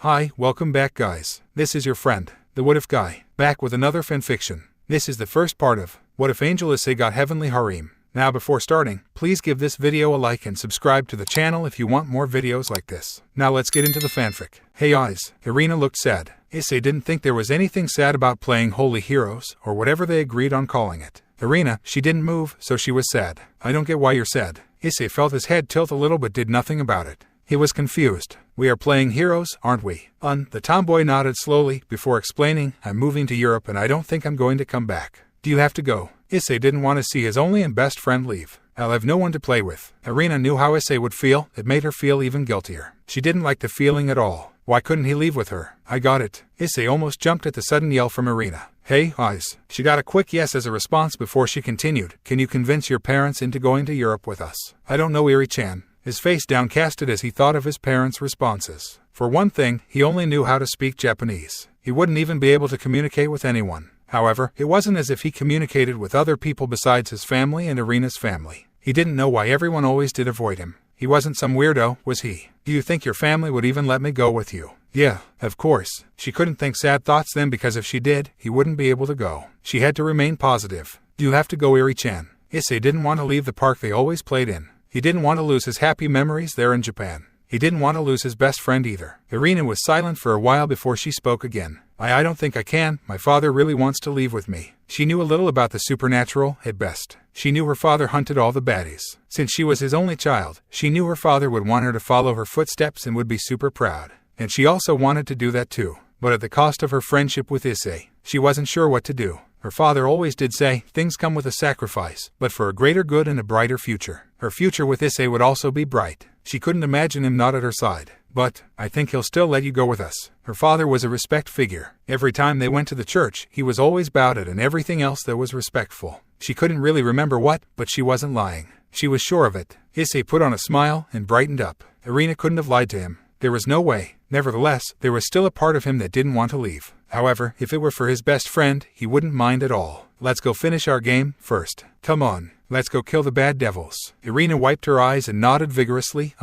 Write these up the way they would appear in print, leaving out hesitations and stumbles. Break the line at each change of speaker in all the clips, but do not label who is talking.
Hi, welcome back guys. This is your friend, the What If Guy, back with another fanfiction. This is the first part of What If Angelic Issei got Heavenly Harem. Now before starting, please give this video a like and subscribe to the channel if you want more videos like this. Now let's get into the fanfic. Hey eyes, Irina looked sad. Issei didn't think there was anything sad about playing Holy Heroes, or whatever they agreed on calling it. Irina, she didn't move, so she was sad. I don't get why you're sad. Issei felt his head tilt a little but did nothing about it. He was confused. We are playing heroes, aren't we? The tomboy nodded slowly before explaining, I'm moving to Europe and I don't think I'm going to come back. Do you have to go? Issei didn't want to see his only and best friend leave. I'll have no one to play with. Irina knew how Issei would feel. It made her feel even guiltier. She didn't like the feeling at all. Why couldn't he leave with her? I got it. Issei almost jumped at the sudden yell from Irina. Hey, eyes. She got a quick yes as a response before she continued. Can you convince your parents into going to Europe with us? I don't know, Iri-chan. His face downcasted as he thought of his parents' responses. For one thing, he only knew how to speak Japanese. He wouldn't even be able to communicate with anyone. However, it wasn't as if he communicated with other people besides his family and Irina's family. He didn't know why everyone always did avoid him. He wasn't some weirdo, was he? Do you think your family would even let me go with you? Yeah, of course. She couldn't think sad thoughts then because if she did, he wouldn't be able to go. She had to remain positive. Do you have to go, Iri-chan? Issei didn't want to leave the park they always played in. He didn't want to lose his happy memories there in Japan. He didn't want to lose his best friend either. Irina was silent for a while before she spoke again. I don't think I can. My father really wants to leave with me. She knew a little about the supernatural, at best. She knew her father hunted all the baddies. Since she was his only child, she knew her father would want her to follow her footsteps and would be super proud. And she also wanted to do that too. But at the cost of her friendship with Issei, she wasn't sure what to do. Her father always did say, things come with a sacrifice, but for a greater good and a brighter future. Her future with Issei would also be bright. She couldn't imagine him not at her side. But, I think he'll still let you go with us. Her father was a respect figure. Every time they went to the church, he was always bowed at and everything else that was respectful. She couldn't really remember what, but she wasn't lying. She was sure of it. Issei put on a smile and brightened up. Irina couldn't have lied to him. There was no way. Nevertheless, there was still a part of him that didn't want to leave. However, if it were for his best friend, he wouldn't mind at all. Let's go finish our game first. Come on. Let's go kill the bad devils. Irina wiped her eyes and nodded vigorously.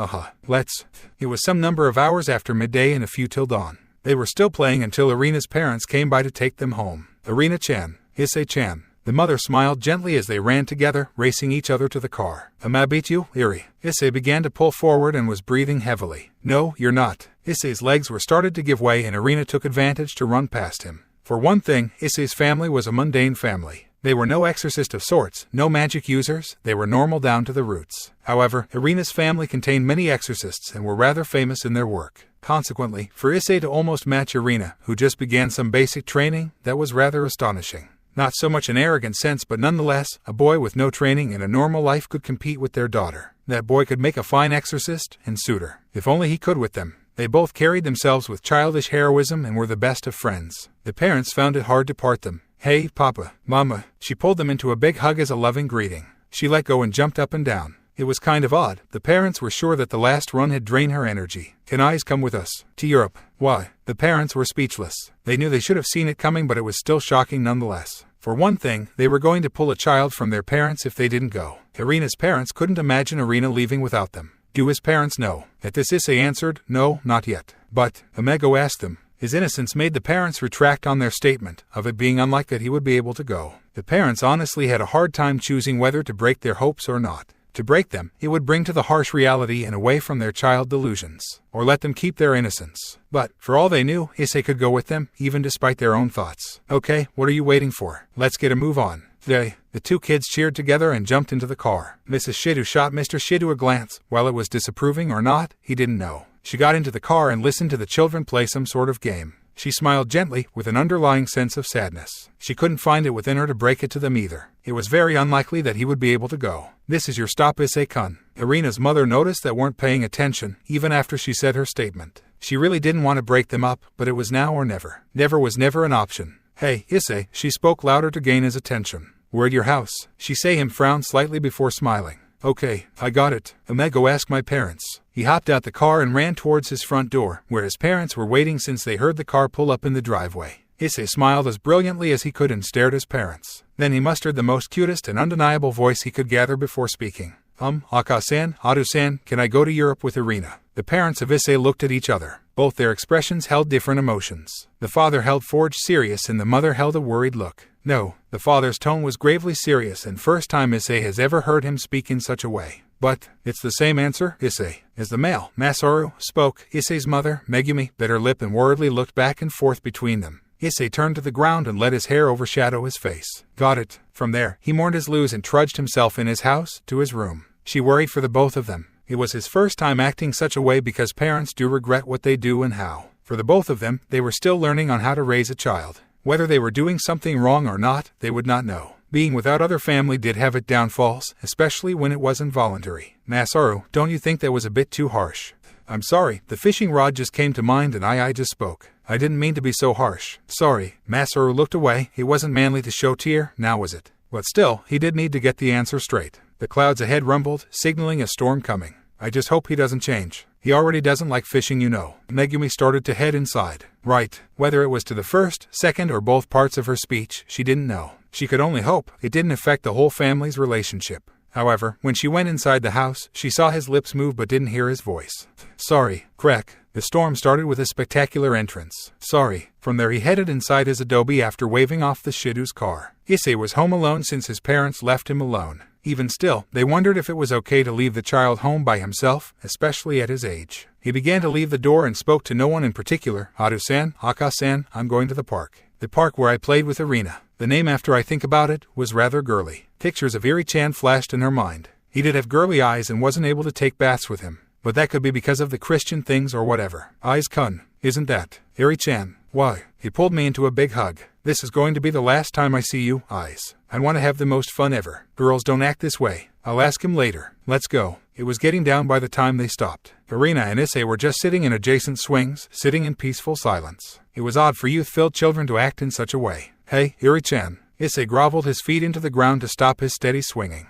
Let's. It was some number of hours after midday and a few till dawn. They were still playing until Irina's parents came by to take them home. Irina-chan, Issei-chan. The mother smiled gently as they ran together, racing each other to the car. Am I beat you, Iri? Issei began to pull forward and was breathing heavily. No, you're not. Issei's legs were started to give way and Irina took advantage to run past him. For one thing, Issei's family was a mundane family. They were no exorcist of sorts, no magic users, they were normal down to the roots. However, Irina's family contained many exorcists and were rather famous in their work. Consequently, for Issei to almost match Irina, who just began some basic training, that was rather astonishing. Not so much an arrogant sense, but nonetheless, a boy with no training in a normal life could compete with their daughter. That boy could make a fine exorcist and suitor. If only he could with them. They both carried themselves with childish heroism and were the best of friends. The parents found it hard to part them. Hey, Papa, Mama. She pulled them into a big hug as a loving greeting. She let go and jumped up and down. It was kind of odd. The parents were sure that the last run had drained her energy. Can eyes come with us? To Europe. Why? The parents were speechless. They knew they should have seen it coming, but it was still shocking nonetheless. For one thing, they were going to pull a child from their parents if they didn't go. Irina's parents couldn't imagine Irina leaving without them. Do his parents know? At this Issei answered, no, not yet. But, Amego asked them. His innocence made the parents retract on their statement of it being unlikely that he would be able to go. The parents honestly had a hard time choosing whether to break their hopes or not. To break them, it would bring to the harsh reality and away from their child delusions, or let them keep their innocence. But, for all they knew, Issei could go with them, even despite their own thoughts. Okay, what are you waiting for? Let's get a move on. The two kids cheered together and jumped into the car. Mrs. Shido shot Mr. Shido a glance. While it was disapproving or not, he didn't know. She got into the car and listened to the children play some sort of game. She smiled gently, with an underlying sense of sadness. She couldn't find it within her to break it to them either. It was very unlikely that he would be able to go. This is your stop, Issei-kun. Irina's mother noticed that weren't paying attention, even after she said her statement. She really didn't want to break them up, but it was now or never. Never was never an option. Hey, Issei, she spoke louder to gain his attention. We're at your house. Him frowned slightly before smiling. Okay, I got it. Amego asked my parents. He hopped out the car and ran towards his front door, where his parents were waiting since they heard the car pull up in the driveway. Issei smiled as brilliantly as he could and stared at his parents. Then he mustered the most cutest and undeniable voice he could gather before speaking. Aka-san, Adu-san, can I go to Europe with Irina? The parents of Issei looked at each other. Both their expressions held different emotions. The father held forged serious and the mother held a worried look. No, the father's tone was gravely serious and first time Issei has ever heard him speak in such a way. But, it's the same answer, Issei. As the male, Masaru, spoke, Issei's mother, Megumi, bit her lip and worriedly looked back and forth between them. Issei turned to the ground and let his hair overshadow his face. Got it. From there, he mourned his lose and trudged himself in his house, to his room. She worried for the both of them. It was his first time acting such a way because parents do regret what they do and how. For the both of them, they were still learning on how to raise a child. Whether they were doing something wrong or not, they would not know. Being without other family did have its downfalls, especially when it wasn't voluntary. Masaru, don't you think that was a bit too harsh? I'm sorry, the fishing rod just came to mind and I just spoke. I didn't mean to be so harsh. Sorry. Masaru looked away. It wasn't manly to show tear, now was it? But still, he did need to get the answer straight. The clouds ahead rumbled, signaling a storm coming. I just hope he doesn't change. He already doesn't like fishing, you know. Megumi started to head inside. Right. Whether it was to the first, second, or both parts of her speech, she didn't know. She could only hope it didn't affect the whole family's relationship. However, when she went inside the house, she saw his lips move but didn't hear his voice. Sorry, Krek. The storm started with a spectacular entrance. Sorry. From there he headed inside his adobe after waving off the Shido's car. Issei was home alone since his parents left him alone. Even still, they wondered if it was okay to leave the child home by himself, especially at his age. He began to leave the door and spoke to no one in particular. Haru-san, Aka-san, I'm going to the park. The park where I played with Irina. The name, after I think about it, was rather girly. Pictures of Iri-chan flashed in her mind. He did have girly eyes and wasn't able to take baths with him. But that could be because of the Christian things or whatever. Eyes-kun, isn't that? Iri-chan, why? He pulled me into a big hug. This is going to be the last time I see you, Eyes. I want to have the most fun ever. Girls don't act this way. I'll ask him later. Let's go. It was getting down by the time they stopped. Irina and Issei were just sitting in adjacent swings, sitting in peaceful silence. It was odd for youth-filled children to act in such a way. Hey, Iri-chan. Issei groveled his feet into the ground to stop his steady swinging.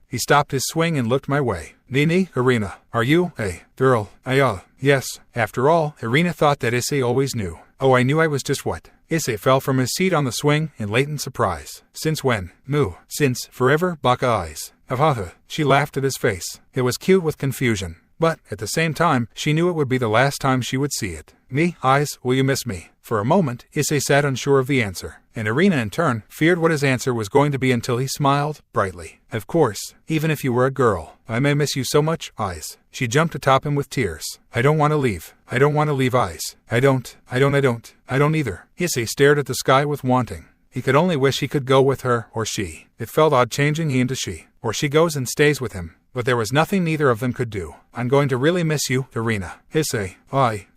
He stopped his swing and looked my way. Nini, Irina, are you a girl? Yes. After all, Irina thought that Issei always knew. Oh, I knew I was just what? Issei fell from his seat on the swing in latent surprise. Since when? Moo. Since forever, Baka Eyes. Avhatha. She laughed at his face. It was cute with confusion. But, at the same time, she knew it would be the last time she would see it. Me, Eyes, will you miss me? For a moment, Issei sat unsure of the answer. And Irina, in turn, feared what his answer was going to be until he smiled, brightly. Of course, even if you were a girl, I may miss you so much, Eyes. She jumped atop him with tears. I don't want to leave. I don't want to leave, Eyes. I don't either. Issei stared at the sky with wanting. He could only wish he could go with her, or she. It felt odd changing he into she. Or she goes and stays with him. But there was nothing neither of them could do. I'm going to really miss you, Irina. Issei,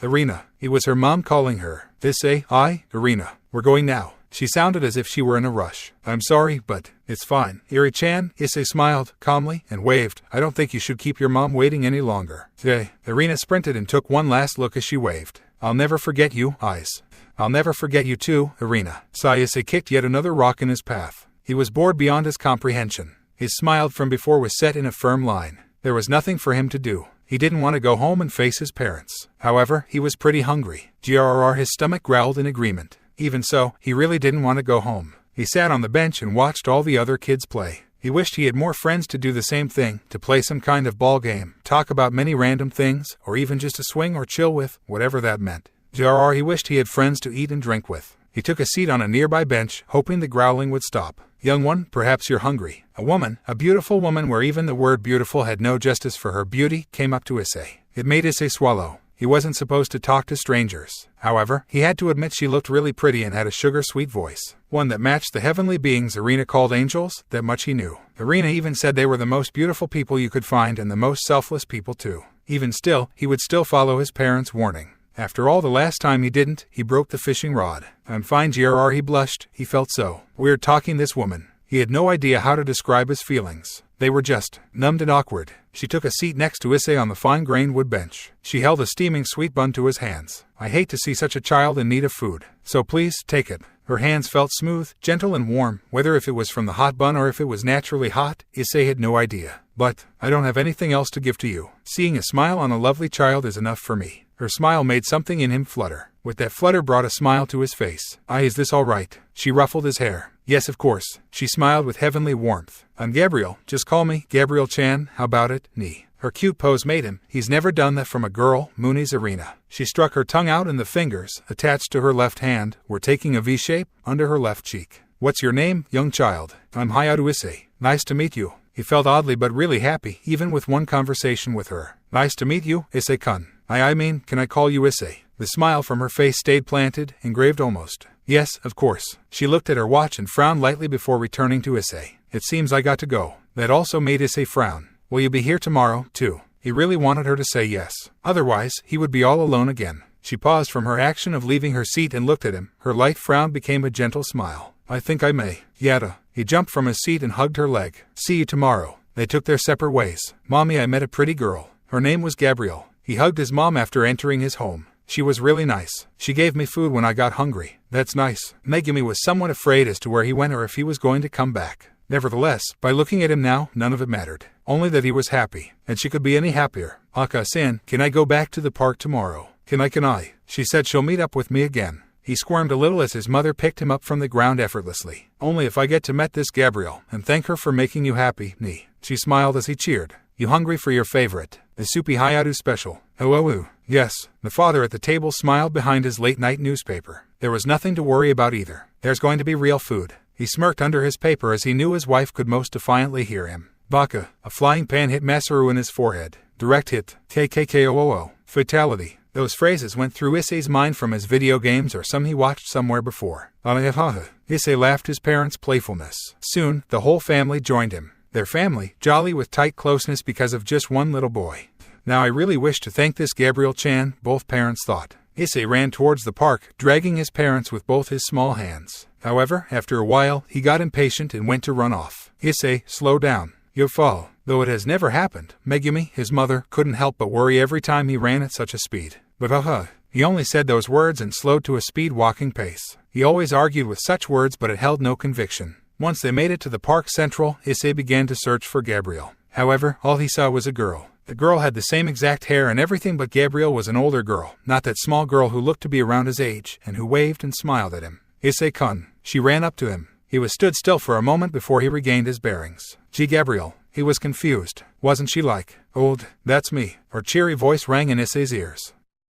Irina. It was her mom calling her. Issei, Irina. We're going now. She sounded as if she were in a rush. I'm sorry, but it's fine. Iri-chan, Issei smiled, calmly, and waved. I don't think you should keep your mom waiting any longer. Irina sprinted and took one last look as she waved. I'll never forget you, Eyes. I'll never forget you too, Irina. Issei kicked yet another rock in his path. He was bored beyond his comprehension. His smile from before was set in a firm line. There was nothing for him to do. He didn't want to go home and face his parents. However, he was pretty hungry. His stomach growled in agreement. Even so, he really didn't want to go home. He sat on the bench and watched all the other kids play. He wished he had more friends to do the same thing, to play some kind of ball game, talk about many random things, or even just to swing or chill with, whatever that meant. He wished he had friends to eat and drink with. He took a seat on a nearby bench, hoping the growling would stop. Young one, perhaps you're hungry. A woman, a beautiful woman where even the word beautiful had no justice for her beauty, came up to Issei. It made Issei swallow. He wasn't supposed to talk to strangers. However, he had to admit she looked really pretty and had a sugar-sweet voice. One that matched the heavenly beings Irina called angels, that much he knew. Irina even said they were the most beautiful people you could find and the most selfless people too. Even still, he would still follow his parents' warning. After all, the last time he didn't, he broke the fishing rod. I'm fine, he blushed. He felt so weird talking this woman. He had no idea how to describe his feelings. They were just numbed and awkward. She took a seat next to Issei on the fine-grained wood bench. She held a steaming sweet bun to his hands. I hate to see such a child in need of food. So please, take it. Her hands felt smooth, gentle and warm. Whether if it was from the hot bun or if it was naturally hot, Issei had no idea. But, I don't have anything else to give to you. Seeing a smile on a lovely child is enough for me. Her smile made something in him flutter. With that flutter brought a smile to his face. Is this all right? She ruffled his hair. Yes, of course. She smiled with heavenly warmth. I'm Gabriel. Just call me Gabriel-chan. How about it, Ni? Her cute pose made him. He's never done that from a girl, Mooney's Irina. She struck her tongue out and the fingers, attached to her left hand, were taking a V-shape under her left cheek. What's your name, young child? I'm Wallowed Issei. Nice to meet you. He felt oddly but really happy, even with one conversation with her. Nice to meet you, Issei-kun. I mean, can I call you Issei? The smile from her face stayed planted, engraved almost. Yes, of course. She looked at her watch and frowned lightly before returning to Issei. It seems I got to go. That also made Issei frown. Will you be here tomorrow, too? He really wanted her to say yes. Otherwise, he would be all alone again. She paused from her action of leaving her seat and looked at him. Her light frown became a gentle smile. I think I may. Yada. He jumped from his seat and hugged her leg. See you tomorrow. They took their separate ways. Mommy, I met a pretty girl. Her name was Gabriel. He hugged his mom after entering his home. She was really nice. She gave me food when I got hungry. That's nice. Megumi was somewhat afraid as to where he went or if he was going to come back. Nevertheless, by looking at him now, none of it mattered. Only that he was happy, and she could be any happier. Aka-san, can I go back to the park tomorrow? Can I? She said she'll meet up with me again. He squirmed a little as his mother picked him up from the ground effortlessly. Only if I get to meet this Gabriel, and thank her for making you happy, ni. She smiled as he cheered. You hungry for your favorite? The soupy Hayadu special. Oh, yes. The father at the table smiled behind his late-night newspaper. There was nothing to worry about either. There's going to be real food. He smirked under his paper as he knew his wife could most defiantly hear him. Baka. A flying pan hit Masaru in his forehead. Direct hit. KKKOOO. Fatality. Those phrases went through Issei's mind from his video games or some he watched somewhere before. Issei laughed his parents' playfulness. Soon, the whole family joined him. Their family, jolly with tight closeness because of just one little boy. Now I really wish to thank this Gabriel-chan, both parents thought. Issei ran towards the park, dragging his parents with both his small hands. However, after a while, he got impatient and went to run off. Issei, slow down. You'll fall. Though it has never happened, Megumi, his mother, couldn't help but worry every time he ran at such a speed. But he only said those words and slowed to a speed-walking pace. He always argued with such words but it held no conviction. Once they made it to the park central, Issei began to search for Gabriel. However, all he saw was a girl. The girl had the same exact hair and everything, but Gabriel was an older girl, not that small girl who looked to be around his age, and who waved and smiled at him. Issei-kun. She ran up to him. He was stood still for a moment before he regained his bearings. Gee, Gabriel. He was confused. Wasn't she like, old? That's me. Her cheery voice rang in Issei's ears.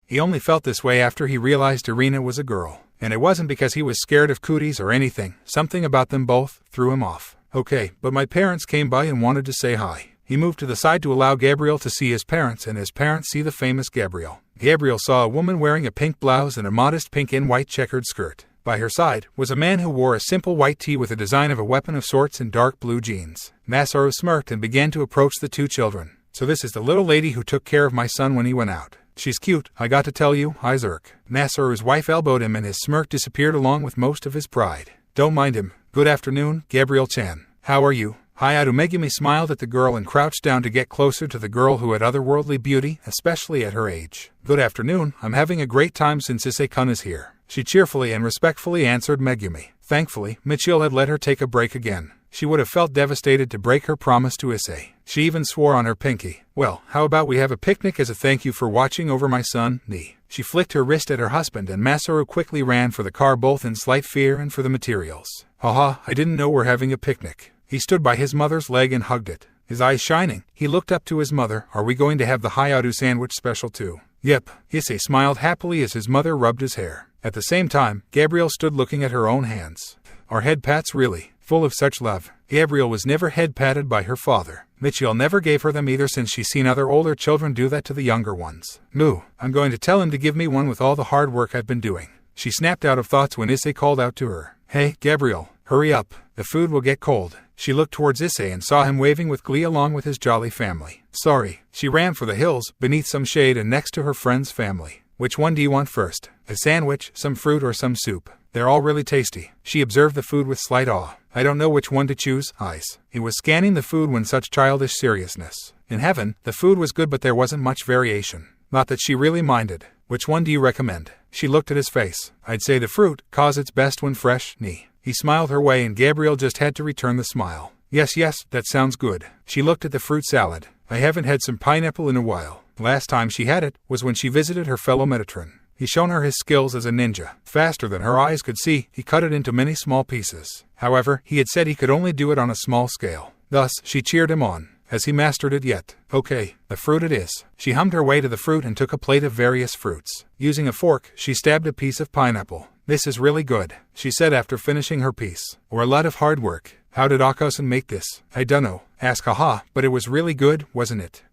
He only felt this way after he realized Irina was a girl. And it wasn't because he was scared of cooties or anything. Something about them both threw him off. Okay, but my parents came by and wanted to say hi. He moved to the side to allow Gabriel to see his parents and his parents see the famous Gabriel. Gabriel saw a woman wearing a pink blouse and a modest pink and white checkered skirt. By her side was a man who wore a simple white tee with a design of a weapon of sorts and dark blue jeans. Masaru smirked and began to approach the two children. So this is the little lady who took care of my son when he went out. She's cute, I got to tell you, Izurk. Masaru's wife elbowed him and his smirk disappeared along with most of his pride. Don't mind him. Good afternoon, Gabriel-chan. How are you? Hayadu Megumi smiled at the girl and crouched down to get closer to the girl who had otherworldly beauty, especially at her age. Good afternoon, I'm having a great time since Issei-kun is here. She cheerfully and respectfully answered Megumi. Thankfully, Mittelt had let her take a break again. She would have felt devastated to break her promise to Issei. She even swore on her pinky. Well, how about we have a picnic as a thank you for watching over my son, ni. She flicked her wrist at her husband and Masaru quickly ran for the car both in slight fear and for the materials. Haha, I didn't know we're having a picnic. He stood by his mother's leg and hugged it. His eyes shining, he looked up to his mother. Are we going to have the Hayadu sandwich special too? Yep. Issei smiled happily as his mother rubbed his hair. At the same time, Gabriel stood looking at her own hands. Are head pats really full of such love? Gabriel was never head patted by her father. Mittelt never gave her them either since she's seen other older children do that to the younger ones. Moo, I'm going to tell him to give me one with all the hard work I've been doing. She snapped out of thoughts when Issei called out to her. Hey, Gabriel, hurry up. The food will get cold. She looked towards Issei and saw him waving with glee along with his jolly family. Sorry. She ran for the hills, beneath some shade and next to her friend's family. Which one do you want first? A sandwich, some fruit or some soup? They're all really tasty. She observed the food with slight awe. I don't know which one to choose, eyes. He was scanning the food with such childish seriousness. In heaven, the food was good but there wasn't much variation. Not that she really minded. Which one do you recommend? She looked at his face. I'd say the fruit, cause it's best when fresh, ni. He smiled her way and Gabriel just had to return the smile. Yes, that sounds good. She looked at the fruit salad. I haven't had some pineapple in a while. Last time she had it was when she visited her fellow Metatron. He shown her his skills as a ninja. Faster than her eyes could see, he cut it into many small pieces. However, he had said he could only do it on a small scale. Thus, she cheered him on. Has he mastered it yet? Okay, the fruit it is. She hummed her way to the fruit and took a plate of various fruits. Using a fork, she stabbed a piece of pineapple. This is really good, she said after finishing her piece. Or a lot of hard work. How did Akasan make this? I dunno. Ask Haha, but it was really good, wasn't it?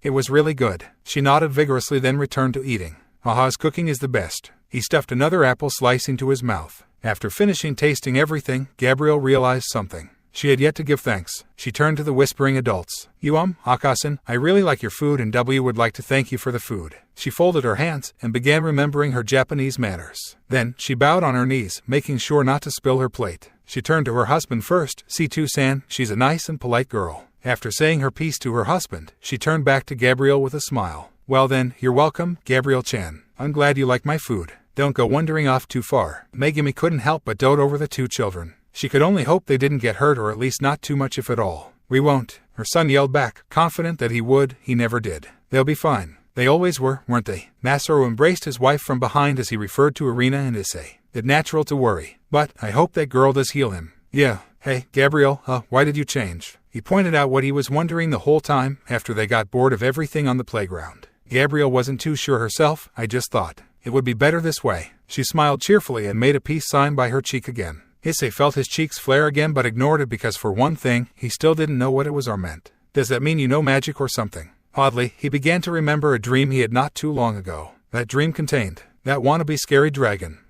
It was really good. She nodded vigorously, then returned to eating. Haha's cooking is the best. He stuffed another apple slice into his mouth. After finishing tasting everything, Gabriel realized something. She had yet to give thanks. She turned to the whispering adults. You Akasan, I really like your food and W would like to thank you for the food. She folded her hands and began remembering her Japanese manners. Then, she bowed on her knees, making sure not to spill her plate. She turned to her husband first. C2-san, she's a nice and polite girl. After saying her piece to her husband, she turned back to Gabriel with a smile. Well then, you're welcome, Gabriel-chan. I'm glad you like my food. Don't go wandering off too far. Megumi couldn't help but dote over the two children. She could only hope they didn't get hurt, or at least not too much if at all. We won't, her son yelled back, confident that he would. He never did. They'll be fine. They always were, weren't they? Masaru embraced his wife from behind as he referred to Irina and Issei. It's natural to worry, but I hope that girl does heal him. Yeah. Hey, Gabriel, why did you change? He pointed out what he was wondering the whole time after they got bored of everything on the playground. Gabriel wasn't too sure herself. I just thought it would be better this way. She smiled cheerfully and made a peace sign by her cheek again. Issei felt his cheeks flare again but ignored it because for one thing, he still didn't know what it was or meant. Does that mean you know magic or something? Oddly, he began to remember a dream he had not too long ago. That dream contained that wannabe scary dragon.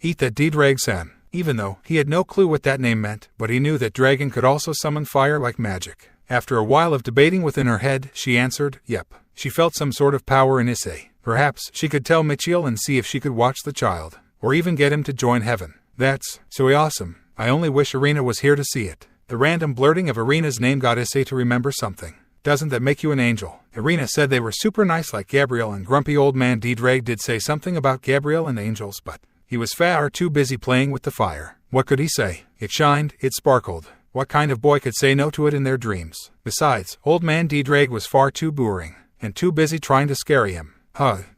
Eat that D-Drag-san. Even though he had no clue what that name meant, but he knew that dragon could also summon fire like magic. After a while of debating within her head, she answered, yep. She felt some sort of power in Issei. Perhaps she could tell Mittelt and see if she could watch the child, or even get him to join heaven. That's so awesome. I only wish Irina was here to see it. The random blurting of Irina's name got Issei to remember something. Doesn't that make you an angel? Irina said they were super nice like Gabriel, and grumpy old man D-Drag did say something about Gabriel and angels, but he was far too busy playing with the fire. What could he say? It shined, it sparkled. What kind of boy could say no to it in their dreams? Besides, old man D-Drag was far too boring, and too busy trying to scare him.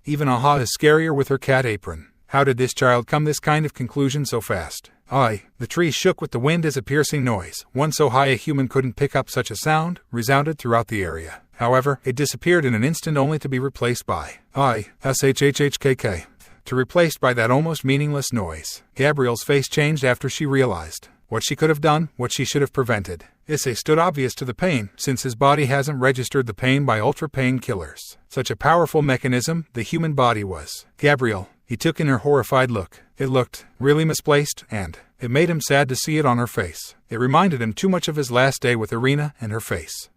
Even Aha is scarier with her cat apron. How did this child come this kind of conclusion so fast? The trees shook with the wind as a piercing noise, one so high a human couldn't pick up such a sound, resounded throughout the area. However, it disappeared in an instant only to be replaced by shhhkk. Replaced by that almost meaningless noise. Gabriel's face changed after she realized what she could have done, what she should have prevented. Issei stood obvious to the pain, since his body hasn't registered the pain by ultra pain killers. Such a powerful mechanism, the human body was. Gabriel. He took in her horrified look. It looked really misplaced, and it made him sad to see it on her face. It reminded him too much of his last day with Irina and her face.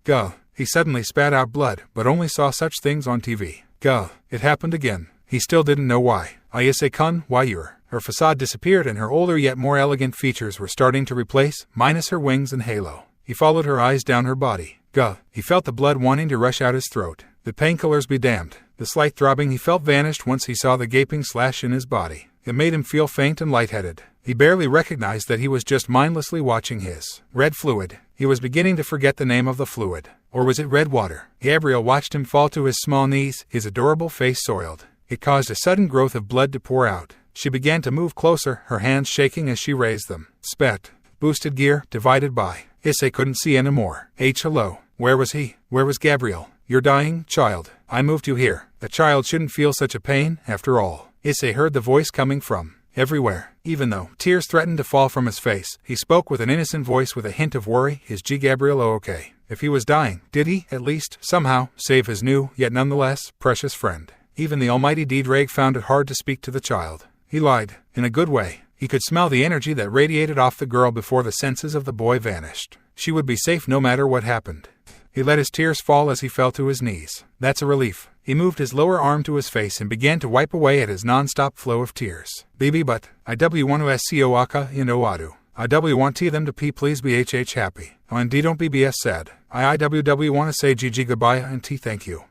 He suddenly spat out blood, but only saw such things on TV. It happened again. He still didn't know why. Issei-kun, why you're... Her facade disappeared and her older yet more elegant features were starting to replace, minus her wings and halo. He followed her eyes down her body. He felt the blood wanting to rush out his throat. The painkillers be damned. The slight throbbing he felt vanished once he saw the gaping slash in his body. It made him feel faint and lightheaded. He barely recognized that he was just mindlessly watching his red fluid. He was beginning to forget the name of the fluid. Or was it red water? Gabriel watched him fall to his small knees, his adorable face soiled. It caused a sudden growth of blood to pour out. She began to move closer, her hands shaking as she raised them. Spat. Boosted gear, divided by. Issei couldn't see anymore. Hello. Where was he? Where was Gabriel? You're dying, child. I moved you here. The child shouldn't feel such a pain, after all. Issei heard the voice coming from everywhere. Even though tears threatened to fall from his face, he spoke with an innocent voice with a hint of worry. Is Gabriel okay? If he was dying, did he, at least, somehow, save his new, yet nonetheless, precious friend? Even the almighty D-Drag found it hard to speak to the child. He lied, in a good way. He could smell the energy that radiated off the girl before the senses of the boy vanished. She would be safe no matter what happened. He let his tears fall as he fell to his knees. That's a relief. He moved his lower arm to his face and began to wipe away at his non-stop flow of tears. Baby, but I want to sco aka adu. I want them to please be happy. And don't BBS sad. I want to say GG goodbye and thank you.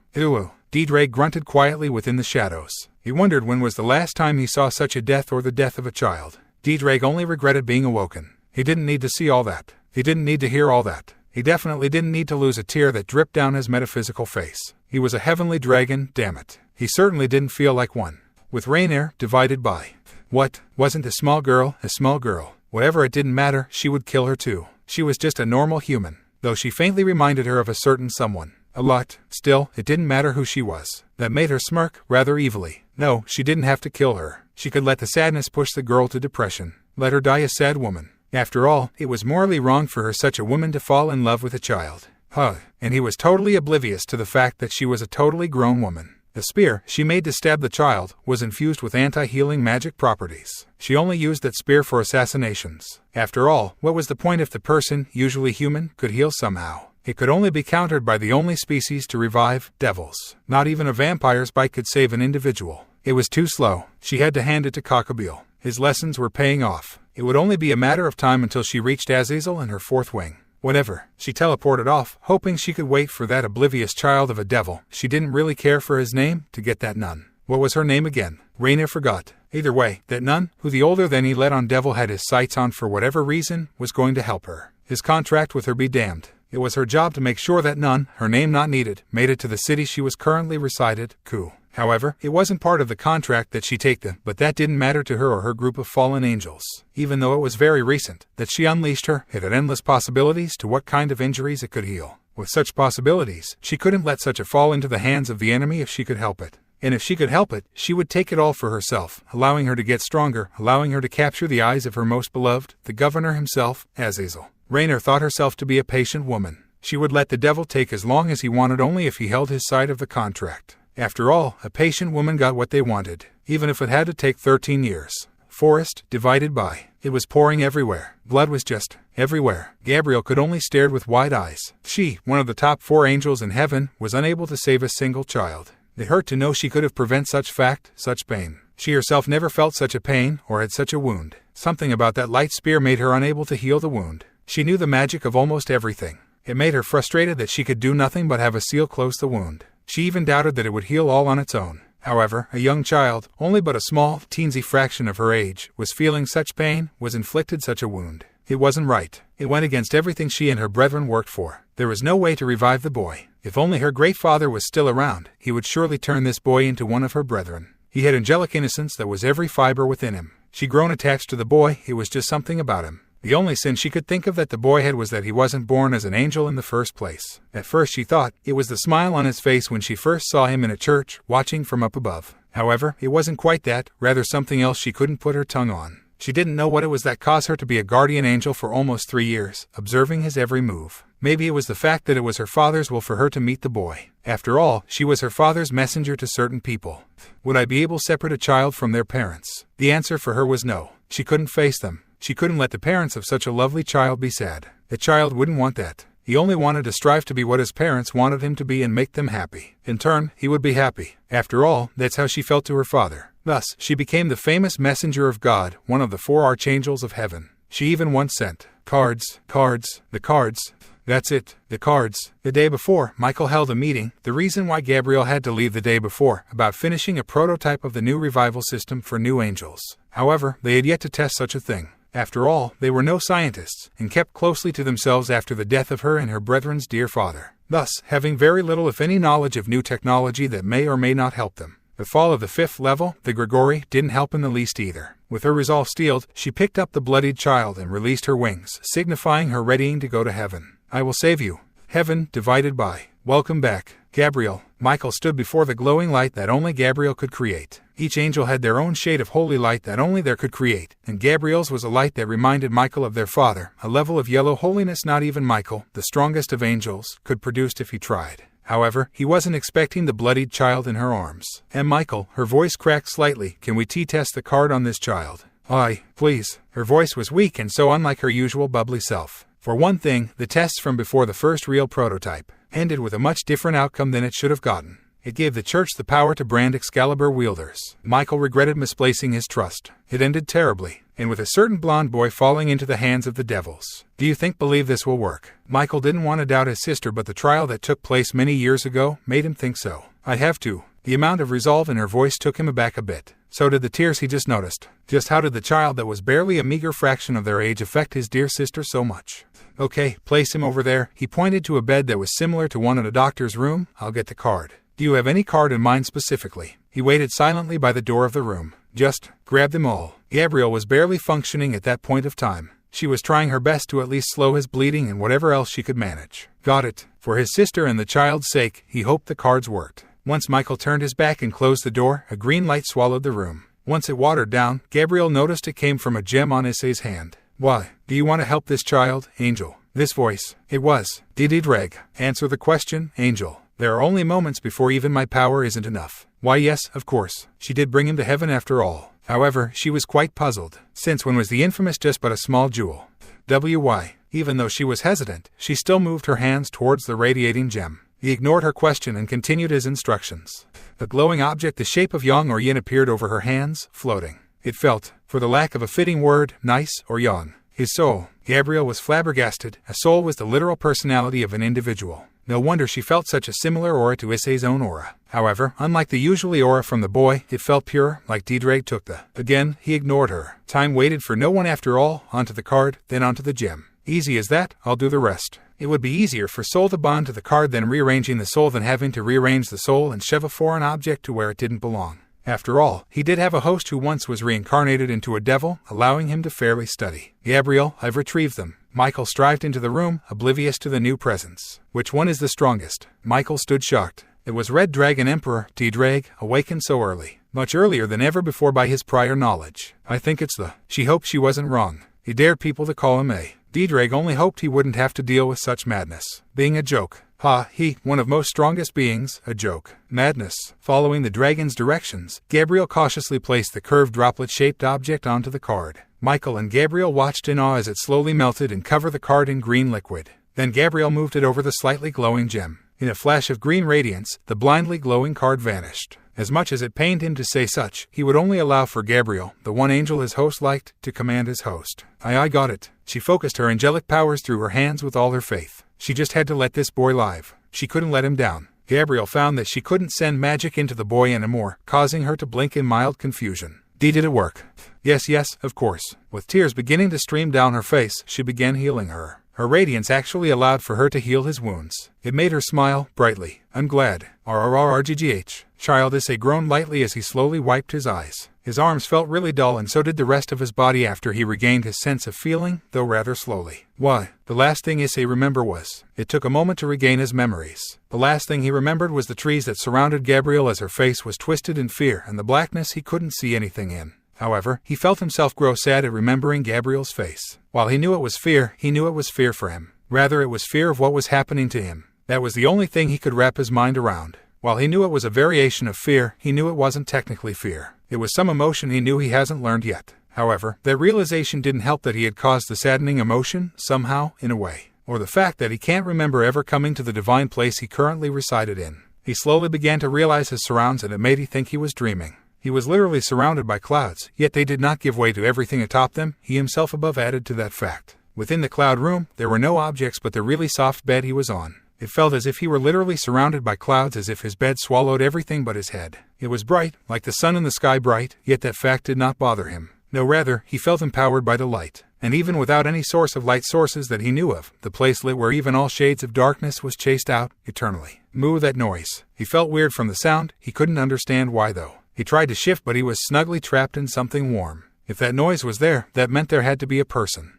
D-Drag grunted quietly within the shadows. He wondered when was the last time he saw such a death or the death of a child. D-Drag only regretted being awoken. He didn't need to see all that. He didn't need to hear all that. He definitely didn't need to lose a tear that dripped down his metaphysical face. He was a heavenly dragon, damn it. He certainly didn't feel like one. With Rainier, divided by. What? Wasn't a small girl a small girl? Whatever, it didn't matter, she would kill her too. She was just a normal human. though she faintly reminded her of a certain someone. A lot. Still, it didn't matter who she was. That made her smirk, rather evilly. No, she didn't have to kill her. She could let the sadness push the girl to depression. Let her die a sad woman. After all, it was morally wrong for her such a woman to fall in love with a child. And he was totally oblivious to the fact that she was a totally grown woman. The spear she made to stab the child was infused with anti-healing magic properties. She only used that spear for assassinations. After all, what was the point if the person, usually human, could heal somehow? It could only be countered by the only species to revive, devils. Not even a vampire's bite could save an individual. It was too slow. She had to hand it to Cockabeel. His lessons were paying off. It would only be a matter of time until she reached Azazel and her fourth wing. Whatever. She teleported off, hoping she could wait for that oblivious child of a devil. She didn't really care for his name, to get that nun. What was her name again? Raina forgot. Either way, that nun, who the older than he let on devil had his sights on for whatever reason, was going to help her. His contract with her be damned. It was her job to make sure that nun, her name not needed, made it to the city she was currently resided, Ku. However, it wasn't part of the contract that she take them, but that didn't matter to her or her group of fallen angels. Even though it was very recent that she unleashed her, it had endless possibilities to what kind of injuries it could heal. With such possibilities, she couldn't let such a fall into the hands of the enemy if she could help it. And if she could help it, she would take it all for herself, allowing her to get stronger, allowing her to capture the eyes of her most beloved, the governor himself, Azazel. Raina thought herself to be a patient woman. She would let the devil take as long as he wanted only if he held his side of the contract. After all, a patient woman got what they wanted, even if it had to take 13 years. Forest, divided by. It was pouring everywhere. Blood was just everywhere. Gabriel could only stare with wide eyes. She, one of the top 4 angels in heaven, was unable to save a single child. It hurt to know she could have prevented such pain. She herself never felt such a pain or had such a wound. Something about that light spear made her unable to heal the wound. She knew the magic of almost everything. It made her frustrated that she could do nothing but have a seal close the wound. She even doubted that it would heal all on its own. However, a young child, only but a small, teensy fraction of her age, was feeling such pain, was inflicted such a wound. It wasn't right. It went against everything she and her brethren worked for. There was no way to revive the boy. If only her great father was still around, he would surely turn this boy into one of her brethren. He had angelic innocence that was every fiber within him. She'd grown attached to the boy, it was just something about him. The only sin she could think of that the boy had was that he wasn't born as an angel in the first place. At first she thought it was the smile on his face when she first saw him in a church, watching from up above. However, it wasn't quite that, rather something else she couldn't put her tongue on. She didn't know what it was that caused her to be a guardian angel for almost 3 years, observing his every move. Maybe it was the fact that it was her father's will for her to meet the boy. After all, she was her father's messenger to certain people. Would I be able to separate a child from their parents? The answer for her was no. She couldn't face them. She couldn't let the parents of such a lovely child be sad. The child wouldn't want that. He only wanted to strive to be what his parents wanted him to be and make them happy. In turn, he would be happy. After all, that's how she felt to her father. Thus, she became the famous messenger of God, one of the 4 archangels of heaven. She even once sent the cards. That's it, the cards. The day before, Michael held a meeting, the reason why Gabriel had to leave the day before, about finishing a prototype of the new revival system for new angels. However, they had yet to test such a thing. After all, they were no scientists, and kept closely to themselves after the death of her and her brethren's dear father, thus having very little if any knowledge of new technology that may or may not help them. The fall of the 5th level, the Grigori, didn't help in the least either. With her resolve steeled, she picked up the bloodied child and released her wings, signifying her readying to go to heaven. I will save you. Heaven, divided by. Welcome back, Gabriel. Michael stood before the glowing light that only Gabriel could create. Each angel had their own shade of holy light that only they could create, and Gabriel's was a light that reminded Michael of their father, a level of yellow holiness not even Michael, the strongest of angels, could produce if he tried. However, he wasn't expecting the bloodied child in her arms. And Michael, her voice cracked slightly, can we test the card on this child? Aye, please. Her voice was weak and so unlike her usual bubbly self. For one thing, the tests from before the first real prototype ended with a much different outcome than it should have gotten. It gave the church the power to brand Excalibur wielders. Michael regretted misplacing his trust. It ended terribly, and with a certain blonde boy falling into the hands of the devils. Do you believe this will work? Michael didn't want to doubt his sister, but the trial that took place many years ago made him think so. I have to. The amount of resolve in her voice took him aback a bit. So did the tears he just noticed. Just how did the child that was barely a meager fraction of their age affect his dear sister so much? Okay, place him over there. He pointed to a bed that was similar to one in a doctor's room. I'll get the card. Do you have any card in mind specifically? He waited silently by the door of the room. Just grab them all. Gabriel was barely functioning at that point of time. She was trying her best to at least slow his bleeding and whatever else she could manage. Got it. For his sister and the child's sake, he hoped the cards worked. Once Michael turned his back and closed the door, a green light swallowed the room. Once it watered down, Gabriel noticed it came from a gem on Issei's hand. Why? Do you want to help this child, Angel? This voice. It was. Dreg. Answer the question, Angel. There are only moments before even my power isn't enough. Why yes, of course. She did bring him to heaven after all. However, she was quite puzzled. Since when was the infamous just but a small jewel? Why? Even though she was hesitant, she still moved her hands towards the radiating gem. He ignored her question and continued his instructions. The glowing object the shape of Yang or Yin appeared over her hands, floating. It felt, for the lack of a fitting word, nice or Yang. His soul. Gabriel was flabbergasted. A soul was the literal personality of an individual. No wonder she felt such a similar aura to Issei's own aura. However, unlike the usually aura from the boy, it felt pure, like Dreg took the. Again, he ignored her. Time waited for no one after all, onto the card, then onto the gem. Easy as that, I'll do the rest. It would be easier for soul to bond to the card than rearranging the soul than having to rearrange the soul and shove a foreign object to where it didn't belong. After all, he did have a host who once was reincarnated into a devil, allowing him to fairly study. Gabriel, I've retrieved them. Michael strived into the room, oblivious to the new presence. Which one is the strongest? Michael stood shocked. It was Red Dragon Emperor, Dreg, awakened so early. Much earlier than ever before by his prior knowledge. I think it's the. She hoped she wasn't wrong. He dared people to call him a. Dreg only hoped he wouldn't have to deal with such madness. Being a joke. He, one of most strongest beings, a joke. Madness. Following the dragon's directions, Gabriel cautiously placed the curved droplet-shaped object onto the card. Michael and Gabriel watched in awe as it slowly melted and covered the card in green liquid. Then Gabriel moved it over the slightly glowing gem. In a flash of green radiance, the blindly glowing card vanished. As much as it pained him to say such, he would only allow for Gabriel, the one angel his host liked, to command his host. I got it. She focused her angelic powers through her hands with all her faith. She just had to let this boy live. She couldn't let him down. Gabriel found that she couldn't send magic into the boy anymore, causing her to blink in mild confusion. Did it work? Yes, of course. With tears beginning to stream down her face, she began healing her. Her radiance actually allowed for her to heal his wounds. It made her smile, brightly. I'm glad. RRRGGH. Child Issei groaned lightly as he slowly wiped his eyes. His arms felt really dull and so did the rest of his body after he regained his sense of feeling, though rather slowly. Why? The last thing Issei remembered was. It took a moment to regain his memories. The last thing he remembered was the trees that surrounded Gabriel as her face was twisted in fear and the blackness he couldn't see anything in. However, he felt himself grow sad at remembering Gabriel's face. While he knew it was fear, he knew it was fear for him. Rather, it was fear of what was happening to him. That was the only thing he could wrap his mind around. While he knew it was a variation of fear, he knew it wasn't technically fear. It was some emotion he knew he hasn't learned yet. However, that realization didn't help that he had caused the saddening emotion, somehow, in a way. Or the fact that he can't remember ever coming to the divine place he currently resided in. He slowly began to realize his surroundings and it made him think he was dreaming. He was literally surrounded by clouds, yet they did not give way to everything atop them, he himself above added to that fact. Within the cloud room, there were no objects but the really soft bed he was on. It felt as if he were literally surrounded by clouds, as if his bed swallowed everything but his head. It was bright, like the sun in the sky bright, yet that fact did not bother him. No, rather, he felt empowered by the light. And even without any source of light sources that he knew of, the place lit where even all shades of darkness was chased out, eternally. Moo, that noise. He felt weird from the sound, he couldn't understand why though. He tried to shift but he was snugly trapped in something warm. If that noise was there, that meant there had to be a person.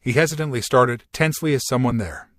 He hesitantly started, tensely as someone there.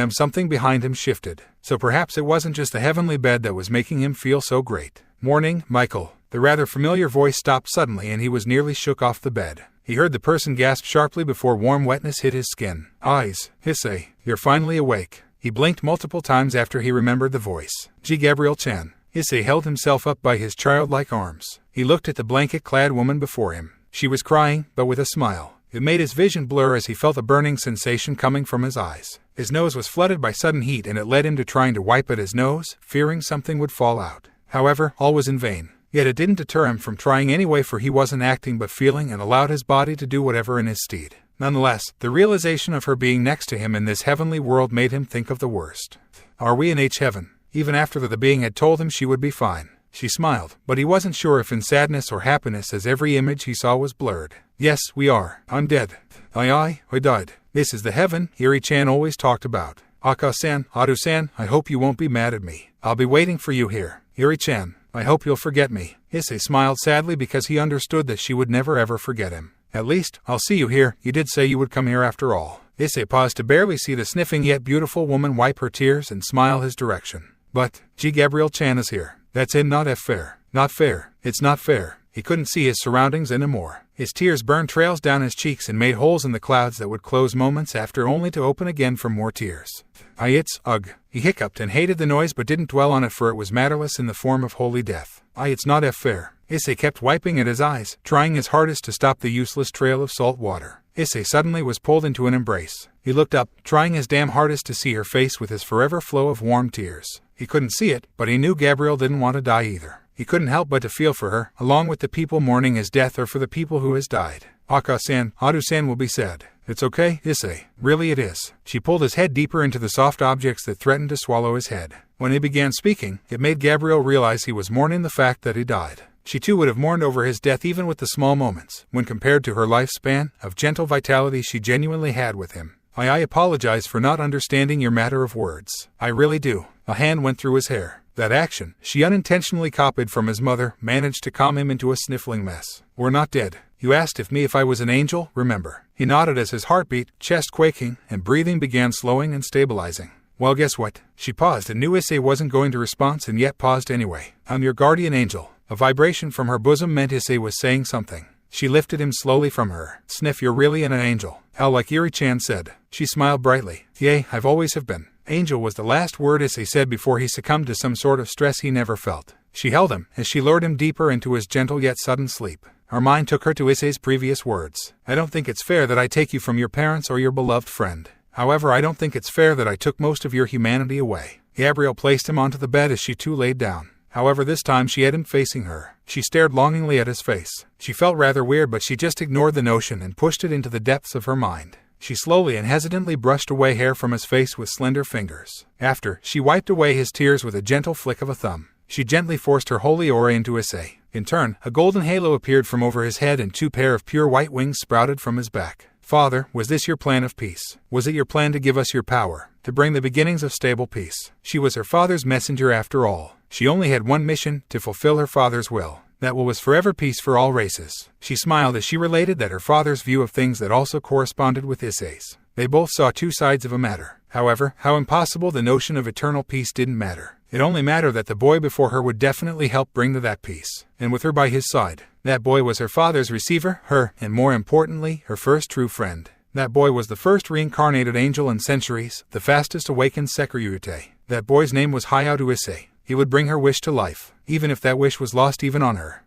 Something behind him shifted. So perhaps it wasn't just the heavenly bed that was making him feel so great. Morning, Michael. The rather familiar voice stopped suddenly and he was nearly shook off the bed. He heard the person gasp sharply before warm wetness hit his skin. Eyes. Issei, you're finally awake. He blinked multiple times after he remembered the voice. Gabriel-chan. Issei held himself up by his childlike arms. He looked at the blanket-clad woman before him. She was crying, but with a smile. It made his vision blur as he felt a burning sensation coming from his eyes. His nose was flooded by sudden heat and it led him to trying to wipe at his nose, fearing something would fall out. However, all was in vain. Yet it didn't deter him from trying anyway, for he wasn't acting but feeling and allowed his body to do whatever in his stead. Nonetheless, the realization of her being next to him in this heavenly world made him think of the worst. Are we in heaven? Even after the being had told him she would be fine. She smiled, but he wasn't sure if in sadness or happiness as every image he saw was blurred. Yes, we are. I'm dead. I died. This is the heaven Iri-chan always talked about. Aka-san, Aru-san, I hope you won't be mad at me. I'll be waiting for you here. Iri-chan, I hope you'll forget me. Issei smiled sadly because he understood that she would never ever forget him. At least, I'll see you here. You did say you would come here after all. Issei paused to barely see the sniffing yet beautiful woman wipe her tears and smile his direction. But, Gabriel-chan is here. That's it, not fair. Not fair. It's not fair. He couldn't see his surroundings anymore. His tears burned trails down his cheeks and made holes in the clouds that would close moments after only to open again for more tears. Ugh. He hiccuped and hated the noise but didn't dwell on it, for it was matterless in the form of holy death. It's not fair. Issei kept wiping at his eyes, trying his hardest to stop the useless trail of salt water. Issei suddenly was pulled into an embrace. He looked up, trying his damn hardest to see her face with his forever flow of warm tears. He couldn't see it, but he knew Gabriel didn't want to die either. He couldn't help but to feel for her, along with the people mourning his death or for the people who has died. Aka-san, Adu-san will be sad. It's okay, Issei. Really it is. She pulled his head deeper into the soft objects that threatened to swallow his head. When he began speaking, it made Gabriel realize he was mourning the fact that he died. She too would have mourned over his death even with the small moments, when compared to her lifespan, of gentle vitality she genuinely had with him. I apologize for not understanding your matter of words. I really do. A hand went through his hair. That action, she unintentionally copied from his mother, managed to calm him into a sniffling mess. We're not dead. You asked if I was an angel, remember? He nodded as his heartbeat, chest quaking, and breathing began slowing and stabilizing. Well, guess what? She paused and knew Issei wasn't going to respond and yet paused anyway. I'm your guardian angel. A vibration from her bosom meant Issei was saying something. She lifted him slowly from her. Sniff, you're really an angel. How like Iri-chan said. She smiled brightly. Yay, I've always have been. Angel was the last word Issei said before he succumbed to some sort of stress he never felt. She held him as she lured him deeper into his gentle yet sudden sleep. Her mind took her to Issei's previous words. I don't think it's fair that I take you from your parents or your beloved friend. However, I don't think it's fair that I took most of your humanity away. Gabriel placed him onto the bed as she too laid down. However, this time she had him facing her. She stared longingly at his face. She felt rather weird, but she just ignored the notion and pushed it into the depths of her mind. She slowly and hesitantly brushed away hair from his face with slender fingers. After, she wiped away his tears with a gentle flick of a thumb. She gently forced her holy aura into Issei. In turn, a golden halo appeared from over his head and 2 pair of pure white wings sprouted from his back. Father, was this your plan of peace? Was it your plan to give us your power? To bring the beginnings of stable peace? She was her father's messenger after all. She only had one mission, to fulfill her father's will. That will was forever peace for all races. She smiled as she related that her father's view of things that also corresponded with Issei's. They both saw 2 sides of a matter. However, how impossible the notion of eternal peace didn't matter. It only mattered that the boy before her would definitely help bring to that peace. And with her by his side, that boy was her father's receiver, her, and more importantly, her first true friend. That boy was the first reincarnated angel in centuries, the fastest awakened Sekiryuite. That boy's name was Hayao Issei. He would bring her wish to life, even if that wish was lost even on her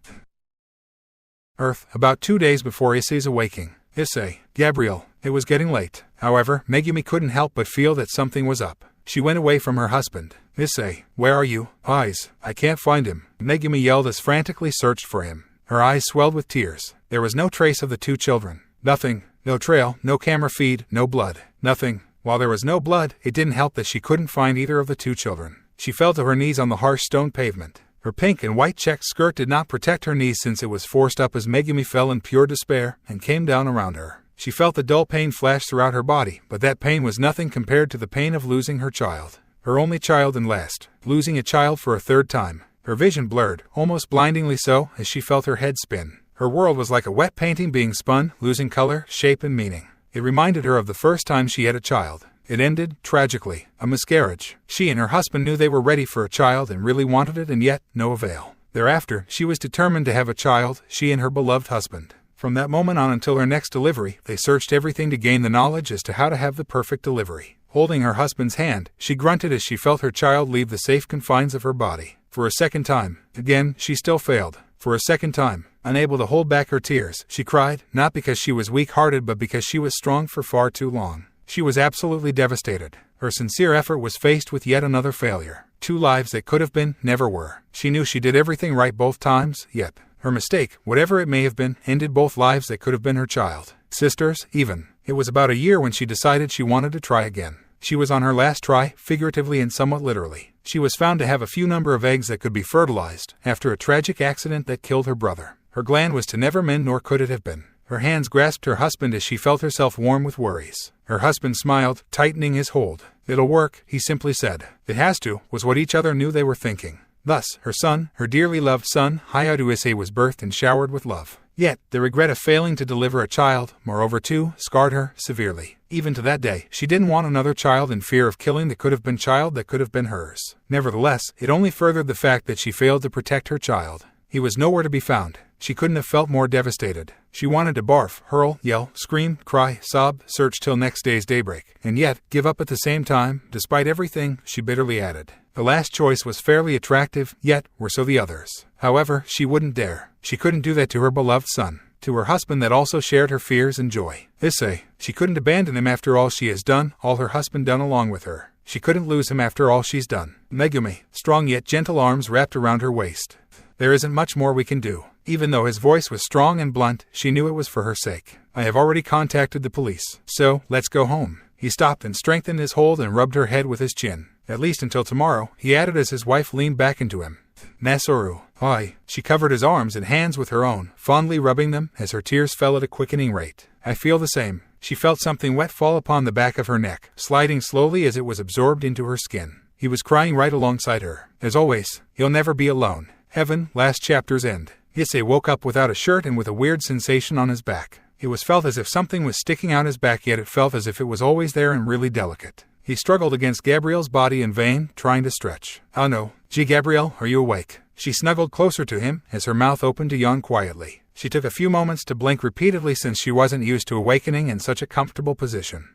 Earth. About 2 days before Issei's awakening. Issei, Gabriel, it was getting late. However, Megumi couldn't help but feel that something was up. She went away from her husband. Issei, where are you? Eyes, I can't find him. Megumi yelled as frantically searched for him. Her eyes swelled with tears. There was no trace of the 2 children. Nothing. No trail, no camera feed, no blood. Nothing. While there was no blood, it didn't help that she couldn't find either of the 2 children. She fell to her knees on the harsh stone pavement. Her pink and white checked skirt did not protect her knees since it was forced up as Megumi fell in pure despair and came down around her. She felt the dull pain flash throughout her body, but that pain was nothing compared to the pain of losing her child. Her only child and last. Losing a child for a 3rd time. Her vision blurred, almost blindingly so, as she felt her head spin. Her world was like a wet painting being spun, losing color, shape, and meaning. It reminded her of the first time she had a child. It ended, tragically, a miscarriage. She and her husband knew they were ready for a child and really wanted it, and yet, no avail. Thereafter, she was determined to have a child, she and her beloved husband. From that moment on until her next delivery, they searched everything to gain the knowledge as to how to have the perfect delivery. Holding her husband's hand, she grunted as she felt her child leave the safe confines of her body. For a second time, again, she still failed. For a second time, unable to hold back her tears, she cried, not because she was weak-hearted but because she was strong for far too long. She was absolutely devastated. Her sincere effort was faced with yet another failure. 2 lives that could have been, never were. She knew she did everything right both times, yet her mistake, whatever it may have been, ended both lives that could have been her child. Sisters, even. It was about a year when she decided she wanted to try again. She was on her last try, figuratively and somewhat literally. She was found to have a few number of eggs that could be fertilized, after a tragic accident that killed her brother. Her gland was to never mend, nor could it have been. Her hands grasped her husband as she felt herself warm with worries. Her husband smiled, tightening his hold. It'll work, he simply said. It has to, was what each other knew they were thinking. Thus, her son, her dearly loved son, Hayao Issei, was birthed and showered with love. Yet, the regret of failing to deliver a child, moreover too, scarred her severely. Even to that day, she didn't want another child in fear of killing the could-have-been child that could have been hers. Nevertheless, it only furthered the fact that she failed to protect her child. He was nowhere to be found. She couldn't have felt more devastated. She wanted to barf, hurl, yell, scream, cry, sob, search till next day's daybreak, and yet give up at the same time. Despite everything, she bitterly added. The last choice was fairly attractive, yet were so the others. However, she wouldn't dare. She couldn't do that to her beloved son, to her husband that also shared her fears and joy. Issei, she couldn't abandon him after all she has done, all her husband done along with her. She couldn't lose him after all she's done. Megumi, strong yet gentle arms wrapped around her waist. There isn't much more we can do. Even though his voice was strong and blunt, she knew it was for her sake. I have already contacted the police, so let's go home. He stopped and strengthened his hold and rubbed her head with his chin. At least until tomorrow, he added as his wife leaned back into him. Nasoru, I. She covered his arms and hands with her own, fondly rubbing them as her tears fell at a quickening rate. I feel the same. She felt something wet fall upon the back of her neck, sliding slowly as it was absorbed into her skin. He was crying right alongside her. As always, he'll never be alone. Heaven, last chapter's end. Issei woke up without a shirt and with a weird sensation on his back. It was felt as if something was sticking out his back, yet it felt as if it was always there and really delicate. He struggled against Gabriel's body in vain, trying to stretch. Oh no. Gabriel, are you awake? She snuggled closer to him as her mouth opened to yawn quietly. She took a few moments to blink repeatedly since she wasn't used to awakening in such a comfortable position.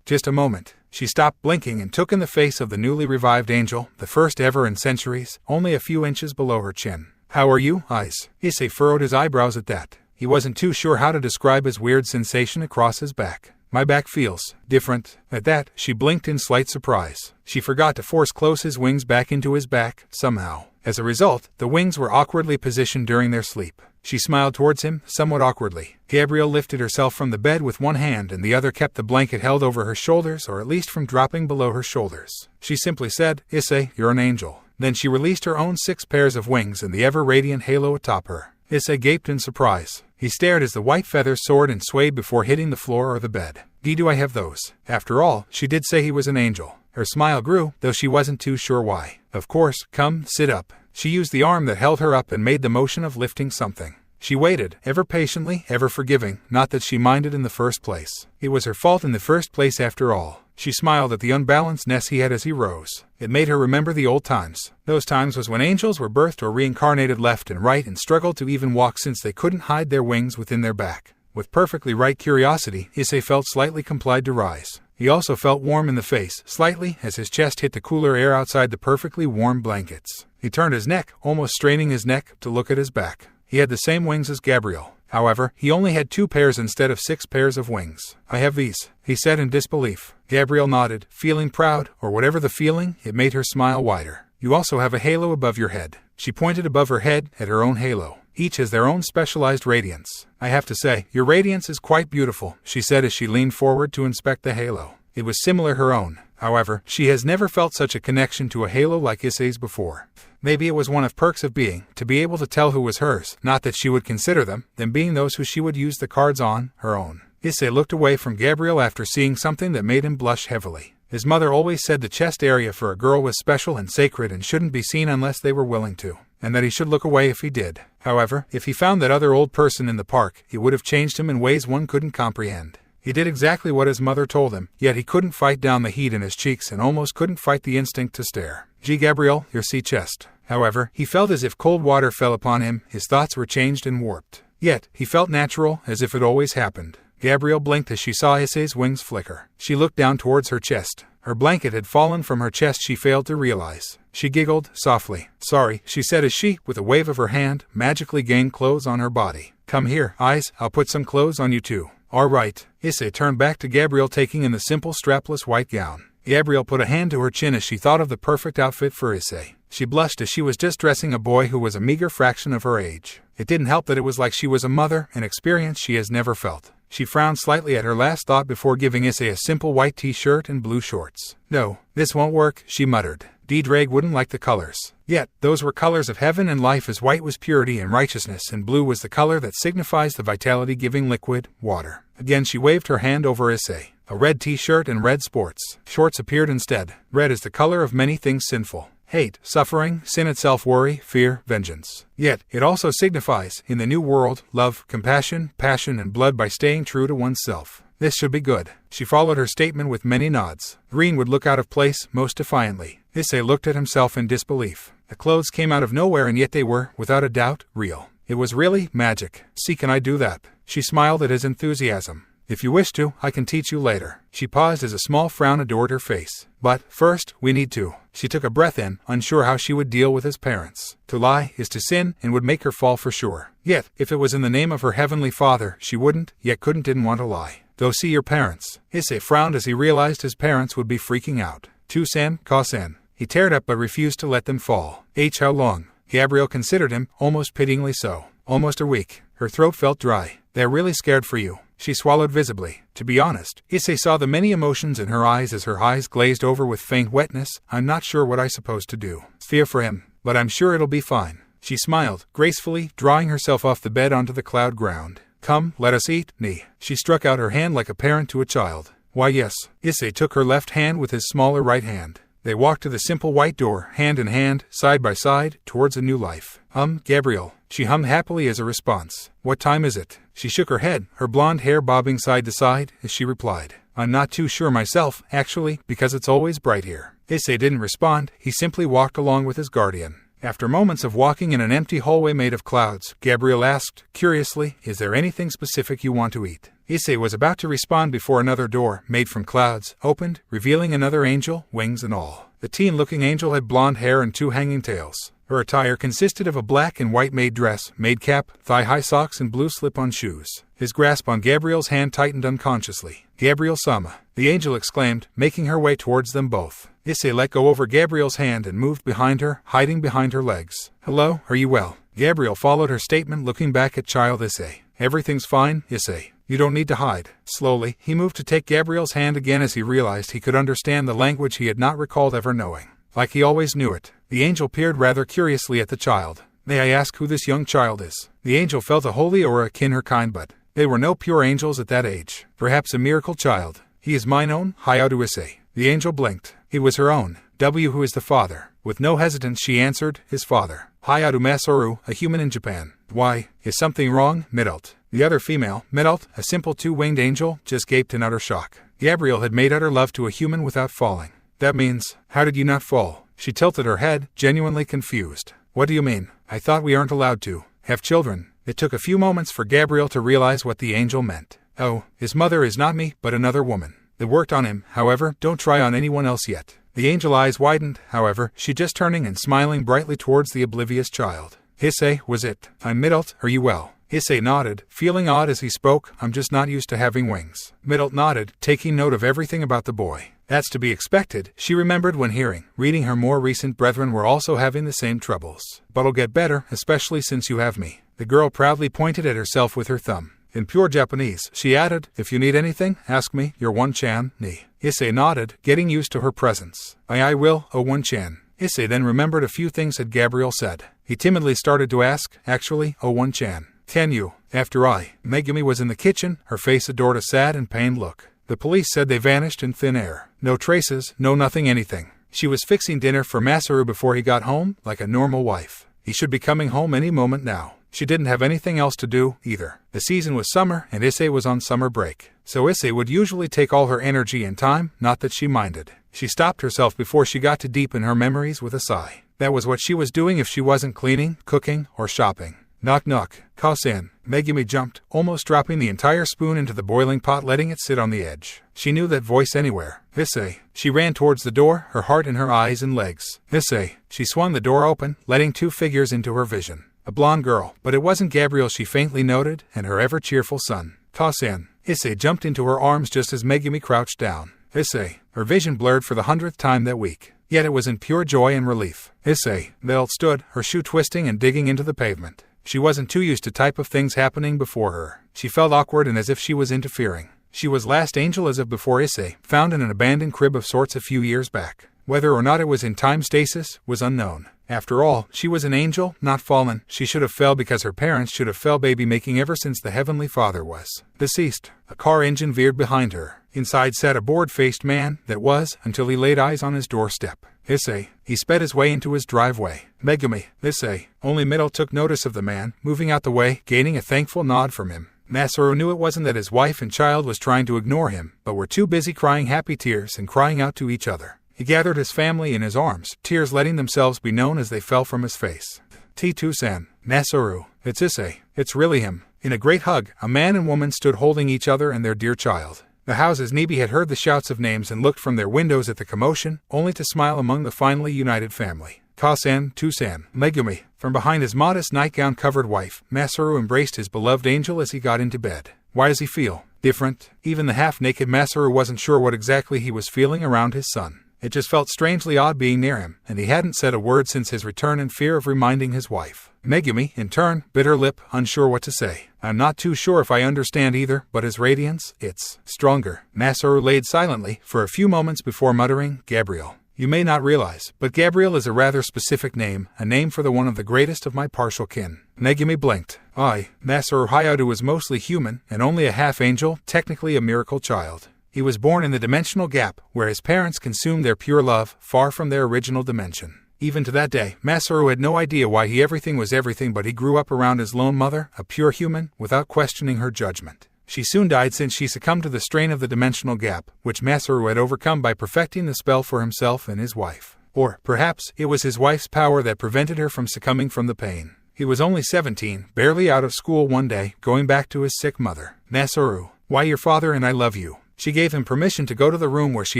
Just a moment. She stopped blinking and took in the face of the newly revived angel, the first ever in centuries, only a few inches below her chin. How are you, eyes? Issei furrowed his eyebrows at that. He wasn't too sure how to describe his weird sensation across his back. My back feels different. At that, she blinked in slight surprise. She forgot to force close his wings back into his back, somehow. As a result, the wings were awkwardly positioned during their sleep. She smiled towards him, somewhat awkwardly. Gabriel lifted herself from the bed with one hand and the other kept the blanket held over her shoulders, or at least from dropping below her shoulders. She simply said, Issei, you're an angel. Then she released her own 6 pairs of wings and the ever-radiant halo atop her. Issei gaped in surprise. He stared as the white feathers soared and swayed before hitting the floor or the bed. Do I have those? After all, she did say he was an angel. Her smile grew, though she wasn't too sure why. Of course, come, sit up. She used the arm that held her up and made the motion of lifting something. She waited, ever patiently, ever forgiving, not that she minded in the first place. It was her fault in the first place after all. She smiled at the unbalancedness he had as he rose. It made her remember the old times. Those times was when angels were birthed or reincarnated left and right and struggled to even walk since they couldn't hide their wings within their back. With perfectly right curiosity, Issei felt slightly complied to rise. He also felt warm in the face, slightly, as his chest hit the cooler air outside the perfectly warm blankets. He turned his neck, almost straining his neck, to look at his back. He had the same wings as Gabriel. However, he only had 2 pairs instead of 6 pairs of wings. I have these, he said in disbelief. Gabriel nodded, feeling proud, or whatever the feeling, it made her smile wider. You also have a halo above your head. She pointed above her head at her own halo. Each has their own specialized radiance. I have to say, your radiance is quite beautiful, she said as she leaned forward to inspect the halo. It was similar her own. However, she has never felt such a connection to a halo like Issei's before. Maybe it was one of perks of being, to be able to tell who was hers, not that she would consider them being those who she would use the cards on, her own. Issei looked away from Gabriel after seeing something that made him blush heavily. His mother always said the chest area for a girl was special and sacred and shouldn't be seen unless they were willing to, and that he should look away if he did. However, if he found that other old person in the park, it would have changed him in ways one couldn't comprehend. He did exactly what his mother told him, yet he couldn't fight down the heat in his cheeks and almost couldn't fight the instinct to stare. Gabriel, your sea chest. However, he felt as if cold water fell upon him, his thoughts were changed and warped. Yet, he felt natural, as if it always happened. Gabriel blinked as she saw Issei's wings flicker. She looked down towards her chest. Her blanket had fallen from her chest, she failed to realize. She giggled, softly. Sorry, she said as she, with a wave of her hand, magically gained clothes on her body. Come here, eyes, I'll put some clothes on you too. All right. Issei turned back to Gabriel, taking in the simple strapless white gown. Gabriel put a hand to her chin as she thought of the perfect outfit for Issei. She blushed as she was just dressing a boy who was a meager fraction of her age. It didn't help that it was like she was a mother, an experience she has never felt. She frowned slightly at her last thought before giving Issei a simple white t-shirt and blue shorts. No, this won't work, she muttered. Drake wouldn't like the colors. Yet, those were colors of heaven and life, as white was purity and righteousness and blue was the color that signifies the vitality-giving liquid, water. Again she waved her hand over Issei. A red t-shirt and red sports shorts appeared instead. Red is the color of many things sinful. hate, suffering, sin itself, worry, fear, vengeance. Yet, it also signifies, in the new world, love, compassion, passion, and blood by staying true to oneself. This should be good. She followed her statement with many nods. Green would look out of place, most defiantly. Issei looked at himself in disbelief. The clothes came out of nowhere, and yet they were, without a doubt, real. It was really magic. See, can I do that? She smiled at his enthusiasm. If you wish to, I can teach you later. She paused as a small frown adored her face. But, first, we need to. She took a breath in, unsure how she would deal with his parents. To lie is to sin, and would make her fall for sure. Yet, if it was in the name of her Heavenly Father, she wouldn't, yet didn't want to lie. Go see your parents. Issei frowned as he realized his parents would be freaking out. Tu-sen, ka-sen. He teared up but refused to let them fall. How long? Gabriel considered him, almost pityingly so. Almost a week. Her throat felt dry. They're really scared for you. She swallowed visibly. To be honest, Issei saw the many emotions in her eyes as her eyes glazed over with faint wetness. I'm not sure what I'm supposed to do. Fear for him, but I'm sure it'll be fine. She smiled, gracefully, drawing herself off the bed onto the cloud ground. Come, let us eat, ni. She struck out her hand like a parent to a child. Why yes. Issei took her left hand with his smaller right hand. They walked to the simple white door, hand in hand, side by side, towards a new life. Gabriel. She hummed happily as a response. What time is it? She shook her head, her blonde hair bobbing side to side, as she replied. I'm not too sure myself, actually, because it's always bright here. Issei didn't respond, he simply walked along with his guardian. After moments of walking in an empty hallway made of clouds, Gabriel asked, curiously, is there anything specific you want to eat? Issei was about to respond before another door, made from clouds, opened, revealing another angel, wings and all. The teen-looking angel had blonde hair and 2 hanging tails. Her attire consisted of a black and white maid dress, maid cap, thigh-high socks and blue slip-on shoes. His grasp on Gabriel's hand tightened unconsciously. Gabriel-sama, the angel exclaimed, making her way towards them both. Issei let go over Gabriel's hand and moved behind her, hiding behind her legs. Hello, are you well? Gabriel followed her statement, looking back at child Issei. Everything's fine, Issei. You don't need to hide. Slowly, he moved to take Gabriel's hand again as he realized he could understand the language he had not recalled ever knowing. Like he always knew it. The angel peered rather curiously at the child. May I ask who this young child is? The angel felt a holy aura akin her kind, but they were no pure angels at that age. Perhaps a miracle child. He is mine own, Hayao Issei. The angel blinked. He was her own. Who is the father? With no hesitance she answered, his father. Hayao Masaru, a human in Japan. Why, is something wrong, Mittelt? The other female, Mittelt, a simple 2-winged angel, just gaped in utter shock. Gabriel had made utter love to a human without falling. That means, how did you not fall? She tilted her head, genuinely confused. What do you mean? I thought we aren't allowed to have children. It took a few moments for Gabriel to realize what the angel meant. Oh, his mother is not me, but another woman. It worked on him, however, don't try on anyone else yet. The angel eyes widened, however, she just turning and smiling brightly towards the oblivious child. Issei, was it? I'm Mittelt, are you well? Issei nodded, feeling odd as he spoke, I'm just not used to having wings. Mittelt nodded, taking note of everything about the boy. That's to be expected, she remembered when reading her more recent brethren were also having the same troubles. But'll get better, especially since you have me. The girl proudly pointed at herself with her thumb. In pure Japanese, she added, if you need anything, ask me, your one-chan, ni. Issei nodded, getting used to her presence. I will, oh one-chan. Issei then remembered a few things that Gabriel said. He timidly started to ask, actually, oh one-chan. Can you? After Megumi was in the kitchen, her face adored a sad and pained look. The police said they vanished in thin air. No traces, no nothing anything. She was fixing dinner for Masaru before he got home, like a normal wife. He should be coming home any moment now. She didn't have anything else to do, either. The season was summer, and Issei was on summer break. So Issei would usually take all her energy and time, not that she minded. She stopped herself before she got to deep in her memories with a sigh. That was what she was doing if she wasn't cleaning, cooking, or shopping. Knock knock. Ka-san. Megumi jumped, almost dropping the entire spoon into the boiling pot, letting it sit on the edge. She knew that voice anywhere. Issei. She ran towards the door, her heart in her eyes and legs. Issei. She swung the door open, letting 2 figures into her vision. A blonde girl, but it wasn't Gabriel she faintly noted, and her ever-cheerful son. Ka-san. Issei jumped into her arms just as Megumi crouched down. Issei. Her vision blurred for the 100th time that week. Yet it was in pure joy and relief. Issei. Mittelt stood, her shoe twisting and digging into the pavement. She wasn't too used to type of things happening before her. She felt awkward and as if she was interfering. She was last angel as of before Issei, found in an abandoned crib of sorts a few years back. Whether or not it was in time stasis was unknown. After all, she was an angel, not fallen. She should have fell because her parents should have fell baby making ever since the Heavenly Father was deceased. A car engine veered behind her. Inside sat a bored-faced man, that was, until he laid eyes on his doorstep. Issei. He sped his way into his driveway. Megumi. Issei. Only Mittelt took notice of the man, moving out the way, gaining a thankful nod from him. Masaru knew it wasn't that his wife and child was trying to ignore him, but were too busy crying happy tears and crying out to each other. He gathered his family in his arms, tears letting themselves be known as they fell from his face. T2-san. Masaru. It's Issei. It's really him. In a great hug, a man and woman stood holding each other and their dear child. The house's Nibi had heard the shouts of names and looked from their windows at the commotion, only to smile among the finally united family. Ka-san, Tu-san, Megumi. From behind his modest nightgown-covered wife, Masaru embraced his beloved angel as he got into bed. Why does he feel different? Even the half-naked Masaru wasn't sure what exactly he was feeling around his son. It just felt strangely odd being near him, and he hadn't said a word since his return in fear of reminding his wife. Megumi, in turn, bit her lip, unsure what to say. I'm not too sure if I understand either, but his radiance, it's stronger. Masaru laid silently for a few moments before muttering, Gabriel. You may not realize, but Gabriel is a rather specific name, a name for the one of the greatest of my partial kin. Megumi blinked. Masaru Hayadu was mostly human, and only a half-angel, technically a miracle child. He was born in the dimensional gap, where his parents consumed their pure love, far from their original dimension. Even to that day, Masaru had no idea why everything was everything, but he grew up around his lone mother, a pure human, without questioning her judgment. She soon died since she succumbed to the strain of the dimensional gap, which Masaru had overcome by perfecting the spell for himself and his wife. Or, perhaps, it was his wife's power that prevented her from succumbing from the pain. He was only 17, barely out of school one day, going back to his sick mother. Masaru, why your father and I love you. She gave him permission to go to the room where she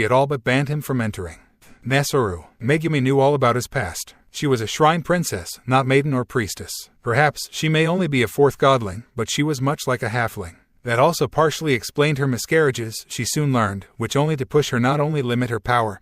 had all but banned him from entering. Masaru. Megumi knew all about his past. She was a shrine princess, not maiden or priestess. Perhaps she may only be a fourth godling, but she was much like a halfling. That also partially explained her miscarriages, she soon learned, which only to push her not only limit her power,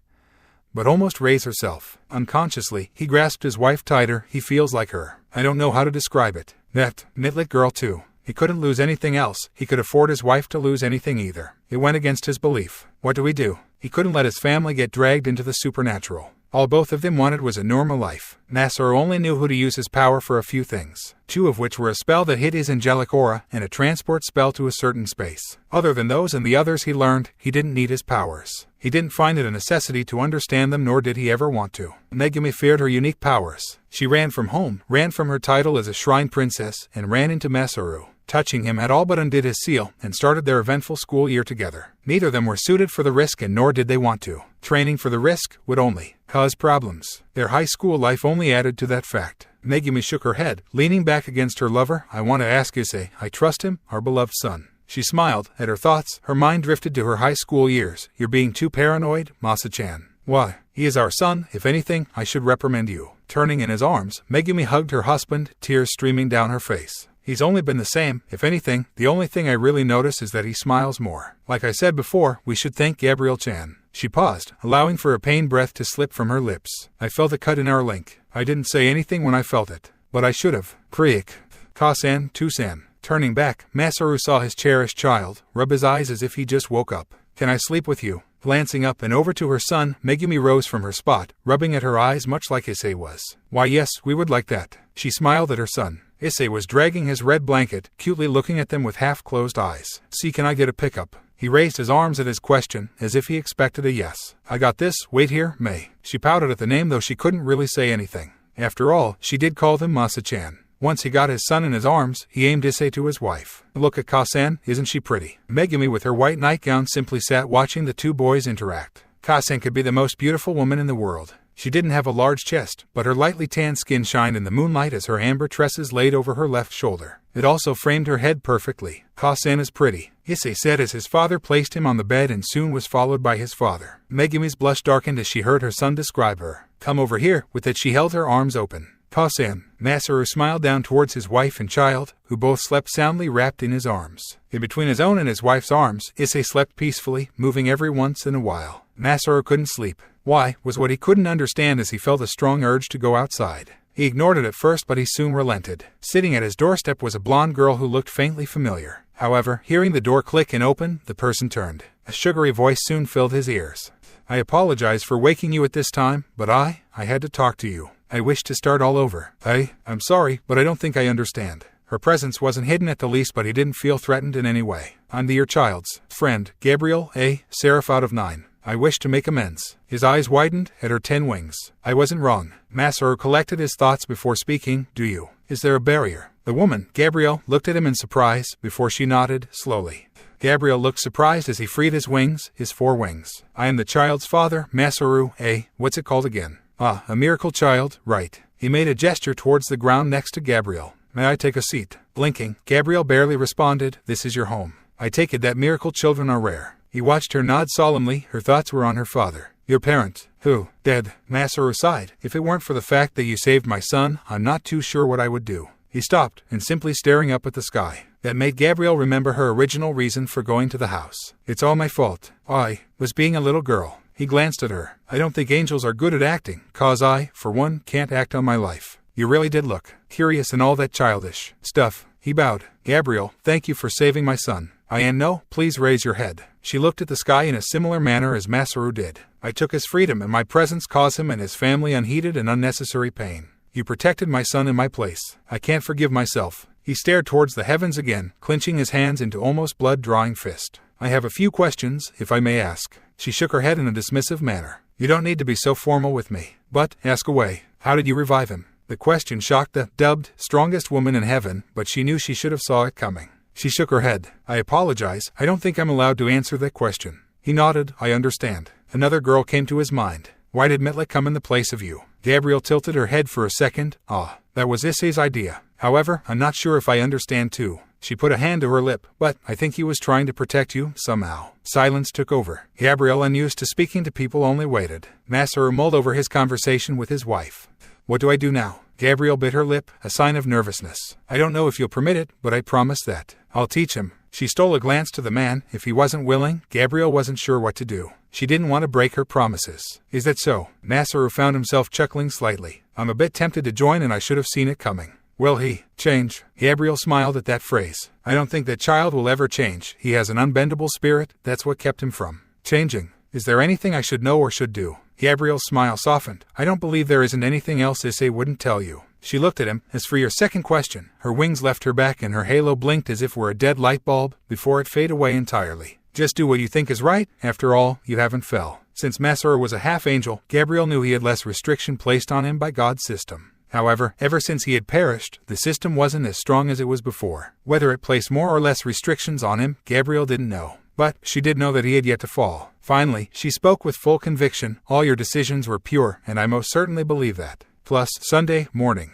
but almost raise herself. Unconsciously, he grasped his wife tighter. He feels like her. I don't know how to describe it. That Mittelt girl too. He couldn't lose anything else. He could afford his wife to lose anything either. It went against his belief. What do we do? He couldn't let his family get dragged into the supernatural. All both of them wanted was a normal life. Masaru only knew who to use his power for a few things, two of which were a spell that hid his angelic aura and a transport spell to a certain space. Other than those and the others he learned, he didn't need his powers. He didn't find it a necessity to understand them, nor did he ever want to. Megumi feared her unique powers. She ran from home, ran from her title as a shrine princess, and ran into Masaru. Touching him had all but undid his seal, and started their eventful school year together. Neither of them were suited for the risk, and nor did they want to. Training for the risk would only cause problems. Their high school life only added to that fact. Megumi shook her head, leaning back against her lover. I want to ask Issei. I trust him, our beloved son. She smiled at her thoughts. Her mind drifted to her high school years. You're being too paranoid, Masa-chan. Why? He is our son. If anything, I should reprimand you. Turning in his arms, Megumi hugged her husband, tears streaming down her face. He's only been the same. If anything, the only thing I really notice is that he smiles more. Like I said before, we should thank Gabriel-chan. She paused, allowing for a pain breath to slip from her lips. I felt a cut in our link. I didn't say anything when I felt it. But I should have. Kriik. Ka-san, Tu-san. Turning back, Masaru saw his cherished child, rub his eyes as if he just woke up. Can I sleep with you? Glancing up and over to her son, Megumi rose from her spot, rubbing at her eyes much like Issei was. Why yes, we would like that. She smiled at her son. Issei was dragging his red blanket, cutely looking at them with half-closed eyes. See, can I get a pickup? He raised his arms at his question, as if he expected a yes. I got this, wait here, May. She pouted at the name, though she couldn't really say anything. After all, she did call him Masa-chan. Once he got his son in his arms, he aimed Issei to his wife. Look at Ka-san, isn't she pretty? Megumi with her white nightgown simply sat watching the two boys interact. Ka-san could be the most beautiful woman in the world. She didn't have a large chest, but her lightly tanned skin shined in the moonlight as her amber tresses laid over her left shoulder. It also framed her head perfectly. Ka-san is pretty, Issei said as his father placed him on the bed and soon was followed by his father. Megumi's blush darkened as she heard her son describe her. Come over here. With it she held her arms open. Ka-san. Masaru smiled down towards his wife and child, who both slept soundly wrapped in his arms. In between his own and his wife's arms, Issei slept peacefully, moving every once in a while. Masaru couldn't sleep. Why, was what he couldn't understand as he felt a strong urge to go outside. He ignored it at first, but he soon relented. Sitting at his doorstep was a blonde girl who looked faintly familiar. However, hearing the door click and open, the person turned. A sugary voice soon filled his ears. I apologize for waking you at this time, but I had to talk to you. I wish to start all over. I'm sorry, but I don't think I understand. Her presence wasn't hidden at the least, but he didn't feel threatened in any way. I'm your child's friend, Gabriel, a seraph out of 9. I wish to make amends. His eyes widened at her 10 wings. I wasn't wrong. Masaru collected his thoughts before speaking. Do you? Is there a barrier? The woman, Gabriel, looked at him in surprise before she nodded slowly. Gabriel looked surprised as he freed his wings, his 4 wings. I am the child's father, Masaru, what's it called again? Ah, a miracle child, right. He made a gesture towards the ground next to Gabriel. May I take a seat? Blinking, Gabriel barely responded. This is your home. I take it that miracle children are rare. He watched her nod solemnly. Her thoughts were on her father. Your parent. Who? Dead. Masaru sighed. If it weren't for the fact that you saved my son, I'm not too sure what I would do. He stopped, and simply staring up at the sky. That made Gabriel remember her original reason for going to the house. It's all my fault. I was being a little girl. He glanced at her. I don't think angels are good at acting, 'cause I, for one, can't act on my life. You really did look curious and all that childish stuff. He bowed. Gabriel, thank you for saving my son. No, please raise your head. She looked at the sky in a similar manner as Masaru did. I took his freedom, and my presence caused him and his family unheeded and unnecessary pain. You protected my son in my place. I can't forgive myself. He stared towards the heavens again, clenching his hands into almost blood-drawing fist. I have a few questions, if I may ask. She shook her head in a dismissive manner. You don't need to be so formal with me. But, ask away. How did you revive him? The question shocked the dubbed strongest woman in heaven, but she knew she should have saw it coming. She shook her head. I apologize. I don't think I'm allowed to answer that question. He nodded. I understand. Another girl came to his mind. Why did Mittelt come in the place of you? Gabriel tilted her head for a second. That was Issei's idea. However, I'm not sure if I understand too. She put a hand to her lip. But I think he was trying to protect you, somehow. Silence took over. Gabriel, unused to speaking to people, only waited. Masaru mulled over his conversation with his wife. What do I do now? Gabriel bit her lip, a sign of nervousness. I don't know if you'll permit it, but I promise that I'll teach him. She stole a glance to the man. If he wasn't willing, Gabriel wasn't sure what to do. She didn't want to break her promises. Is that so? Masaru found himself chuckling slightly. I'm a bit tempted to join, and I should have seen it coming. Will he change? Gabriel smiled at that phrase. I don't think that child will ever change. He has an unbendable spirit. That's what kept him from changing. Is there anything I should know or should do? Gabriel's smile softened. I don't believe there isn't anything else Issei wouldn't tell you. She looked at him. As for your second question, her wings left her back and her halo blinked as if were a dead light bulb before it faded away entirely. Just do what you think is right. After all, you haven't fell. Since Masaru was a half-angel, Gabriel knew he had less restriction placed on him by God's system. However, ever since he had perished, the system wasn't as strong as it was before. Whether it placed more or less restrictions on him, Gabriel didn't know. But she did know that he had yet to fall. Finally, she spoke with full conviction. All your decisions were pure, and I most certainly believe that. Plus, Sunday morning.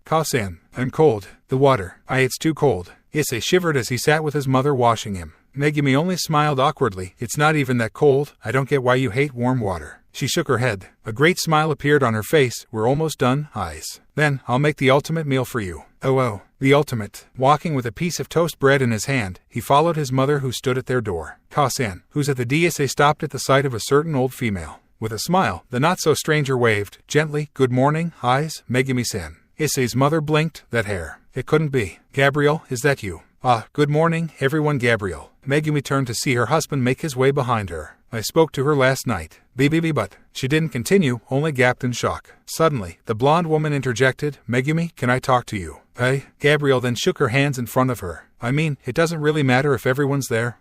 Kasan, I'm cold. The water. It's too cold. Issei shivered as he sat with his mother washing him. Megumi only smiled awkwardly. It's not even that cold. I don't get why you hate warm water. She shook her head. A great smile appeared on her face. We're almost done, eyes. Then, I'll make the ultimate meal for you. Oh, the ultimate. Walking with a piece of toast bread in his hand, he followed his mother who stood at their door. Kasan, who's at the Issei stopped at the sight of a certain old female. With a smile, the not-so-stranger waved, gently, good morning, eyes, Megumi-san. Issei's mother blinked. That hair. It couldn't be. Gabriel, is that you? Good morning, everyone. Gabriel. Megumi turned to see her husband make his way behind her. I spoke to her last night. But she didn't continue, only gaped in shock. Suddenly, the blonde woman interjected, Megumi, can I talk to you? Gabriel then shook her hands in front of her. It doesn't really matter if everyone's there.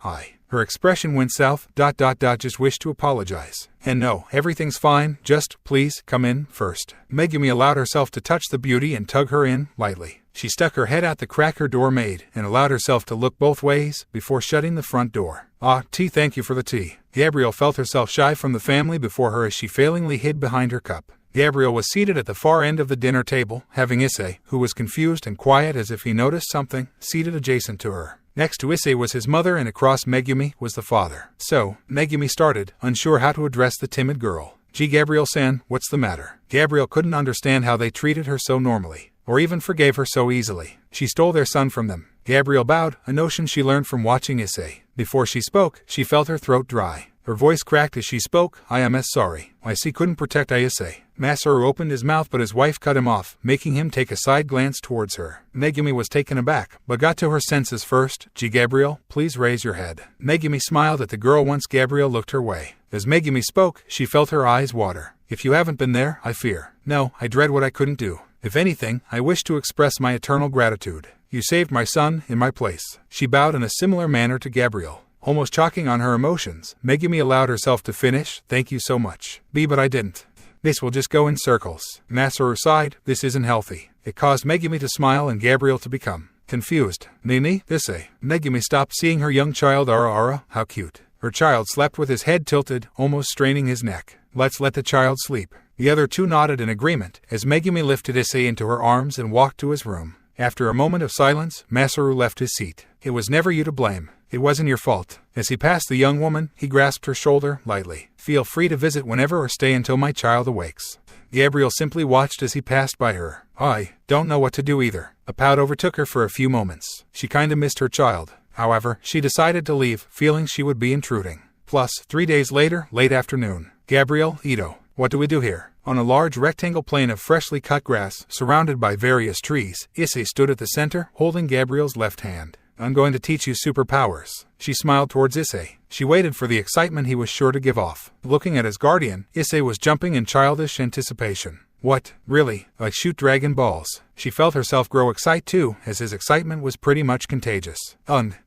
Her expression went south. Just wish to apologize. And no, everything's fine. Just, please, come in first. Megumi allowed herself to touch the beauty and tug her in, lightly. She stuck her head out the crack her door made, and allowed herself to look both ways, before shutting the front door. Tea, thank you for the tea. Gabriel felt herself shy from the family before her as she failingly hid behind her cup. Gabriel was seated at the far end of the dinner table, having Issei, who was confused and quiet as if he noticed something, seated adjacent to her. Next to Issei was his mother, and across Megumi was the father. So, Megumi started, unsure how to address the timid girl. Gabriel-san, what's the matter? Gabriel couldn't understand how they treated her so normally, or even forgave her so easily. She stole their son from them. Gabriel bowed, a notion she learned from watching Issei. Before she spoke, she felt her throat dry. Her voice cracked as she spoke. I am sorry. I couldn't protect Issei. Masaru opened his mouth, but his wife cut him off, making him take a side glance towards her. Megumi was taken aback, but got to her senses first. Gabriel, please raise your head. Megumi smiled at the girl once Gabriel looked her way. As Megumi spoke, she felt her eyes water. If you haven't been there, I fear. No, I dread what I couldn't do. If anything, I wish to express my eternal gratitude. You saved my son in my place. She bowed in a similar manner to Gabriel. Almost choking on her emotions, Megumi allowed herself to finish, "Thank you so much. But I didn't. This will just go in circles." Masaru sighed, "This isn't healthy." It caused Megumi to smile and Gabriel to become confused. "Nini, Issei." Megumi stopped seeing her young child. Ara, how cute. Her child slept with his head tilted, almost straining his neck. "Let's let the child sleep." The other two nodded in agreement as Megumi lifted Issei into her arms and walked to his room. After a moment of silence, Masaru left his seat. "It was never you to blame. It wasn't your fault." As he passed the young woman, he grasped her shoulder lightly. "Feel free to visit whenever or stay until my child awakes." Gabriel simply watched as he passed by her. "I don't know what to do either." A pout overtook her for a few moments. She kinda missed her child. However, she decided to leave, feeling she would be intruding. Plus, 3 days later, late afternoon. "Gabriel, Ito, what do we do here?" On a large rectangle plain of freshly cut grass, surrounded by various trees, Issei stood at the center, holding Gabriel's left hand. "I'm going to teach you superpowers." She smiled towards Issei. She waited for the excitement he was sure to give off. Looking at his guardian, Issei was jumping in childish anticipation. "What? Really? Like shoot dragon balls?" She felt herself grow excited too, as his excitement was pretty much contagious.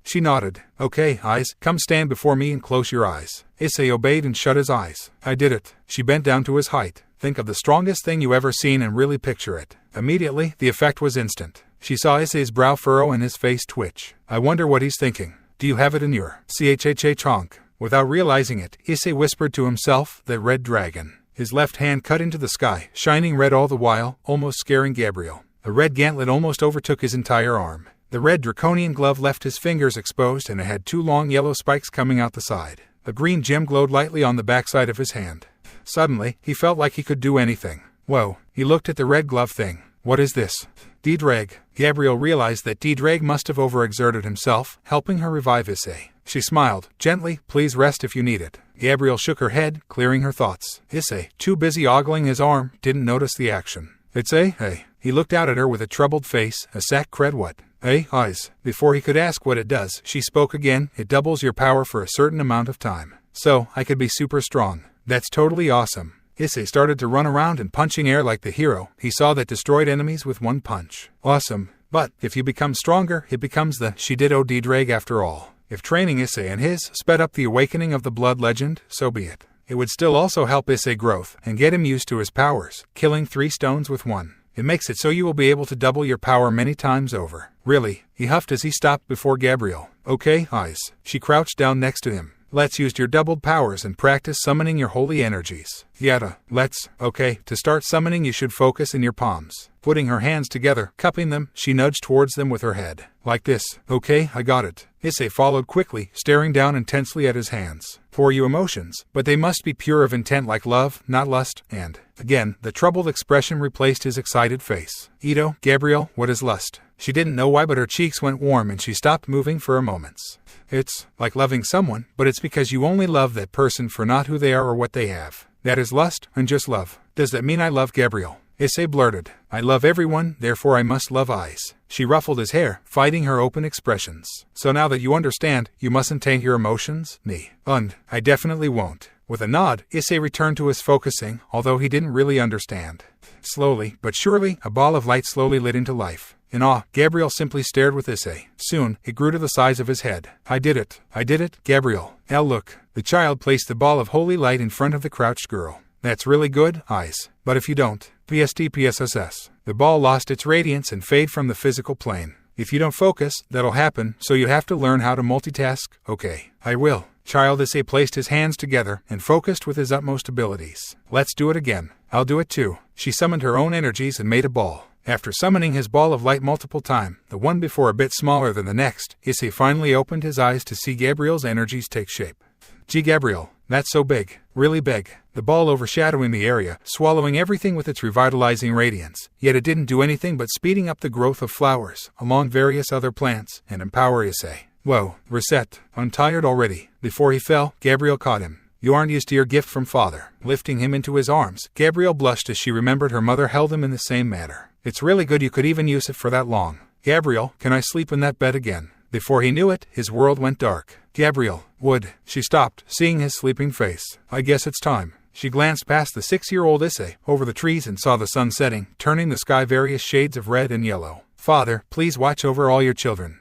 She nodded. "Okay, eyes, come stand before me and close your eyes." Issei obeyed and shut his eyes. "I did it." She bent down to his height. "Think of the strongest thing you ever seen and really picture it." Immediately, the effect was instant. She saw Issei's brow furrow and his face twitch. "I wonder what he's thinking. Do you have it in your chonk?" Without realizing it, Issei whispered to himself, "That red dragon." His left hand cut into the sky, shining red all the while, almost scaring Gabriel. A red gauntlet almost overtook his entire arm. The red draconian glove left his fingers exposed and it had 2 long yellow spikes coming out the side. A green gem glowed lightly on the backside of his hand. Suddenly, he felt like he could do anything. Whoa, he looked at the red glove thing. "What is this?" "D-Drag." Gabriel realized that D-Drag must have overexerted himself, helping her revive Issei. She smiled, gently, "Please rest if you need it." Gabriel shook her head, clearing her thoughts. Issei, too busy ogling his arm, didn't notice the action. "Issei, hey." He looked out at her with a troubled face, a sack cred what? "Hey, eyes." Before he could ask what it does, she spoke again. "It doubles your power for a certain amount of time. So, I could be super strong." "That's totally awesome." Issei started to run around and punching air like the hero. He saw that destroyed enemies with one punch. "Awesome. But, if you become stronger, it becomes the Shidido D-Drag after all." If training Issei and his sped up the awakening of the blood legend, so be it. It would still also help Issei growth and get him used to his powers, killing 3 stones with 1. It makes it so you will be able to double your power many times over. "Really?" He huffed as he stopped before Gabriel. "Okay, eyes." She crouched down next to him. "Let's use your doubled powers and practice summoning your holy energies." "Yada, let's." "Okay, to start summoning you should focus in your palms." Putting her hands together, cupping them, she nudged towards them with her head. "Like this." "Okay, I got it." Issei followed quickly, staring down intensely at his hands. "For you emotions, but they must be pure of intent like love, not lust," and, again, the troubled expression replaced his excited face. "Ito, Gabriel, what is lust?" She didn't know why but her cheeks went warm and she stopped moving for a moment. "It's like loving someone, but it's because you only love that person for not who they are or what they have. That is lust, and just love." "Does that mean I love Gabriel?" Issei blurted. "I love everyone, therefore I must love eyes." She ruffled his hair, fighting her open expressions. "So now that you understand, you mustn't taint your emotions, me." I definitely won't." With a nod, Issei returned to his focusing, although he didn't really understand. Slowly, but surely, a ball of light slowly lit into life. In awe, Gabriel simply stared with Issei. Soon, it grew to the size of his head. "I did it. I did it, Gabriel. Now look." The child placed the ball of holy light in front of the crouched girl. "That's really good, eyes. But if you don't, PSS. The ball lost its radiance and fade from the physical plane. If you don't focus, that'll happen, so you have to learn how to multitask." "Okay, I will." Child Issei placed his hands together and focused with his utmost abilities. "Let's do it again." "I'll do it too." She summoned her own energies and made a ball. After summoning his ball of light multiple times, the one before a bit smaller than the next, Issei finally opened his eyes to see Gabriel's energies take shape. "Gee, Gabriel, that's so big. Really big." The ball overshadowing the area, swallowing everything with its revitalizing radiance, yet it didn't do anything but speeding up the growth of flowers, along various other plants, and empower Issei. "Whoa, reset. Untired already." Before he fell, Gabriel caught him. "You aren't used to your gift from father." Lifting him into his arms, Gabriel blushed as she remembered her mother held him in the same manner. "It's really good you could even use it for that long." "Gabriel, can I sleep in that bed again?" Before he knew it, his world went dark. "Gabriel, would..." She stopped, seeing his sleeping face. "I guess it's time." She glanced past the 6-year-old Issei over the trees and saw the sun setting, turning the sky various shades of red and yellow. Father, please watch over all your children.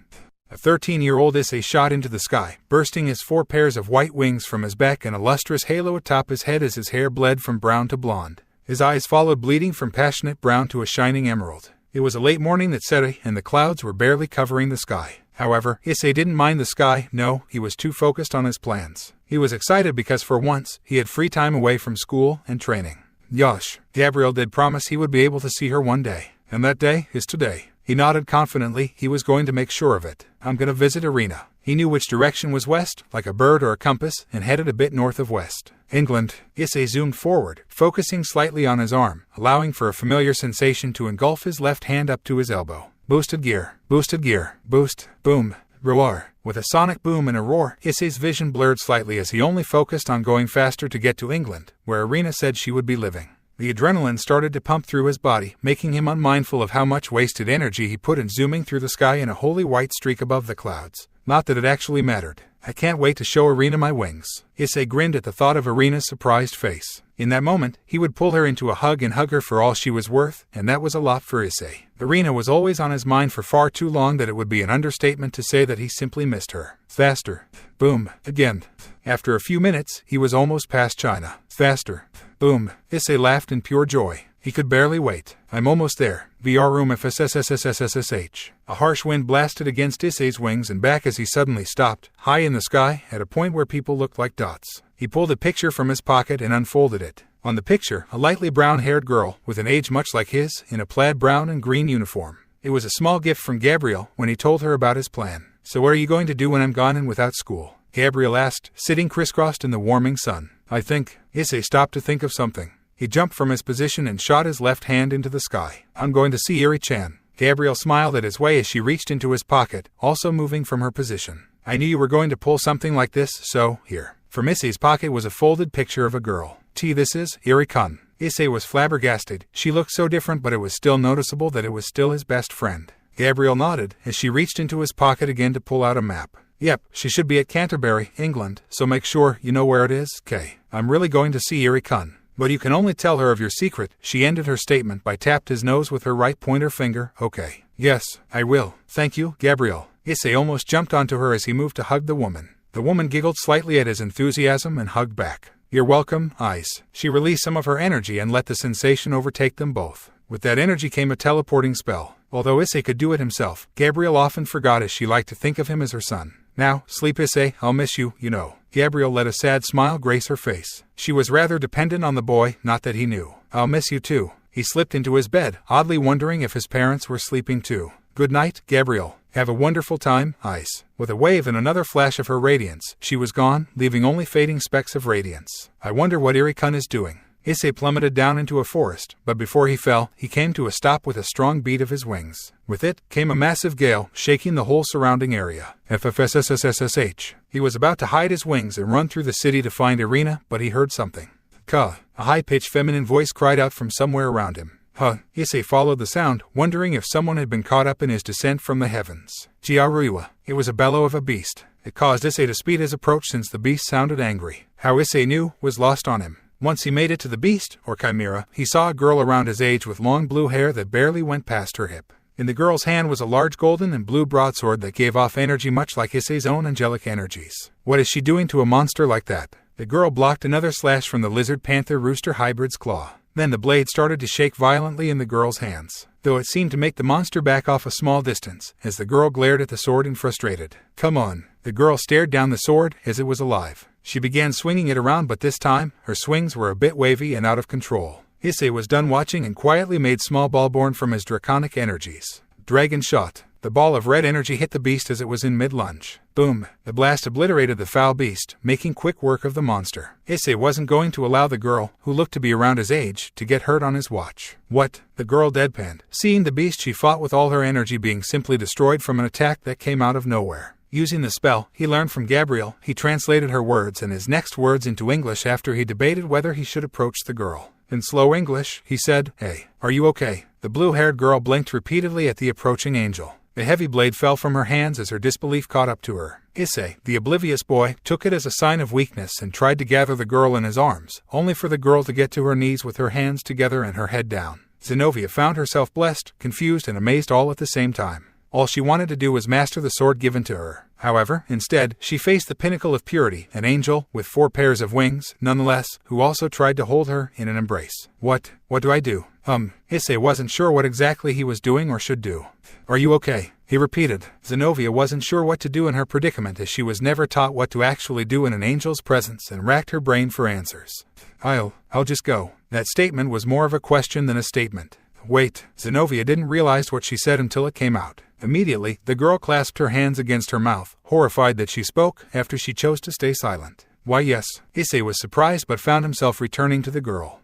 A 13-year-old Issei shot into the sky, bursting his 4 pairs of white wings from his back and a lustrous halo atop his head as his hair bled from brown to blonde. His eyes followed, bleeding from passionate brown to a shining emerald. It was a late morning that set, and the clouds were barely covering the sky. However, Issei didn't mind the sky. No, he was too focused on his plans. He was excited because for once, he had free time away from school and training. Yosh, Gabriel did promise he would be able to see her one day. And that day is today. He nodded confidently. He was going to make sure of it. I'm going to visit Irina. He knew which direction was west, like a bird or a compass, and headed a bit north of west. England. Issei zoomed forward, focusing slightly on his arm, allowing for a familiar sensation to engulf his left hand up to his elbow. Boosted gear, boost, boom, roar. With a sonic boom and a roar, Issei's vision blurred slightly as he only focused on going faster to get to England, where Irina said she would be living. The adrenaline started to pump through his body, making him unmindful of how much wasted energy he put in zooming through the sky in a holy white streak above the clouds. Not that it actually mattered. I can't wait to show Irina my wings. Issei grinned at the thought of Irina's surprised face. In that moment, he would pull her into a hug and hug her for all she was worth, and that was a lot for Issei. Irina was always on his mind for far too long that it would be an understatement to say that he simply missed her. Faster. Boom. Again. After a few minutes, he was almost past China. Faster. Boom. Issei laughed in pure joy. He could barely wait. I'm almost there. VR room FSSSSSSSH. A harsh wind blasted against Issei's wings and back as he suddenly stopped, high in the sky, at a point where people looked like dots. He pulled a picture from his pocket and unfolded it. On the picture, a lightly brown-haired girl, with an age much like his, in a plaid brown and green uniform. It was a small gift from Gabriel when he told her about his plan. So what are you going to do when I'm gone and without school? Gabriel asked, sitting crisscrossed in the warming sun. I think. Issei stopped to think of something. He jumped from his position and shot his left hand into the sky. I'm going to see Iri-chan. Gabriel smiled at his way as she reached into his pocket, also moving from her position. I knew you were going to pull something like this, so, here. From Issei's pocket was a folded picture of a girl. This is Iri-kun. Issei was flabbergasted. She looked so different, but it was still noticeable that it was still his best friend. Gabriel nodded as she reached into his pocket again to pull out a map. Yep, she should be at Canterbury, England, so make sure you know where it is, Kay. I'm really going to see Iri-kun. But you can only tell her of your secret. She ended her statement by tapped his nose with her right pointer finger. Okay. Yes, I will. Thank you, Gabriel. Issei almost jumped onto her as he moved to hug the woman. The woman giggled slightly at his enthusiasm and hugged back. You're welcome, Ice. She released some of her energy and let the sensation overtake them both. With that energy came a teleporting spell. Although Issei could do it himself, Gabriel often forgot as she liked to think of him as her son. Now, sleep Issei, I'll miss you, you know. Gabriel let a sad smile grace her face. She was rather dependent on the boy, not that he knew. I'll miss you too. He slipped into his bed, oddly wondering if his parents were sleeping too. Good night, Gabriel. Have a wonderful time, Ice. With a wave and another flash of her radiance, she was gone, leaving only fading specks of radiance. I wonder what Iri-kun is doing. Issei plummeted down into a forest, but before he fell, he came to a stop with a strong beat of his wings. With it came a massive gale, shaking the whole surrounding area. FFSSSSSH. He was about to hide his wings and run through the city to find Irina, but he heard something. Ka. A high-pitched feminine voice cried out from somewhere around him. Huh. Issei followed the sound, wondering if someone had been caught up in his descent from the heavens. Jiaruiwa. It was a bellow of a beast. It caused Issei to speed his approach since the beast sounded angry. How Issei knew was lost on him. Once he made it to the beast, or chimera, he saw a girl around his age with long blue hair that barely went past her hip. In the girl's hand was a large golden and blue broadsword that gave off energy much like Issei's own angelic energies. What is she doing to a monster like that? The girl blocked another slash from the lizard-panther-rooster hybrid's claw. Then the blade started to shake violently in the girl's hands, though it seemed to make the monster back off a small distance, as the girl glared at the sword and frustrated. Come on. The girl stared down the sword as it was alive. She began swinging it around, but this time, her swings were a bit wavy and out of control. Issei was done watching and quietly made small ball born from his draconic energies. Dragon shot. The ball of red energy hit the beast as it was in mid-lunge. Boom. The blast obliterated the foul beast, making quick work of the monster. Issei wasn't going to allow the girl, who looked to be around his age, to get hurt on his watch. What? The girl deadpanned, seeing the beast she fought with all her energy being simply destroyed from an attack that came out of nowhere. Using the spell he learned from Gabriel, he translated her words and his next words into English after he debated whether he should approach the girl. In slow English, he said, Hey, are you okay? The blue-haired girl blinked repeatedly at the approaching angel. The heavy blade fell from her hands as her disbelief caught up to her. Issei, the oblivious boy, took it as a sign of weakness and tried to gather the girl in his arms, only for the girl to get to her knees with her hands together and her head down. Xenovia found herself blessed, confused, and amazed all at the same time. All she wanted to do was master the sword given to her. However, instead, she faced the pinnacle of purity, an angel, with 4 pairs of wings, nonetheless, who also tried to hold her in an embrace. What do I do? Issei wasn't sure what exactly he was doing or should do. Are you okay? He repeated. Xenovia wasn't sure what to do in her predicament as she was never taught what to actually do in an angel's presence and racked her brain for answers. I'll just go. That statement was more of a question than a statement. Wait, Xenovia didn't realize what she said until it came out. Immediately, the girl clasped her hands against her mouth, horrified that she spoke after she chose to stay silent. Why yes, Issei was surprised but found himself returning to the girl.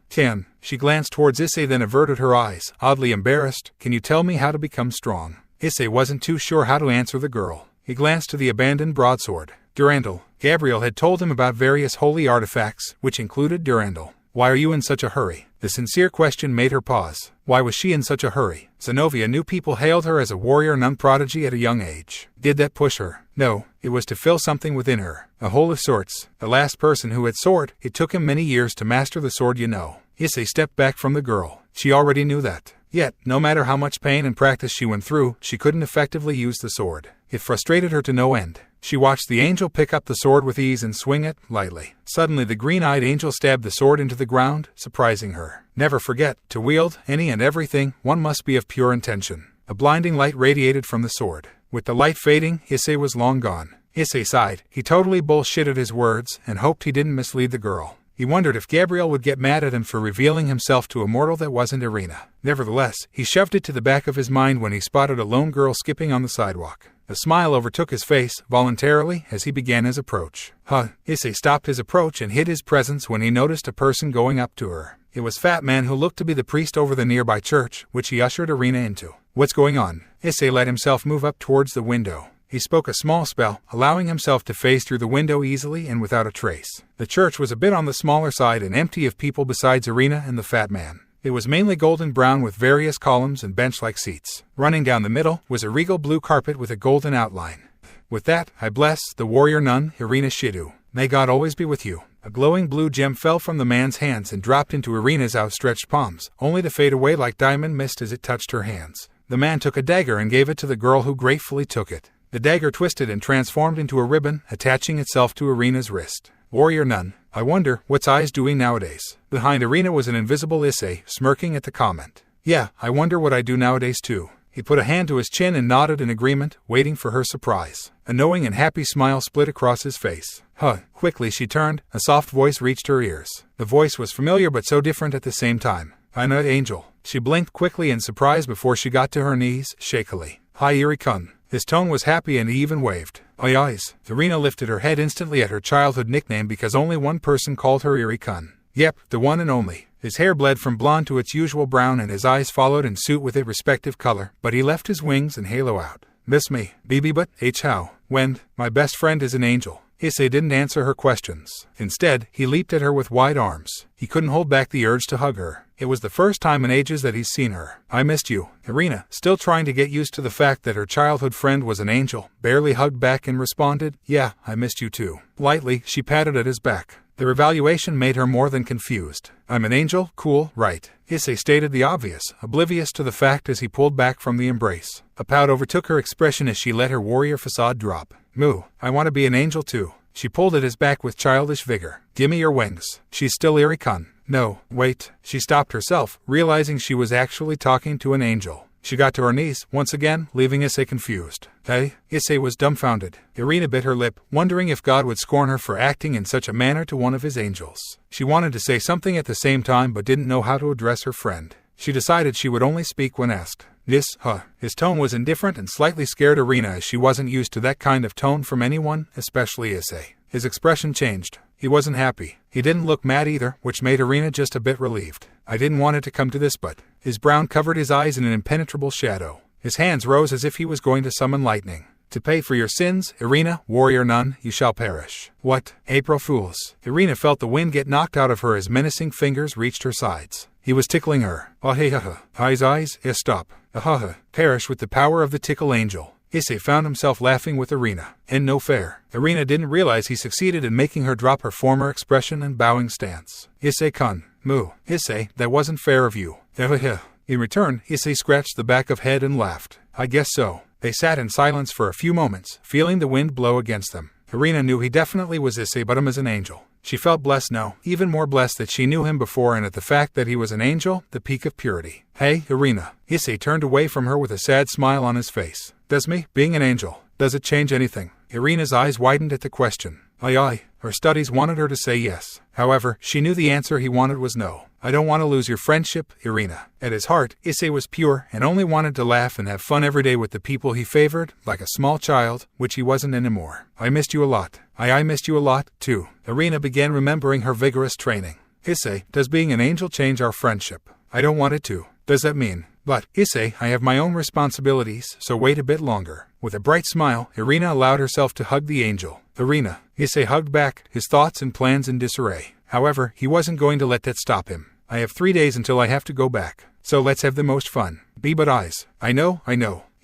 She glanced towards Issei then averted her eyes, oddly embarrassed. Can you tell me how to become strong? Issei wasn't too sure how to answer the girl. He glanced to the abandoned broadsword. Durandal. Gabriel had told him about various holy artifacts, which included Durandal. Why are you in such a hurry? The sincere question made her pause. Why was she in such a hurry? Xenovia knew people hailed her as a warrior nun prodigy at a young age. Did that push her? No, it was to fill something within her. A hole of sorts. The last person who had sword, it took him many years to master the sword, you know. Issei stepped back from the girl. She already knew that. Yet, no matter how much pain and practice she went through, she couldn't effectively use the sword. It frustrated her to no end. She watched the angel pick up the sword with ease and swing it, lightly. Suddenly the green-eyed angel stabbed the sword into the ground, surprising her. Never forget, to wield any and everything, one must be of pure intention. A blinding light radiated from the sword. With the light fading, Issei was long gone. Issei sighed. He totally bullshitted his words, and hoped he didn't mislead the girl. He wondered if Gabriel would get mad at him for revealing himself to a mortal that wasn't Irina. Nevertheless, he shoved it to the back of his mind when he spotted a lone girl skipping on the sidewalk. A smile overtook his face, voluntarily, as he began his approach. Issei stopped his approach and hid his presence when he noticed a person going up to her. It was Fat Man, who looked to be the priest over the nearby church, which he ushered Irina into. What's going on? Issei let himself move up towards the window. He spoke a small spell, allowing himself to phase through the window easily and without a trace. The church was a bit on the smaller side and empty of people besides Irina and the Fat Man. It was mainly golden brown with various columns and bench-like seats. Running down the middle was a regal blue carpet with a golden outline. With that, I bless the warrior nun, Irina Shidu. May God always be with you. A glowing blue gem fell from the man's hands and dropped into Irina's outstretched palms, only to fade away like diamond mist as it touched her hands. The man took a dagger and gave it to the girl, who gratefully took it. The dagger twisted and transformed into a ribbon, attaching itself to Irina's wrist. Warrior nun. I wonder what's Eyes doing nowadays. Behind Irina was an invisible Issei, smirking at the comment. Yeah, I wonder what I do nowadays too. He put a hand to his chin and nodded in agreement, waiting for her surprise. A knowing and happy smile split across his face. Quickly she turned. A soft voice reached her ears. The voice was familiar but so different at the same time. I'm not Angel. She blinked quickly in surprise before she got to her knees, shakily. Hi, Iri-kun. His tone was happy and he even waved. Eyes. Irina lifted her head instantly at her childhood nickname because only one person called her Iri-kun. Yep, the one and only. His hair bled from blonde to its usual brown and his eyes followed in suit with its respective color, but he left his wings and halo out. Miss me, BB, but how? When? My best friend is an angel. Issei didn't answer her questions. Instead, he leaped at her with wide arms. He couldn't hold back the urge to hug her. It was the first time in ages that he's seen her. I missed you. Irina, still trying to get used to the fact that her childhood friend was an angel, barely hugged back and responded, Yeah, I missed you too. Lightly, she patted at his back. The revaluation made her more than confused. I'm an angel, cool, right? Issei stated the obvious, oblivious to the fact as he pulled back from the embrace. A pout overtook her expression as she let her warrior facade drop. Moo, I want to be an angel too. She pulled at his back with childish vigor. Gimme your wings. She's still Iri-kun. No, wait. She stopped herself, realizing she was actually talking to an angel. She got to her knees, once again, leaving Issei confused. Hey? Issei was dumbfounded. Irina bit her lip, wondering if God would scorn her for acting in such a manner to one of his angels. She wanted to say something at the same time but didn't know how to address her friend. She decided she would only speak when asked. His tone was indifferent and slightly scared Irina as she wasn't used to that kind of tone from anyone, especially Issei. His expression changed. He wasn't happy. He didn't look mad either, which made Irina just a bit relieved. I didn't want it to come to this, but... His brown covered his eyes in an impenetrable shadow. His hands rose as if he was going to summon lightning. To pay for your sins, Irina, warrior nun, you shall perish. What? April Fools. Irina felt the wind get knocked out of her as menacing fingers reached her sides. He was tickling her. Ah hey haha. Eyes, stop. Ahaha. Perish with the power of the tickle angel. Issei found himself laughing with Irina. And no fair. Irina didn't realize he succeeded in making her drop her former expression and bowing stance. Issei-kun. Moo. Issei, that wasn't fair of you. In return, Issei scratched the back of head and laughed. I guess so. They sat in silence for a few moments, feeling the wind blow against them. Irina knew he definitely was Issei, but him as an angel. She felt blessed, even more blessed that she knew him before and at the fact that he was an angel, the peak of purity. Hey, Irina. Issei turned away from her with a sad smile on his face. Does being an angel, does it change anything? Irina's eyes widened at the question. Aye. Her studies wanted her to say yes. However, she knew the answer he wanted was no. I don't want to lose your friendship, Irina. At his heart, Issei was pure and only wanted to laugh and have fun every day with the people he favored, like a small child, which he wasn't anymore. I missed you a lot. I missed you a lot, too. Irina began remembering her vigorous training. Issei, does being an angel change our friendship? I don't want it to. Does that mean? But, Issei, I have my own responsibilities, so wait a bit longer. With a bright smile, Irina allowed herself to hug the angel. Irina. Issei hugged back, his thoughts and plans in disarray. However, he wasn't going to let that stop him. I have 3 days until I have to go back. So let's have the most fun. But eyes. I know.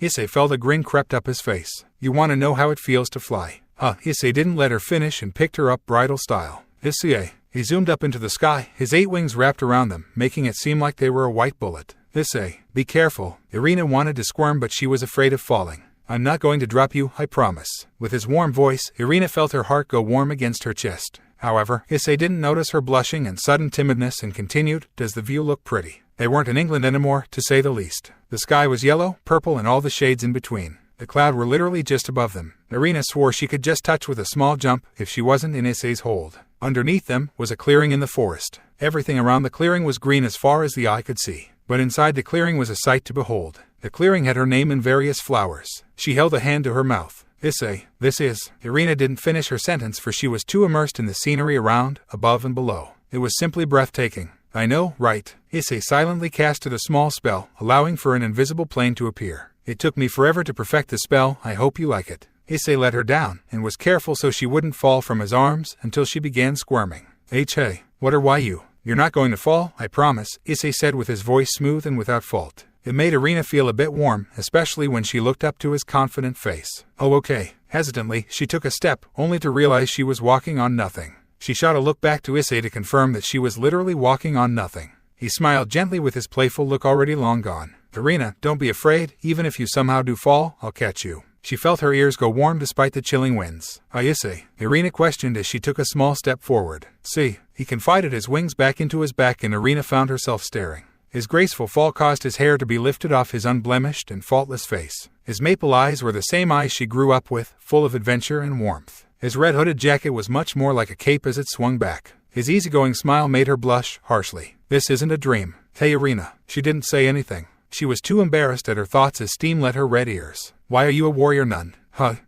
Issei felt a grin crept up his face. You want to know how it feels to fly? Issei didn't let her finish and picked her up bridal style. Issei. He zoomed up into the sky, his 8 wings wrapped around them, making it seem like they were a white bullet. Issei. Be careful. Irina wanted to squirm, but she was afraid of falling. I'm not going to drop you, I promise. With his warm voice, Irina felt her heart go warm against her chest. However, Issei didn't notice her blushing and sudden timidness and continued, does the view look pretty? They weren't in England anymore, to say the least. The sky was yellow, purple and all the shades in between. The clouds were literally just above them. Irina swore she could just touch with a small jump if she wasn't in Issei's hold. Underneath them was a clearing in the forest. Everything around the clearing was green as far as the eye could see. But inside the clearing was a sight to behold. The clearing had her name in various flowers. She held a hand to her mouth. Issei, this is... Irina didn't finish her sentence for she was too immersed in the scenery around, above and below. It was simply breathtaking. I know, right? Issei silently casted a small spell, allowing for an invisible plane to appear. It took me forever to perfect the spell, I hope you like it. Issei let her down, and was careful so she wouldn't fall from his arms until she began squirming. Hey, what or why you? You're not going to fall, I promise, Issei said with his voice smooth and without fault. It made Irina feel a bit warm, especially when she looked up to his confident face. Oh okay. Hesitantly, she took a step, only to realize she was walking on nothing. She shot a look back to Issei to confirm that she was literally walking on nothing. He smiled gently with his playful look already long gone. Irina, don't be afraid, even if you somehow do fall, I'll catch you. She felt her ears go warm despite the chilling winds. Issei, Irina questioned as she took a small step forward. See, he confided his wings back into his back and Irina found herself staring. His graceful fall caused his hair to be lifted off his unblemished and faultless face. His maple eyes were the same eyes she grew up with, full of adventure and warmth. His red hooded jacket was much more like a cape as it swung back. His easygoing smile made her blush harshly. This isn't a dream. Hey Irina. She didn't say anything. She was too embarrassed at her thoughts as steam lit her red ears. Why are you a warrior nun?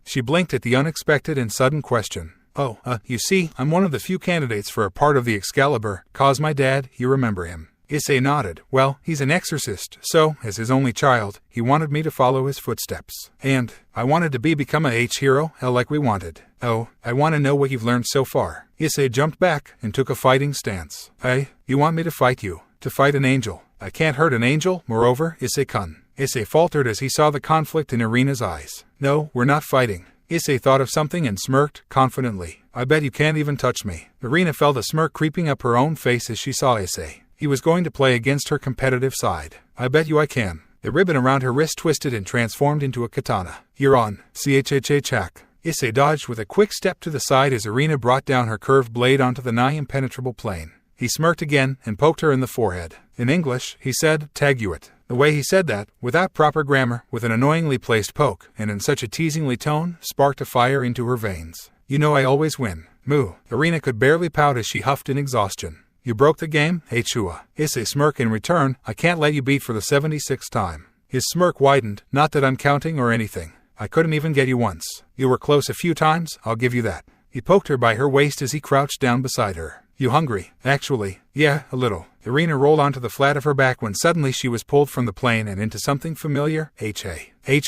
She blinked at the unexpected and sudden question. You see, I'm one of the few candidates for a part of the Excalibur, 'cause my dad, you remember him. Issei nodded. Well, he's an exorcist, so, as his only child, he wanted me to follow his footsteps. And I wanted to become a hero, like we wanted. Oh, I want to know what you've learned so far. Issei jumped back and took a fighting stance. Hey, you want me to fight you? To fight an angel? I can't hurt an angel, moreover, Issei-kun. Issei faltered as he saw the conflict in Irina's eyes. No, we're not fighting. Issei thought of something and smirked, confidently. I bet you can't even touch me. Irina felt a smirk creeping up her own face as she saw Issei. He was going to play against her competitive side. I bet you I can. The ribbon around her wrist twisted and transformed into a katana. You're on. Chak. Issei dodged with a quick step to the side as Irina brought down her curved blade onto the nigh impenetrable plane. He smirked again and poked her in the forehead. In English, he said, tag you it. The way he said that, without proper grammar, with an annoyingly placed poke, and in such a teasingly tone, sparked a fire into her veins. You know I always win. Moo. Irina could barely pout as she huffed in exhaustion. You broke the game, Chua. Issei smirked in return. I can't let you beat for the 76th time. His smirk widened, not that I'm counting or anything. I couldn't even get you once. You were close a few times, I'll give you that. He poked her by her waist as he crouched down beside her. You hungry? Actually, yeah, a little. Irina rolled onto the flat of her back when suddenly she was pulled from the plane and into something familiar.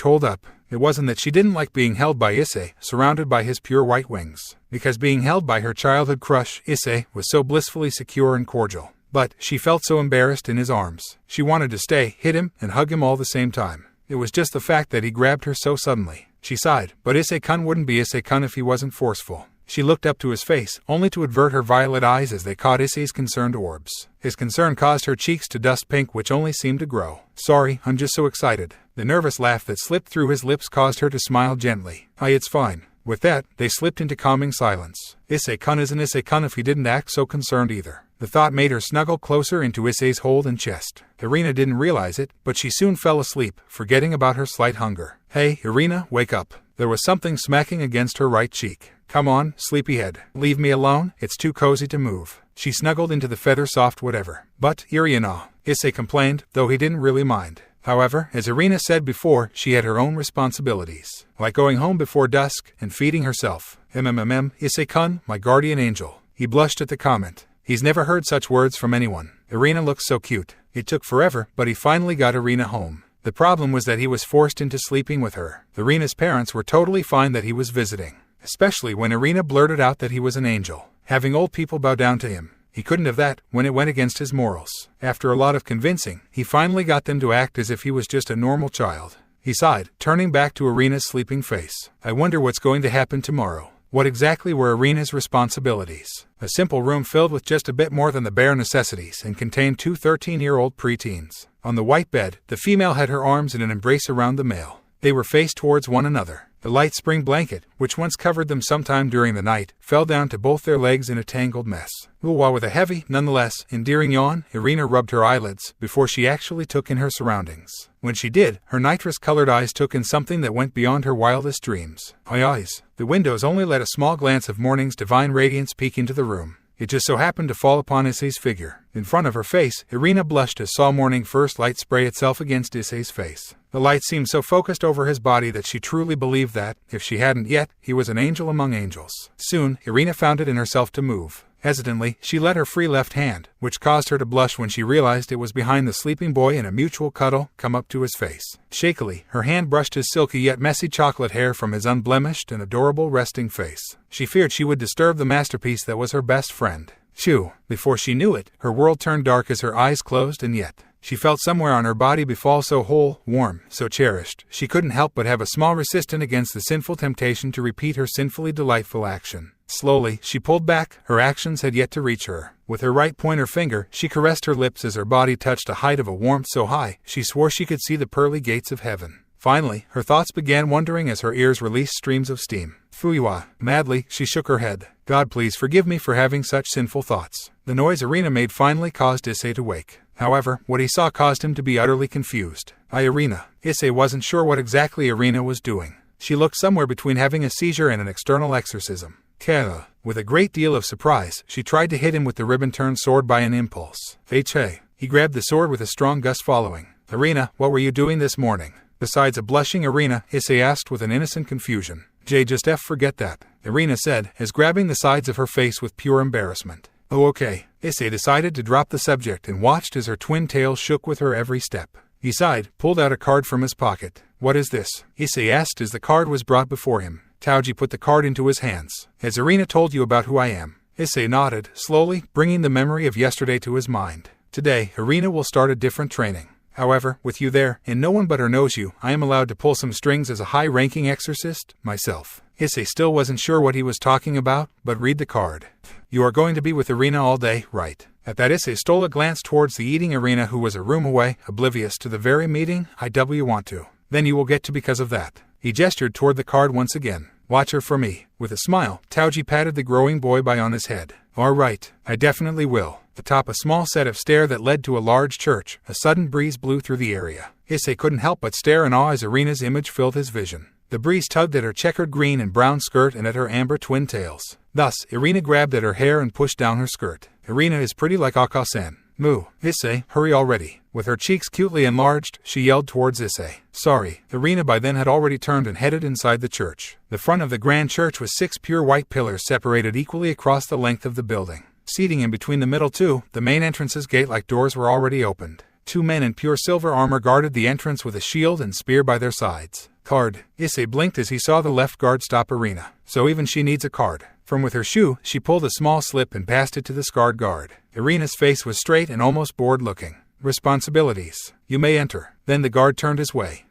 Hold up. It wasn't that she didn't like being held by Issei, surrounded by his pure white wings. Because being held by her childhood crush, Issei, was so blissfully secure and cordial. but she felt so embarrassed in his arms. She wanted to stay, hit him, and hug him all the same time. It was just the fact that he grabbed her so suddenly. She sighed, but Issei-kun wouldn't be Issei-kun if he wasn't forceful. She looked up to his face, only to avert her violet eyes as they caught Issei's concerned orbs. His concern caused her cheeks to dust pink, which only seemed to grow. "Sorry, I'm just so excited." The nervous laugh that slipped through his lips caused her to smile gently. It's fine." With that, they slipped into calming silence. Issei-kun isn't Issei-kun if he didn't act so concerned either. The thought made her snuggle closer into Issei's hold and chest. Irina didn't realize it, but she soon fell asleep, forgetting about her slight hunger. "Hey, Irina, wake up." There was something smacking against her right cheek. "Come on, sleepyhead. Leave me alone, it's too cozy to move." She snuggled into the feather-soft whatever. "But, Irina," Issei complained, though he didn't really mind. However, as Irina said before, she had her own responsibilities, like going home before dusk and feeding herself. Issei-kun, my guardian angel." He blushed at the comment. He's never heard such words from anyone. Irina looked so cute. It took forever, but he finally got Irina home. The problem was that he was forced into sleeping with her. Irina's parents were totally fine that he was visiting, especially when Irina blurted out that he was an angel, having old people bow down to him. He couldn't have that when it went against his morals. After a lot of convincing, he finally got them to act as if he was just a normal child. He sighed, turning back to Irina's sleeping face. "I wonder what's going to happen tomorrow." What exactly were Irina's responsibilities? A simple room filled with just a bit more than the bare necessities and contained two 13-year-old preteens. On the white bed, the female had her arms in an embrace around the male. They were faced towards one another. The light spring blanket, which once covered them sometime during the night, fell down to both their legs in a tangled mess. While with a heavy, nonetheless, endearing yawn, Irina rubbed her eyelids before she actually took in her surroundings. When she did, her nitrous-colored eyes took in something that went beyond her wildest dreams. Eyes. The windows only let a small glance of morning's divine radiance peek into the room. It just so happened to fall upon Issei's figure. In front of her face, Irina blushed as saw morning first light spray itself against Issei's face. The light seemed so focused over his body that she truly believed that, if she hadn't yet, he was an angel among angels. Soon, Irina found it in herself to move. Hesitantly, she let her free left hand, which caused her to blush when she realized it was behind the sleeping boy in a mutual cuddle, come up to his face. Shakily, her hand brushed his silky yet messy chocolate hair from his unblemished and adorable resting face. She feared she would disturb the masterpiece that was her best friend. Shoo! Before she knew it, her world turned dark as her eyes closed, and yet she felt somewhere on her body befall so whole, warm, so cherished, she couldn't help but have a small resistance against the sinful temptation to repeat her sinfully delightful action. Slowly, she pulled back. Her actions had yet to reach her. With her right pointer finger, she caressed her lips as her body touched a height of a warmth so high, she swore she could see the pearly gates of heaven. Finally, her thoughts began wandering as her ears released streams of steam. Fuiwa. Madly, she shook her head. God, please forgive me for having such sinful thoughts. The noise Irina made finally caused Issei to wake. However, what he saw caused him to be utterly confused. Irina. Issei wasn't sure what exactly Irina was doing. She looked somewhere between having a seizure and an external exorcism. Kara. With a great deal of surprise, she tried to hit him with the ribbon-turned sword by an impulse. Hey. He grabbed the sword with a strong gust following. Irina, what were you doing this morning? Besides a blushing Irina, Issei asked with an innocent confusion. Just forget that, Irina said, as grabbing the sides of her face with pure embarrassment. Oh, okay. Issei decided to drop the subject and watched as her twin tails shook with her every step. He sighed, pulled out a card from his pocket. What is this? Issei asked as the card was brought before him. Taoji put the card into his hands. Has Irina told you about who I am? Issei nodded, slowly, bringing the memory of yesterday to his mind. Today, Irina will start a different training. However, with you there, and no one but her knows you, I am allowed to pull some strings as a high-ranking exorcist, myself. Issei still wasn't sure what he was talking about, but read the card. You are going to be with Irina all day, right? At that, Issei stole a glance towards the eating Irina, who was a room away, oblivious to the very meeting. I want to. Then you will get to because of that. He gestured toward the card once again. Watch her for me. With a smile, Taoji patted the growing boy by on his head. All right, I definitely will. Atop a small set of stairs that led to a large church, a sudden breeze blew through the area. Issei couldn't help but stare in awe as Irina's image filled his vision. The breeze tugged at her checkered green and brown skirt and at her amber twin tails. Thus, Irina grabbed at her hair and pushed down her skirt. Irina is pretty like Akasen. Moo. Issei, hurry already. With her cheeks cutely enlarged, she yelled towards Issei. Sorry. Irina by then had already turned and headed inside the church. The front of the grand church was 6 pure white pillars separated equally across the length of the building. Seating in between the middle two, the main entrance's gate-like doors were already opened. 2 men in pure silver armor guarded the entrance with a shield and spear by their sides. Card. Issei blinked as he saw the left guard stop Irina. So even she needs a card. From with her shoe, she pulled a small slip and passed it to the scarred guard. Irina's face was straight and almost bored looking. Responsibilities. You may enter. Then the guard turned his way.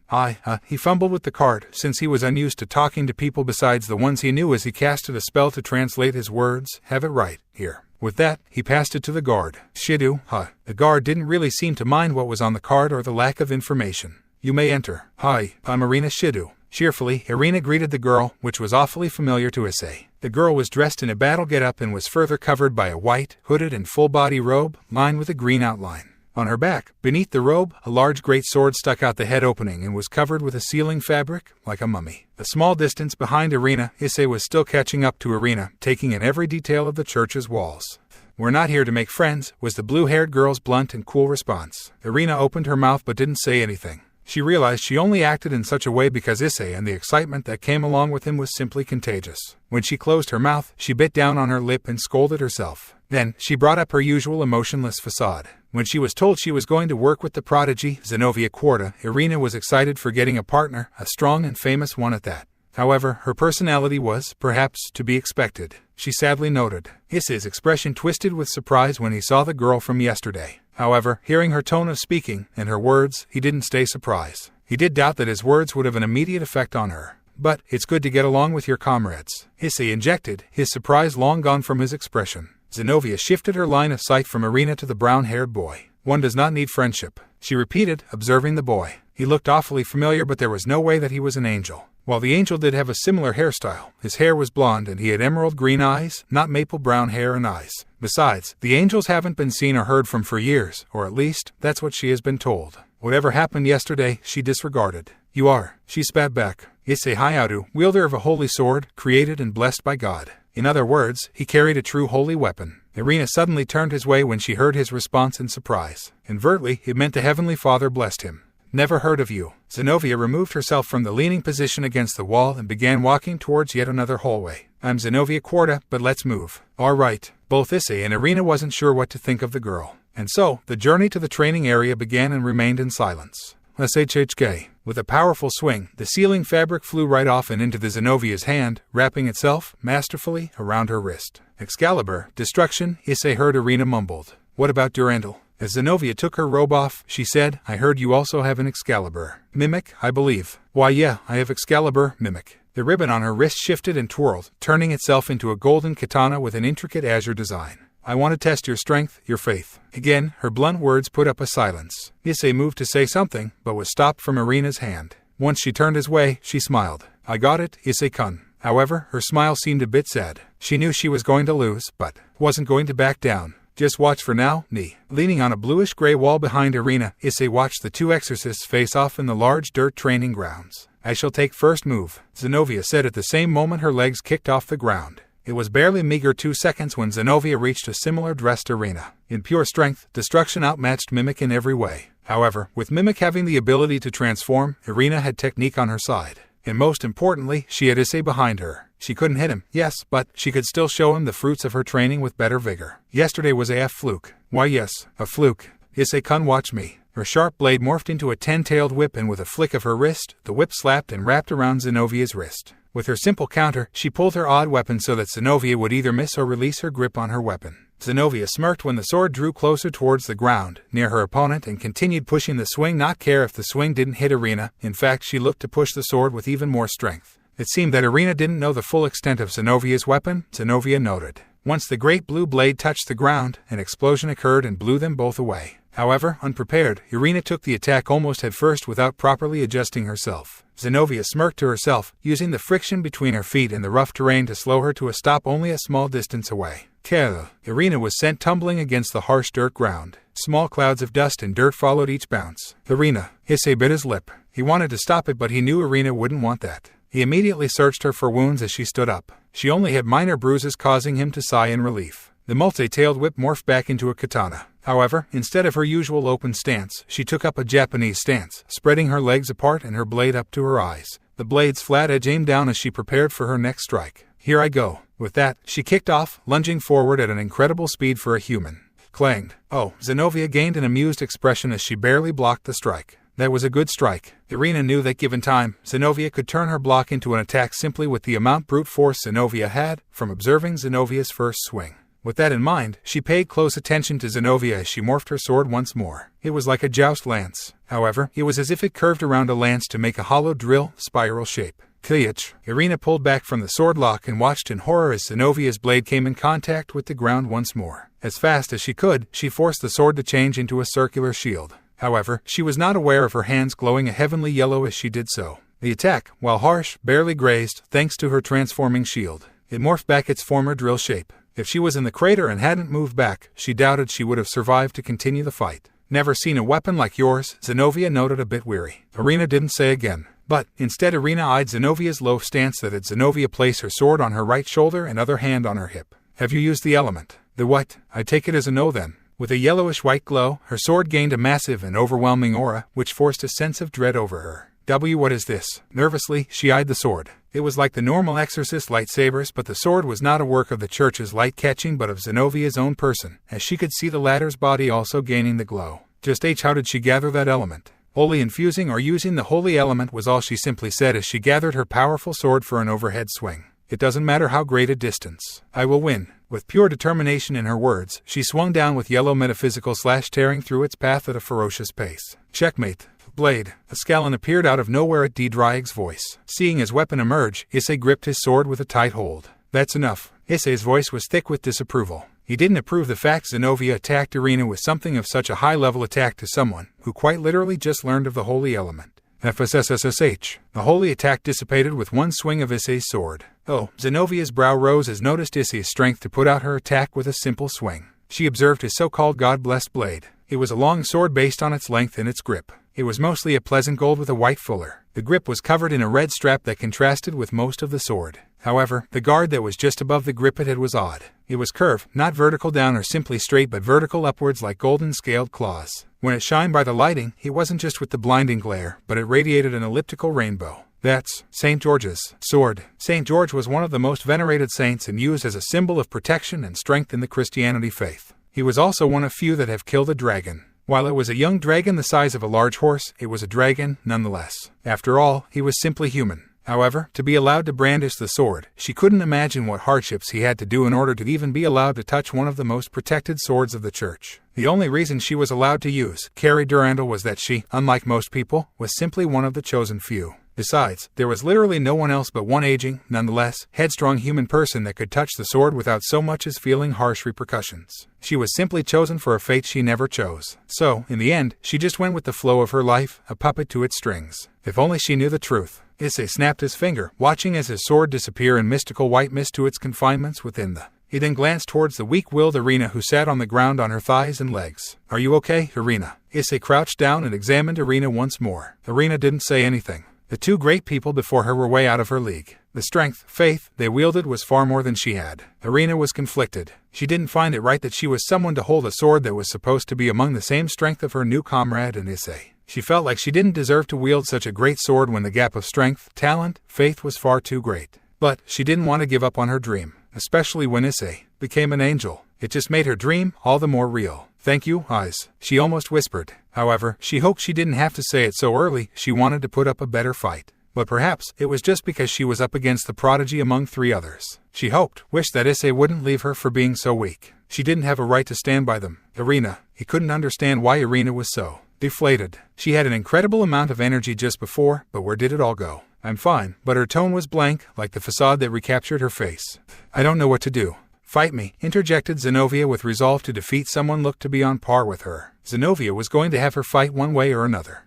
He fumbled with the card, since he was unused to talking to people besides the ones he knew as he casted a spell to translate his words. Have it right. Here. With that, he passed it to the guard. Shidu, The guard didn't really seem to mind what was on the card or the lack of information. You may enter. Hi, I'm Irina Shidu. Cheerfully, Irina greeted the girl, which was awfully familiar to Issei. The girl was dressed in a battle get-up and was further covered by a white, hooded and full-body robe, lined with a green outline. On her back, beneath the robe, a large great sword stuck out the head opening and was covered with a sealing fabric, like a mummy. A small distance behind Irina, Issei was still catching up to Irina, taking in every detail of the church's walls. We're not here to make friends, was the blue-haired girl's blunt and cool response. Irina opened her mouth but didn't say anything. She realized she only acted in such a way because Issei and the excitement that came along with him was simply contagious. When she closed her mouth, she bit down on her lip and scolded herself. Then, she brought up her usual emotionless facade. When she was told she was going to work with the prodigy, Xenovia Quarta, Irina was excited for getting a partner, a strong and famous one at that. However, her personality was, perhaps, to be expected. She sadly noted. Issei's expression twisted with surprise when he saw the girl from yesterday. However, hearing her tone of speaking, and her words, he didn't stay surprised. He did doubt that his words would have an immediate effect on her. But, it's good to get along with your comrades. Issei injected, his surprise long gone from his expression. Xenovia shifted her line of sight from Irina to the brown-haired boy. One does not need friendship, she repeated, observing the boy. He looked awfully familiar, but there was no way that he was an angel. While the angel did have a similar hairstyle, his hair was blonde and he had emerald green eyes, not maple brown hair and eyes. Besides, the angels haven't been seen or heard from for years, or at least, that's what she has been told. Whatever happened yesterday, she disregarded. You are, she spat back, Issei Hayatu, wielder of a holy sword, created and blessed by God. In other words, he carried a true holy weapon. Irina suddenly turned his way when she heard his response in surprise. Invertly, it meant the Heavenly Father blessed him. Never heard of you. Xenovia removed herself from the leaning position against the wall and began walking towards yet another hallway. I'm Xenovia Quarta, but let's move. All right. Both Issei and Irina wasn't sure what to think of the girl. And so, the journey to the training area began and remained in silence. SHHK. With a powerful swing, the sealing fabric flew right off and into the Xenovia's hand, wrapping itself, masterfully, around her wrist. Excalibur, destruction, Issei heard Irina mumbled. What about Durandal? As Xenovia took her robe off, she said, I heard you also have an Excalibur. Mimic, I believe. Why yeah, I have Excalibur, Mimic. The ribbon on her wrist shifted and twirled, turning itself into a golden katana with an intricate azure design. I want to test your strength, your faith. Again, her blunt words put up a silence. Issei moved to say something, but was stopped from Irina's hand. Once she turned his way, she smiled. I got it, Issei-kun. However, her smile seemed a bit sad. She knew she was going to lose, but wasn't going to back down. Just watch for now, Ni. Leaning on a bluish-gray wall behind Irina, Issei watched the two exorcists face off in the large dirt training grounds. I shall take first move, Xenovia said at the same moment her legs kicked off the ground. It was barely meager 2 seconds when Xenovia reached a similar dressed Irina. In pure strength, destruction outmatched Mimic in every way. However, with Mimic having the ability to transform, Irina had technique on her side. And most importantly, she had Issei behind her. She couldn't hit him, yes, but she could still show him the fruits of her training with better vigor. Yesterday was a fluke. Why yes, a fluke. Issei-kun, watch me. Her sharp blade morphed into a 10-tailed whip, and with a flick of her wrist, the whip slapped and wrapped around Xenovia's wrist. With her simple counter, she pulled her odd weapon so that Xenovia would either miss or release her grip on her weapon. Xenovia smirked when the sword drew closer towards the ground, near her opponent, and continued pushing the swing, not care if the swing didn't hit Irina. In fact, she looked to push the sword with even more strength. It seemed that Irina didn't know the full extent of Xenovia's weapon, Xenovia noted. Once the great blue blade touched the ground, an explosion occurred and blew them both away. However, unprepared, Irina took the attack almost headfirst without properly adjusting herself. Xenovia smirked to herself, using the friction between her feet in the rough terrain to slow her to a stop only a small distance away. Kera. Irina was sent tumbling against the harsh dirt ground. Small clouds of dust and dirt followed each bounce. Irina. Issei bit his lip. He wanted to stop it, but he knew Irina wouldn't want that. He immediately searched her for wounds as she stood up. She only had minor bruises, causing him to sigh in relief. The multi-tailed whip morphed back into a katana. However, instead of her usual open stance, she took up a Japanese stance, spreading her legs apart and her blade up to her eyes. The blade's flat edge aimed down as she prepared for her next strike. Here I go. With that, she kicked off, lunging forward at an incredible speed for a human. Clanged. Oh, Xenovia gained an amused expression as she barely blocked the strike. That was a good strike. Irina knew that given time, Xenovia could turn her block into an attack simply with the amount brute force Xenovia had from observing Xenovia's first swing. With that in mind, she paid close attention to Xenovia as she morphed her sword once more. It was like a joust lance. However, it was as if it curved around a lance to make a hollow drill spiral shape. Klich. Irina pulled back from the sword lock and watched in horror as Xenovia's blade came in contact with the ground once more. As fast as she could, she forced the sword to change into a circular shield. However, she was not aware of her hands glowing a heavenly yellow as she did so. The attack, while harsh, barely grazed, thanks to her transforming shield. It morphed back its former drill shape. If she was in the crater and hadn't moved back, she doubted she would have survived to continue the fight. Never seen a weapon like yours, Xenovia noted, a bit weary. Irina didn't say again. But, instead, Irina eyed Xenovia's low stance that had Xenovia place her sword on her right shoulder and other hand on her hip. Have you used the element? The what? I take it as a no then. With a yellowish-white glow, her sword gained a massive and overwhelming aura, which forced a sense of dread over her. What is this? Nervously, she eyed the sword. It was like the normal exorcist lightsabers, but the sword was not a work of the church's light-catching but of Xenovia's own person, as she could see the latter's body also gaining the glow. Just how did she gather that element? Wholly infusing or using the holy element was all she simply said as she gathered her powerful sword for an overhead swing. It doesn't matter how great a distance. I will win. With pure determination in her words, she swung down with yellow metaphysical slash tearing through its path at a ferocious pace. Checkmate. Blade. A scowling appeared out of nowhere at Dryg's voice. Seeing his weapon emerge, Issei gripped his sword with a tight hold. That's enough. Issei's voice was thick with disapproval. He didn't approve the fact Xenovia attacked Irina with something of such a high-level attack to someone who quite literally just learned of the holy element. FSSSH. The holy attack dissipated with one swing of Issei's sword. Oh, Xenovia's brow rose as noticed Issei's strength to put out her attack with a simple swing. She observed his so-called God-blessed blade. It was a long sword based on its length and its grip. It was mostly a pleasant gold with a white fuller. The grip was covered in a red strap that contrasted with most of the sword. However, the guard that was just above the grip head was odd. It was curved, not vertical down or simply straight but vertical upwards like golden scaled claws. When it shined by the lighting, it wasn't just with the blinding glare, but it radiated an elliptical rainbow. That's St. George's sword. St. George was one of the most venerated saints and used as a symbol of protection and strength in the Christianity faith. He was also one of few that have killed a dragon. While it was a young dragon the size of a large horse, it was a dragon nonetheless. After all, he was simply human. However, to be allowed to brandish the sword, she couldn't imagine what hardships he had to do in order to even be allowed to touch one of the most protected swords of the church. The only reason she was allowed to use Carrie Durandal was that she, unlike most people, was simply one of the chosen few. Besides, there was literally no one else but one aging, nonetheless, headstrong human person that could touch the sword without so much as feeling harsh repercussions. She was simply chosen for a fate she never chose. So, in the end, she just went with the flow of her life, a puppet to its strings. If only she knew the truth. Issei snapped his finger, watching as his sword disappear in mystical white mist to its confinements within the. He then glanced towards the weak-willed Irina who sat on the ground on her thighs and legs. Are you okay, Irina? Issei crouched down and examined Irina once more. Irina didn't say anything. The two great people before her were way out of her league. The strength, faith, they wielded was far more than she had. Irina was conflicted. She didn't find it right that she was someone to hold a sword that was supposed to be among the same strength of her new comrade and Issei. She felt like she didn't deserve to wield such a great sword when the gap of strength, talent, faith was far too great. But she didn't want to give up on her dream, especially when Issei became an angel. It just made her dream all the more real. Thank you, eyes, she almost whispered. However, she hoped she didn't have to say it so early. She wanted to put up a better fight. But perhaps it was just because she was up against the prodigy among three others. She wished that Issei wouldn't leave her for being so weak. She didn't have a right to stand by them. Irina, he couldn't understand why Irina was so deflated. She had an incredible amount of energy just before, but where did it all go? I'm fine, but her tone was blank, like the facade that recaptured her face. I don't know what to do. Fight me, interjected Xenovia with resolve to defeat someone looked to be on par with her. Xenovia was going to have her fight one way or another.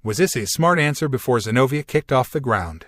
Was Issei's smart answer before Xenovia kicked off the ground.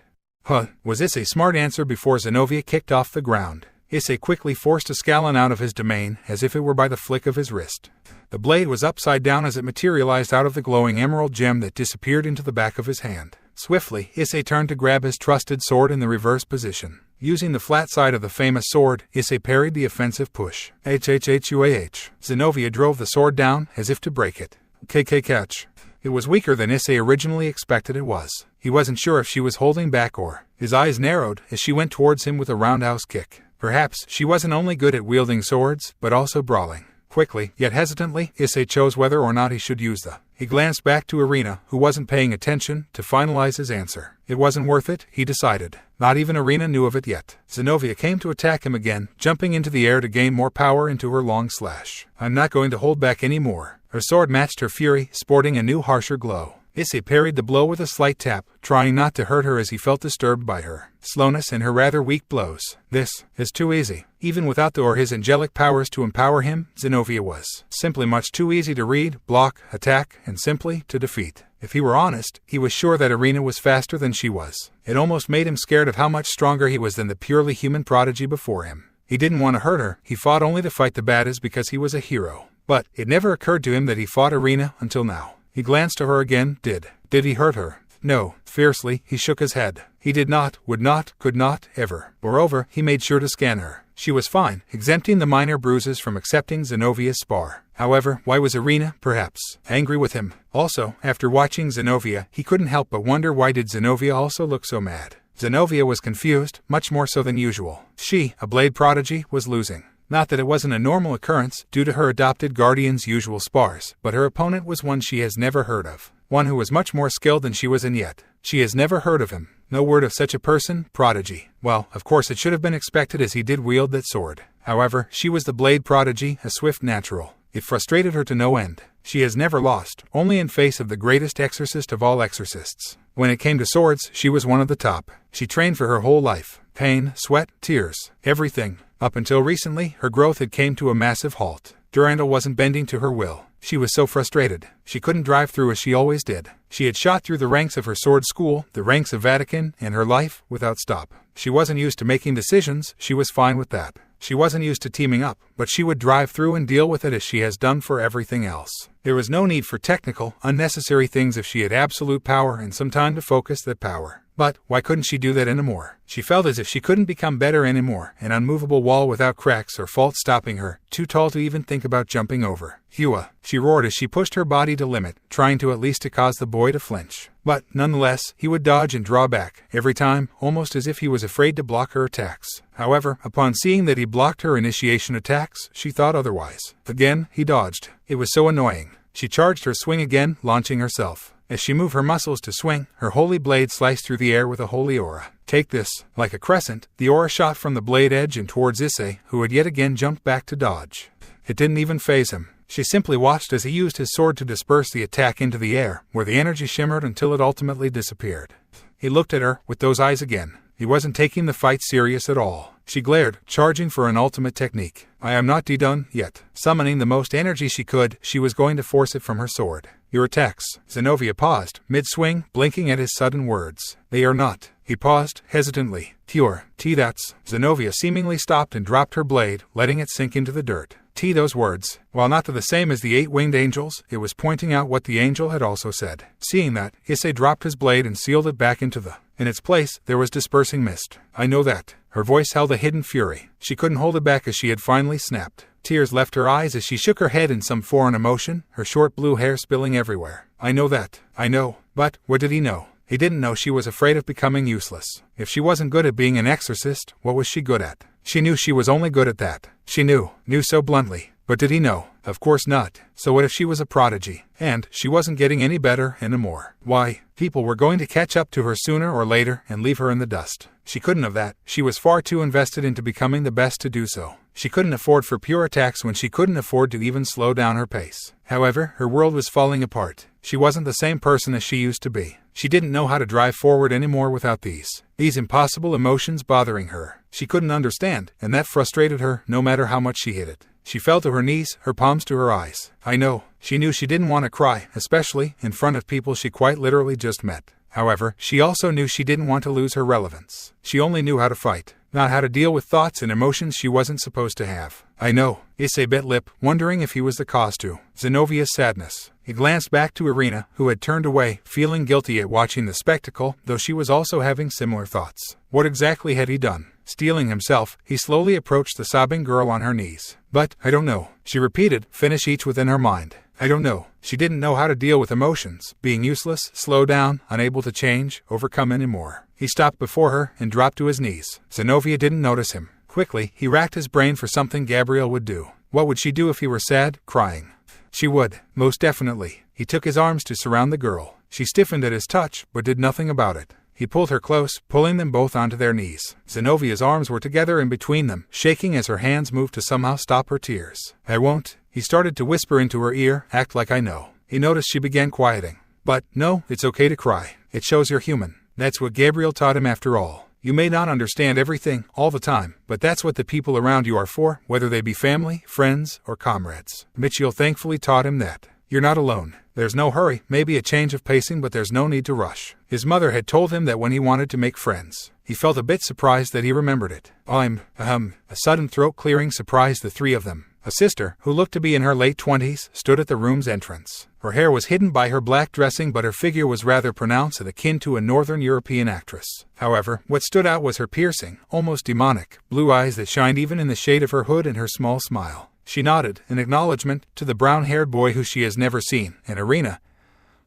Was Issei's smart answer before Xenovia kicked off the ground. Issei quickly forced a scowling out of his domain, as if it were by the flick of his wrist. The blade was upside down as it materialized out of the glowing emerald gem that disappeared into the back of his hand. Swiftly, Issei turned to grab his trusted sword in the reverse position. Using the flat side of the famous sword, Issei parried the offensive push. Xenovia drove the sword down, as if to break it. Catch. It was weaker than Issei originally expected it was. He wasn't sure if she was holding back or. His eyes narrowed as she went towards him with a roundhouse kick. Perhaps she wasn't only good at wielding swords, but also brawling. Quickly, yet hesitantly, Issei chose whether or not he should use the He glanced back to Irina, who wasn't paying attention, to finalize his answer. It wasn't worth it, he decided. Not even Irina knew of it yet. Xenovia came to attack him again, jumping into the air to gain more power into her long slash. I'm not going to hold back any more. Her sword matched her fury, sporting a new harsher glow. Issei parried the blow with a slight tap, trying not to hurt her as he felt disturbed by her slowness and her rather weak blows. This is too easy. Even without the or his angelic powers to empower him, Xenovia was simply much too easy to read, block, attack, and simply to defeat. If he were honest, he was sure that Irina was faster than she was. It almost made him scared of how much stronger he was than the purely human prodigy before him. He didn't want to hurt her, he fought only to fight the baddies because he was a hero. But it never occurred to him that he fought Irina until now. He glanced to her again. Did he hurt her? No. Fiercely, he shook his head. He did not, would not, could not, ever. Moreover, he made sure to scan her. She was fine, exempting the minor bruises from accepting Xenovia's spar. However, why was Irina, perhaps, angry with him? Also, after watching Xenovia, he couldn't help but wonder why did Xenovia also look so mad. Xenovia was confused, much more so than usual. She, a blade prodigy, was losing. Not that it wasn't a normal occurrence due to her adopted guardian's usual spars, but her opponent was one she has never heard of. One who was much more skilled than she was, and yet she has never heard of him. No word of such a person, prodigy. Well, of course it should have been expected as he did wield that sword. However, she was the blade prodigy, a swift natural. It frustrated her to no end. She has never lost, only in face of the greatest exorcist of all exorcists. When it came to swords, she was one of the top. She trained for her whole life. Pain, sweat, tears, everything. Up until recently, her growth had came to a massive halt. Durandal wasn't bending to her will. She was so frustrated. She couldn't drive through as she always did. She had shot through the ranks of her sword school, the ranks of Vatican, and her life, without stop. She wasn't used to making decisions, she was fine with that. She wasn't used to teaming up, but she would drive through and deal with it as she has done for everything else. There was no need for technical, unnecessary things if she had absolute power and some time to focus that power. But why couldn't she do that anymore? She felt as if she couldn't become better anymore, an unmovable wall without cracks or faults stopping her, too tall to even think about jumping over. Hua, she roared as she pushed her body to limit, trying to at least to cause the boy to flinch. But, nonetheless, he would dodge and draw back, every time, almost as if he was afraid to block her attacks. However, upon seeing that he blocked her initiation attacks, she thought otherwise. Again, he dodged. It was so annoying. She charged her swing again, launching herself. As she moved her muscles to swing, her holy blade sliced through the air with a holy aura. Take this. Like a crescent, the aura shot from the blade edge and towards Issei, who had yet again jumped back to dodge. It didn't even faze him. She simply watched as he used his sword to disperse the attack into the air, where the energy shimmered until it ultimately disappeared. He looked at her, with those eyes again. He wasn't taking the fight serious at all. She glared, charging for an ultimate technique. I am not done yet. Summoning the most energy she could, she was going to force it from her sword. Your attacks. Xenovia paused, mid-swing, blinking at his sudden words. They are not. He paused, hesitantly. That's. Xenovia seemingly stopped and dropped her blade, letting it sink into the dirt. Those words, while not the same as the 8-winged angels, it was pointing out what the angel had also said. Seeing that, Issei dropped his blade and sealed it back into in its place, there was dispersing mist. I know that. Her voice held a hidden fury. She couldn't hold it back as she had finally snapped. Tears left her eyes as she shook her head in some foreign emotion, her short blue hair spilling everywhere. I know that. I know. But, what did he know? He didn't know she was afraid of becoming useless. If she wasn't good at being an exorcist, what was she good at? She knew she was only good at that. She knew so bluntly. But did he know? Of course not. So what if she was a prodigy? And she wasn't getting any better anymore. Why, people were going to catch up to her sooner or later and leave her in the dust. She couldn't have that. She was far too invested into becoming the best to do so. She couldn't afford for pure attacks when she couldn't afford to even slow down her pace. However, her world was falling apart. She wasn't the same person as she used to be. She didn't know how to drive forward anymore without these impossible emotions bothering her. She couldn't understand, and that frustrated her no matter how much she hid it. She fell to her knees, her palms to her eyes. I know. She knew she didn't want to cry, especially in front of people she quite literally just met. However, she also knew she didn't want to lose her relevance. She only knew how to fight, not how to deal with thoughts and emotions she wasn't supposed to have. I know. Issei bit lip, wondering if he was the cause to Xenovia's sadness. He glanced back to Irina, who had turned away, feeling guilty at watching the spectacle, though she was also having similar thoughts. What exactly had he done? Steeling himself, he slowly approached the sobbing girl on her knees. But, I don't know, she repeated, finish each within her mind. I don't know. She didn't know how to deal with emotions, being useless, slow down, unable to change, overcome anymore. He stopped before her and dropped to his knees. Xenovia didn't notice him. Quickly, he racked his brain for something Gabriel would do. What would she do if he were sad, crying? She would, most definitely. He took his arms to surround the girl. She stiffened at his touch, but did nothing about it. He pulled her close, pulling them both onto their knees. Xenovia's arms were together in between them, shaking as her hands moved to somehow stop her tears. I won't. He started to whisper into her ear, act like I know. He noticed she began quieting. But, no, it's okay to cry. It shows you're human. That's what Gabriel taught him after all. You may not understand everything, all the time, but that's what the people around you are for, whether they be family, friends, or comrades. Mittelt thankfully taught him that. You're not alone. There's no hurry, maybe a change of pacing, but there's no need to rush. His mother had told him that when he wanted to make friends. He felt a bit surprised that he remembered it. A sudden throat-clearing surprised the three of them. A sister, who looked to be in her late 20s, stood at the room's entrance. Her hair was hidden by her black dressing, but her figure was rather pronounced and akin to a Northern European actress. However, what stood out was her piercing, almost demonic, blue eyes that shined even in the shade of her hood and her small smile. She nodded, in acknowledgement, to the brown-haired boy who she has never seen, and Irina,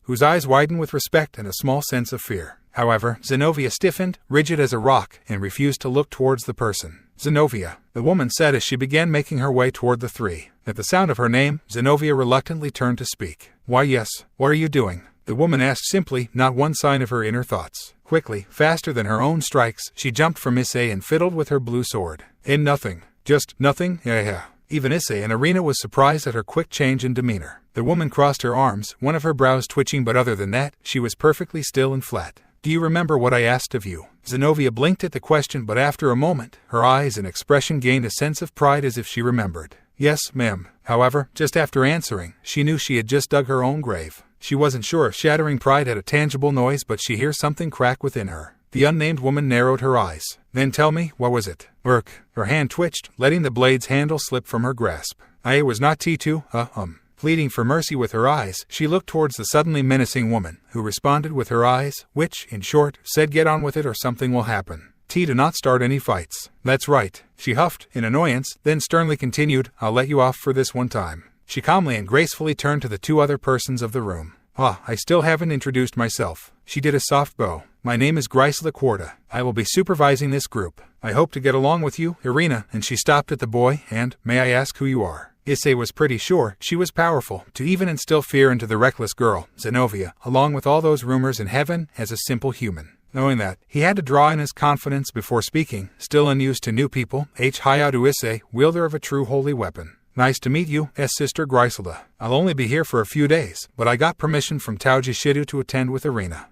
whose eyes widened with respect and a small sense of fear. However, Xenovia stiffened, rigid as a rock, and refused to look towards the person. Xenovia, the woman said as she began making her way toward the three. At the sound of her name, Xenovia reluctantly turned to speak. Why yes, what are you doing? The woman asked simply, not one sign of her inner thoughts. Quickly, faster than her own strikes, she jumped from Issei and fiddled with her blue sword. Nothing. Just nothing? Yeah. Even Issei and Irina was surprised at her quick change in demeanor. The woman crossed her arms, one of her brows twitching, but other than that, she was perfectly still and flat. Do you remember what I asked of you? Xenovia blinked at the question, but after a moment, her eyes and expression gained a sense of pride as if she remembered. Yes, ma'am. However, just after answering, she knew she had just dug her own grave. She wasn't sure if shattering pride had a tangible noise, but she heard something crack within her. The unnamed woman narrowed her eyes. Then tell me, what was it? Her hand twitched, letting the blade's handle slip from her grasp. I was not T2, Pleading for mercy with her eyes, she looked towards the suddenly menacing woman, who responded with her eyes, which, in short, said get on with it or something will happen. Do not start any fights. That's right. She huffed, in annoyance, then sternly continued, I'll let you off for this one time. She calmly and gracefully turned to the two other persons of the room. I still haven't introduced myself. She did a soft bow. My name is Issei. I will be supervising this group. I hope to get along with you, Irina, and she stopped at the boy, and, may I ask who you are? Issei was pretty sure she was powerful to even instill fear into the reckless girl, Xenovia, along with all those rumors in heaven, as a simple human. Knowing that, he had to draw in his confidence before speaking, still unused to new people, Hayadu Issei, wielder of a true holy weapon. Nice to meet you, Sister Griselda. I'll only be here for a few days, but I got permission from Tauji Shidu to attend with Irina.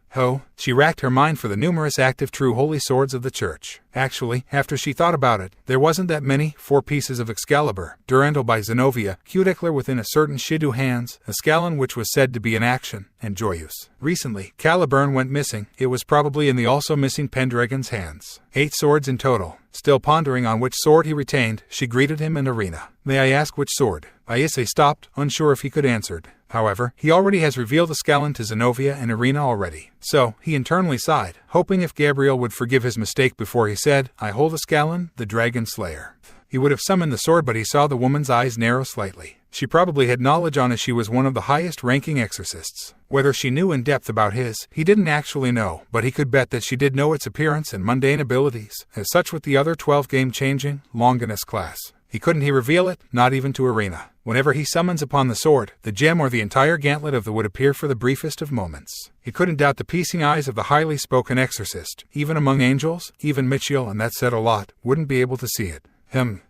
She racked her mind for the numerous active true holy swords of the church. Actually, after she thought about it, there wasn't that many. 4 pieces of Excalibur, Durandal by Xenovia, Cuticular within a certain Shidu hands, a Scallon which was said to be in action, and Joyous. Recently, Caliburn went missing. It was probably in the also missing Pendragon's hands. 8 swords in total. Still pondering on which sword he retained, she greeted him and Irina. May I ask which sword? Issei stopped, unsure if he could answer. However, he already has revealed the Scallon to Xenovia and Irina already. So, he internally sighed, hoping if Gabriel would forgive his mistake before he said, I hold a Scallon, the Dragon Slayer. He would have summoned the sword, but he saw the woman's eyes narrow slightly. She probably had knowledge on, as she was one of the highest-ranking exorcists. Whether she knew in depth about his, he didn't actually know, but he could bet that she did know its appearance and mundane abilities, as such with the other 12 game-changing, Longinus class. He reveal it, not even to Irina. Whenever he summons upon the sword, the gem or the entire gauntlet of the would appear for the briefest of moments. He couldn't doubt the piercing eyes of the highly spoken exorcist. Even among angels, even Mittelt, and that said a lot, wouldn't be able to see it.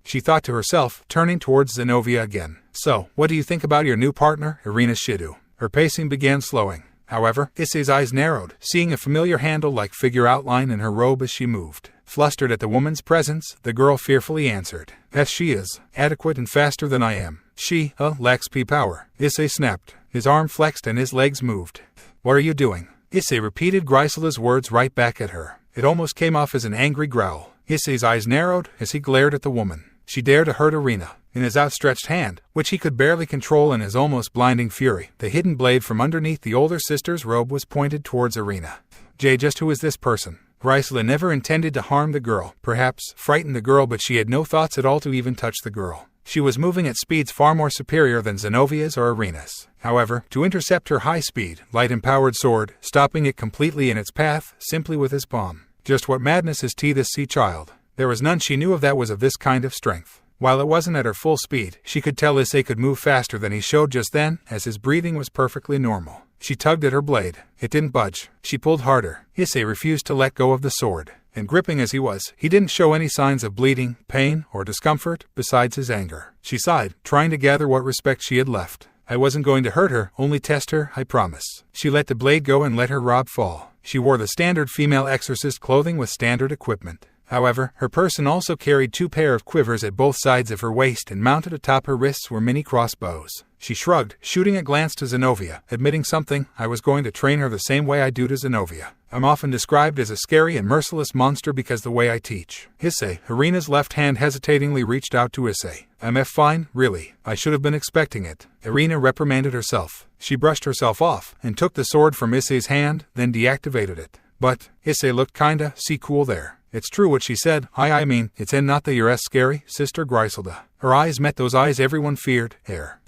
She thought to herself, turning towards Xenovia again. So, what do you think about your new partner, Irina Shidu? Her pacing began slowing. However, Issei's eyes narrowed, seeing a familiar handle-like figure outline in her robe as she moved. Flustered at the woman's presence, the girl fearfully answered. Yes, she is. Adequate and faster than I am. She, lacks power. Issei snapped. His arm flexed and his legs moved. What are you doing? Issei repeated Griselda's words right back at her. It almost came off as an angry growl. Issei's eyes narrowed as he glared at the woman. She dared to hurt Irina. In his outstretched hand, which he could barely control in his almost blinding fury, the hidden blade from underneath the older sister's robe was pointed towards Irina. Just who is this person? Griselda never intended to harm the girl, perhaps frighten the girl, but she had no thoughts at all to even touch the girl. She was moving at speeds far more superior than Xenovia's or Irina's. However, to intercept her high-speed, light-empowered sword, stopping it completely in its path, simply with his palm. Just what madness is this sea child? There was none she knew of that was of this kind of strength. While it wasn't at her full speed, she could tell Issei could move faster than he showed just then, as his breathing was perfectly normal. She tugged at her blade. It didn't budge. She pulled harder. Issei refused to let go of the sword. And gripping as he was, he didn't show any signs of bleeding, pain, or discomfort, besides his anger. She sighed, trying to gather what respect she had left. I wasn't going to hurt her, only test her, I promise. She let the blade go and let her rod fall. She wore the standard female exorcist clothing with standard equipment. However, her person also carried 2 pairs of quivers at both sides of her waist, and mounted atop her wrists were mini crossbows. She shrugged, shooting a glance to Xenovia, admitting something. I was going to train her the same way I do to Xenovia. I'm often described as a scary and merciless monster because the way I teach. Issei, Irina's left hand hesitatingly reached out to Issei. Fine, really. I should have been expecting it. Irina reprimanded herself. She brushed herself off, and took the sword from Issei's hand, then deactivated it. But, Issei looked kinda, cool there. It's true what she said. I mean, it's not that you're scary, Sister Griselda. Her eyes met those eyes everyone feared.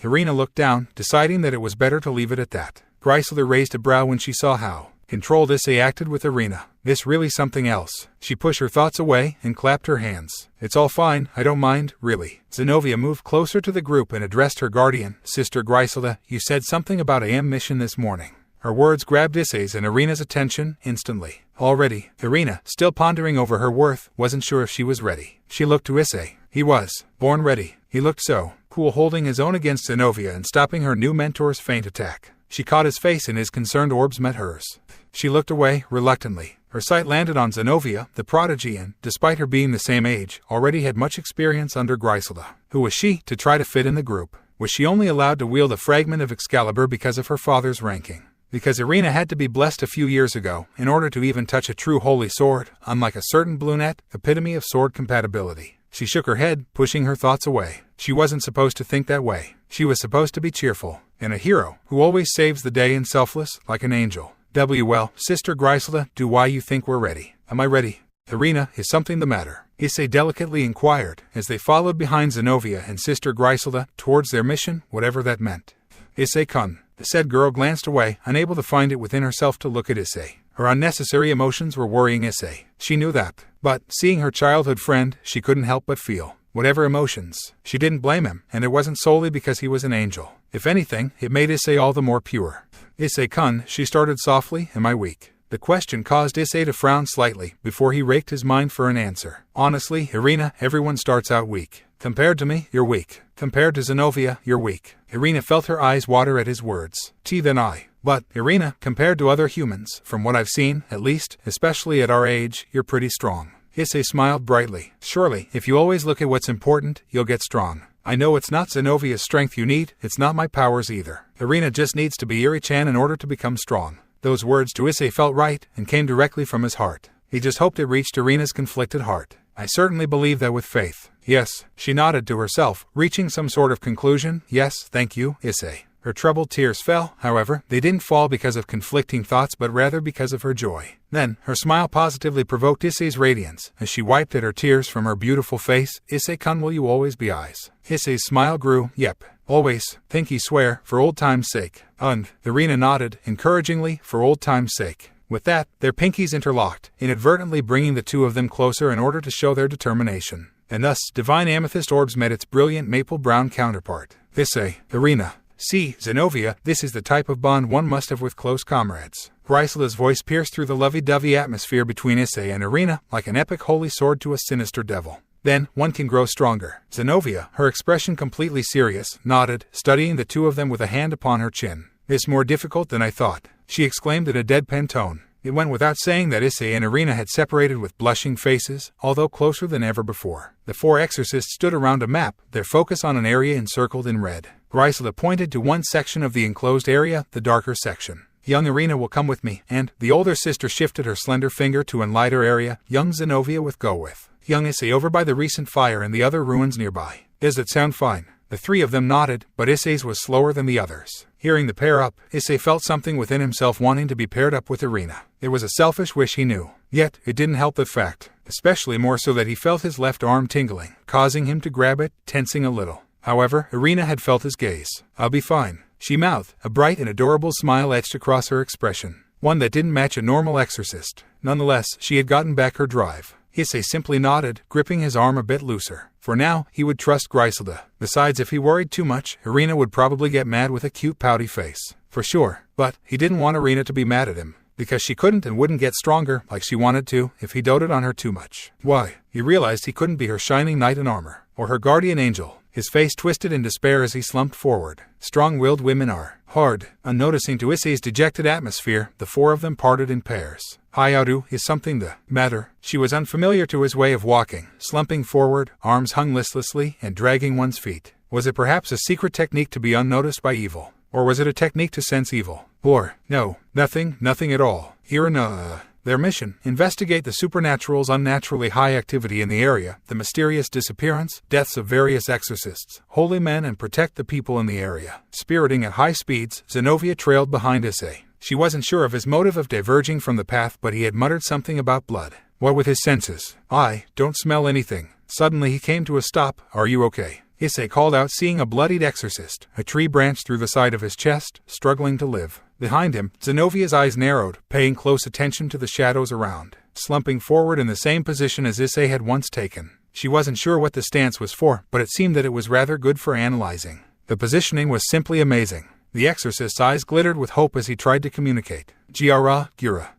Irina looked down, deciding that it was better to leave it at that. Griselda raised a brow when she saw how controlled Issei acted with Irina. This really something else. She pushed her thoughts away and clapped her hands. It's all fine, I don't mind, really. Xenovia moved closer to the group and addressed her guardian. Sister Griselda, you said something about a mission this morning. Her words grabbed Issei's and Irina's attention instantly. Already, Irina, still pondering over her worth, wasn't sure if she was ready. She looked to Issei. He was born ready. He looked so cool, holding his own against Xenovia and stopping her new mentor's feint attack. She caught his face and his concerned orbs met hers. She looked away, reluctantly. Her sight landed on Xenovia, the prodigy, and, despite her being the same age, already had much experience under Griselda. Who was she to try to fit in the group? Was she only allowed to wield a fragment of Excalibur because of her father's ranking? Because Irina had to be blessed a few years ago in order to even touch a true holy sword, unlike a certain brunette, epitome of sword compatibility. She shook her head, pushing her thoughts away. She wasn't supposed to think that way. She was supposed to be cheerful, and a hero, who always saves the day and selfless, like an angel. Well, Sister Griselda, do why you think we're ready. Am I ready? Irina, is something the matter? Issei delicately inquired, as they followed behind Xenovia and Sister Griselda, towards their mission, whatever that meant. Issei-kun. The said girl glanced away, unable to find it within herself to look at Issei. Her unnecessary emotions were worrying Issei. She knew that. But, seeing her childhood friend, she couldn't help but feel whatever emotions. She didn't blame him, and it wasn't solely because he was an angel. If anything, it made Issei all the more pure. Issei-kun, she started softly, am I weak? The question caused Issei to frown slightly, before he raked his mind for an answer. Honestly, Irina, everyone starts out weak. Compared to me, you're weak. Compared to Xenovia, you're weak. Irina felt her eyes water at his words. Then I. But, Irina, compared to other humans, from what I've seen, at least, especially at our age, you're pretty strong. Issei smiled brightly. Surely, if you always look at what's important, you'll get strong. I know it's not Xenovia's strength you need, it's not my powers either. Irina just needs to be Iri-chan in order to become strong. Those words to Issei felt right, and came directly from his heart. He just hoped it reached Irina's conflicted heart. I certainly believe that with faith. Yes, she nodded to herself, reaching some sort of conclusion. Yes, thank you, Issei. Her troubled tears fell, however, they didn't fall because of conflicting thoughts but rather because of her joy. Then, her smile positively provoked Issei's radiance, as she wiped at her tears from her beautiful face. Issei-kun, will you always be eyes? Issei's smile grew. Yep. Always. Pinky swear, for old time's sake. Irina nodded, encouragingly, for old time's sake. With that, their pinkies interlocked, inadvertently bringing the two of them closer in order to show their determination. And thus, divine amethyst orbs met its brilliant maple brown counterpart. Issei, Irina. See, Xenovia, this is the type of bond one must have with close comrades. Griselda's voice pierced through the lovey-dovey atmosphere between Issei and Irina, like an epic holy sword to a sinister devil. Then, one can grow stronger. Xenovia, her expression completely serious, nodded, studying the two of them with a hand upon her chin. It's more difficult than I thought, she exclaimed in a deadpan tone. It went without saying that Issei and Irina had separated with blushing faces, although closer than ever before. The four exorcists stood around a map, their focus on an area encircled in red. Griselda pointed to one section of the enclosed area, the darker section. Young Irina will come with me, and the older sister shifted her slender finger to a lighter area. Young Xenovia with go with. Young Issei over by the recent fire and the other ruins nearby. Does it sound fine? The three of them nodded, but Issei's was slower than the others. Hearing the pair up, Issei felt something within himself wanting to be paired up with Irina. It was a selfish wish he knew. Yet, it didn't help the fact, especially more so that he felt his left arm tingling, causing him to grab it, tensing a little. However, Irina had felt his gaze. I'll be fine, she mouthed, a bright and adorable smile etched across her expression. One that didn't match a normal exorcist. Nonetheless, she had gotten back her drive. Issei simply nodded, gripping his arm a bit looser. For now, he would trust Griselda. Besides, if he worried too much, Irina would probably get mad with a cute pouty face. For sure. But he didn't want Irina to be mad at him, because she couldn't and wouldn't get stronger like she wanted to if he doted on her too much. Why? He realized he couldn't be her shining knight in armor, or her guardian angel. His face twisted in despair as he slumped forward. Strong-willed women are hard. Unnoticing to Issei's dejected atmosphere, the four of them parted in pairs. Hayaru, is something the matter? She was unfamiliar to his way of walking, slumping forward, arms hung listlessly, and dragging one's feet. Was it perhaps a secret technique to be unnoticed by evil? Or was it a technique to sense evil? Or, no, nothing at all. Irina, their mission, investigate the supernatural's unnaturally high activity in the area, the mysterious disappearance, deaths of various exorcists, holy men, and protect the people in the area. Spiriting at high speeds, Xenovia trailed behind Issei. She wasn't sure of his motive of diverging from the path, but he had muttered something about blood. What with his senses? I don't smell anything. Suddenly he came to a stop. Are you okay? Issei called out, seeing a bloodied exorcist, a tree branch through the side of his chest, struggling to live. Behind him, Xenovia's eyes narrowed, paying close attention to the shadows around. Slumping forward in the same position as Issei had once taken. She wasn't sure what the stance was for, but it seemed that it was rather good for analyzing. The positioning was simply amazing. The exorcist's eyes glittered with hope as he tried to communicate. Gira.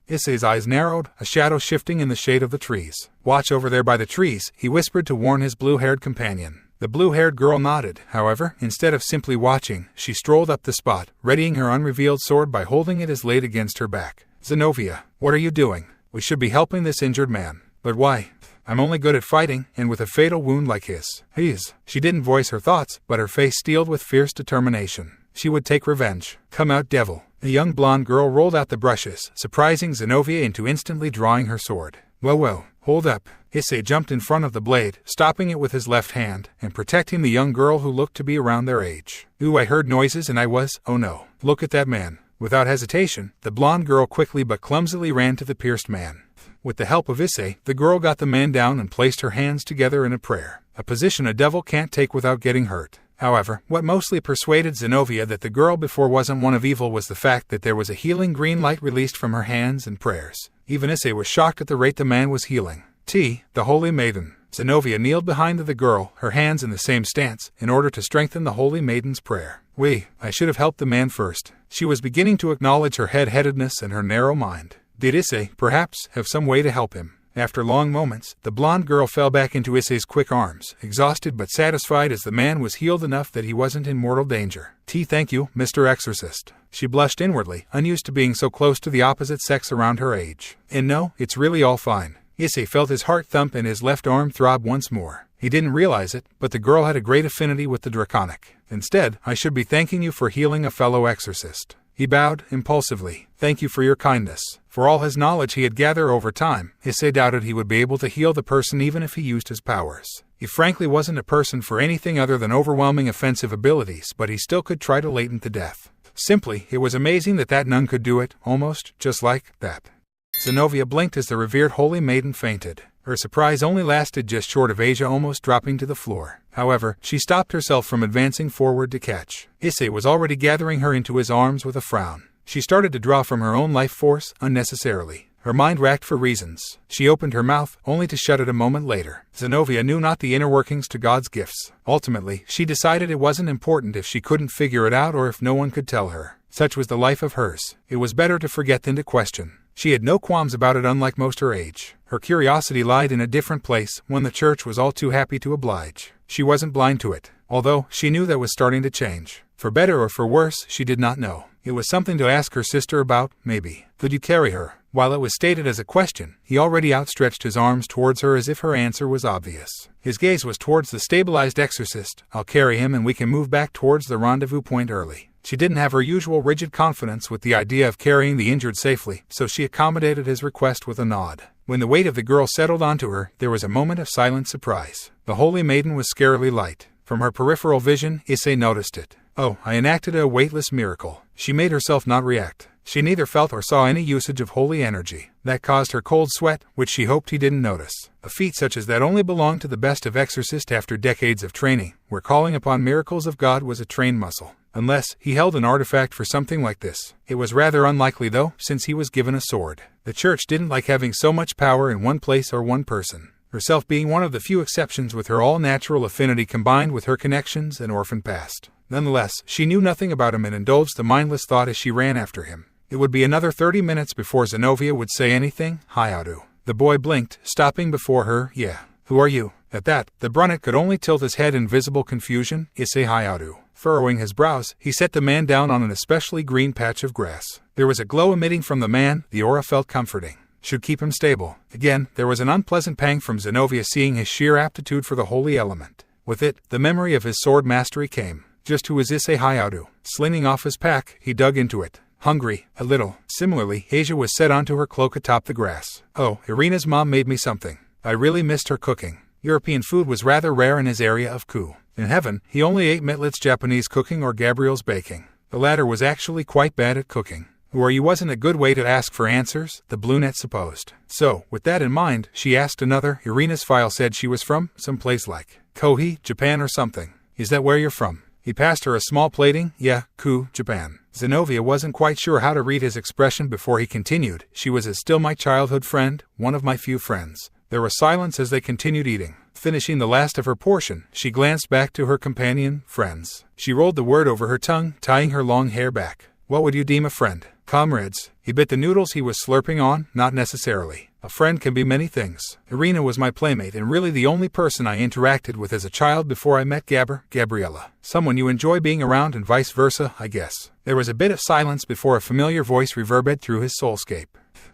Issei's eyes narrowed, a shadow shifting in the shade of the trees. Watch over there by the trees, he whispered to warn his blue-haired companion. The blue-haired girl nodded. However, instead of simply watching, she strolled up the spot, readying her unrevealed sword by holding it as laid against her back. Xenovia, what are you doing? We should be helping this injured man. But why? I'm only good at fighting, and with a fatal wound like his. She didn't voice her thoughts, but her face steeled with fierce determination. She would take revenge. Come out, devil. A young blonde girl rolled out the brushes, surprising Xenovia into instantly drawing her sword. Whoa, hold up. Issei jumped in front of the blade, stopping it with his left hand, and protecting the young girl who looked to be around their age. Ooh, I heard noises and I was, oh no. Look at that man. Without hesitation, the blonde girl quickly but clumsily ran to the pierced man. With the help of Issei, the girl got the man down and placed her hands together in a prayer, a position a devil can't take without getting hurt. However, what mostly persuaded Xenovia that the girl before wasn't one of evil was the fact that there was a healing green light released from her hands and prayers. Even Issei was shocked at the rate the man was healing. The Holy Maiden. Xenovia kneeled behind the girl, her hands in the same stance, in order to strengthen the Holy Maiden's prayer. I should have helped the man first. She was beginning to acknowledge her head-headedness and her narrow mind. Did Issei, perhaps, have some way to help him? After long moments, the blonde girl fell back into Issei's quick arms, exhausted but satisfied as the man was healed enough that he wasn't in mortal danger. Thank you, Mr. Exorcist. She blushed inwardly, unused to being so close to the opposite sex around her age. And no, it's really all fine. Issei felt his heart thump and his left arm throb once more. He didn't realize it, but the girl had a great affinity with the draconic. Instead, I should be thanking you for healing a fellow exorcist. He bowed, impulsively. Thank you for your kindness. For all his knowledge he had gathered over time, Issei doubted he would be able to heal the person even if he used his powers. He frankly wasn't a person for anything other than overwhelming offensive abilities, but he still could try to latent the death. Simply, it was amazing that nun could do it, almost, just like that. Xenovia blinked as the revered Holy Maiden fainted. Her surprise only lasted just short of Asia almost dropping to the floor. However, she stopped herself from advancing forward to catch. Issei was already gathering her into his arms with a frown. She started to draw from her own life force, unnecessarily. Her mind racked for reasons. She opened her mouth, only to shut it a moment later. Xenovia knew not the inner workings to God's gifts. Ultimately, she decided it wasn't important if she couldn't figure it out or if no one could tell her. Such was the life of hers. It was better to forget than to question. She had no qualms about it, unlike most her age. Her curiosity lied in a different place, one the church was all too happy to oblige. She wasn't blind to it, although she knew that was starting to change. For better or for worse, she did not know. It was something to ask her sister about, maybe. Could you carry her? While it was stated as a question, he already outstretched his arms towards her as if her answer was obvious. His gaze was towards the stabilized exorcist. I'll carry him and we can move back towards the rendezvous point early. She didn't have her usual rigid confidence with the idea of carrying the injured safely, so she accommodated his request with a nod. When the weight of the girl settled onto her, there was a moment of silent surprise. The Holy Maiden was scarily light. From her peripheral vision, Issei noticed it. Oh, I enacted a weightless miracle. She made herself not react. She neither felt or saw any usage of holy energy. That caused her cold sweat, which she hoped he didn't notice. A feat such as that only belonged to the best of exorcists after decades of training, where calling upon miracles of God was a trained muscle. Unless he held an artifact for something like this. It was rather unlikely though, since he was given a sword. The church didn't like having so much power in one place or one person, herself being one of the few exceptions with her all-natural affinity combined with her connections and orphan past. Nonetheless, she knew nothing about him and indulged the mindless thought as she ran after him. It would be another 30 minutes before Xenovia would say anything. Hiaudu. The boy blinked, stopping before her. Yeah. Who are you? At that, the brunette could only tilt his head in visible confusion. Issei Hiaudu. Furrowing his brows, he set the man down on an especially green patch of grass. There was a glow emitting from the man. The aura felt comforting. Should keep him stable. Again, there was an unpleasant pang from Xenovia seeing his sheer aptitude for the holy element. With it, the memory of his sword mastery came. Just who is Issei Hiaudu? Slinging off his pack, he dug into it. Hungry, a little. Similarly, Asia was set onto her cloak atop the grass. Oh, Irina's mom made me something. I really missed her cooking. European food was rather rare in his area of Ku. In heaven, he only ate Mittelt's Japanese cooking or Gabriel's baking. The latter was actually quite bad at cooking. Who are you wasn't a good way to ask for answers, the brunette supposed. So, with that in mind, she asked another. Irina's file said she was from some place like Kohi, Japan or something. Is that where you're from? He passed her a small plating. Yeah, Ku, Japan. Xenovia wasn't quite sure how to read his expression before he continued. She was still my childhood friend, one of my few friends. There was silence as they continued eating. Finishing the last of her portion, she glanced back to her companion. Friends. She rolled the word over her tongue, tying her long hair back. What would you deem a friend? Comrades. He bit the noodles he was slurping on. Not necessarily. A friend can be many things. Irina was my playmate and really the only person I interacted with as a child before I met Gabriella. Someone you enjoy being around and vice versa, I guess. There was a bit of silence before a familiar voice reverberated through his soulscape.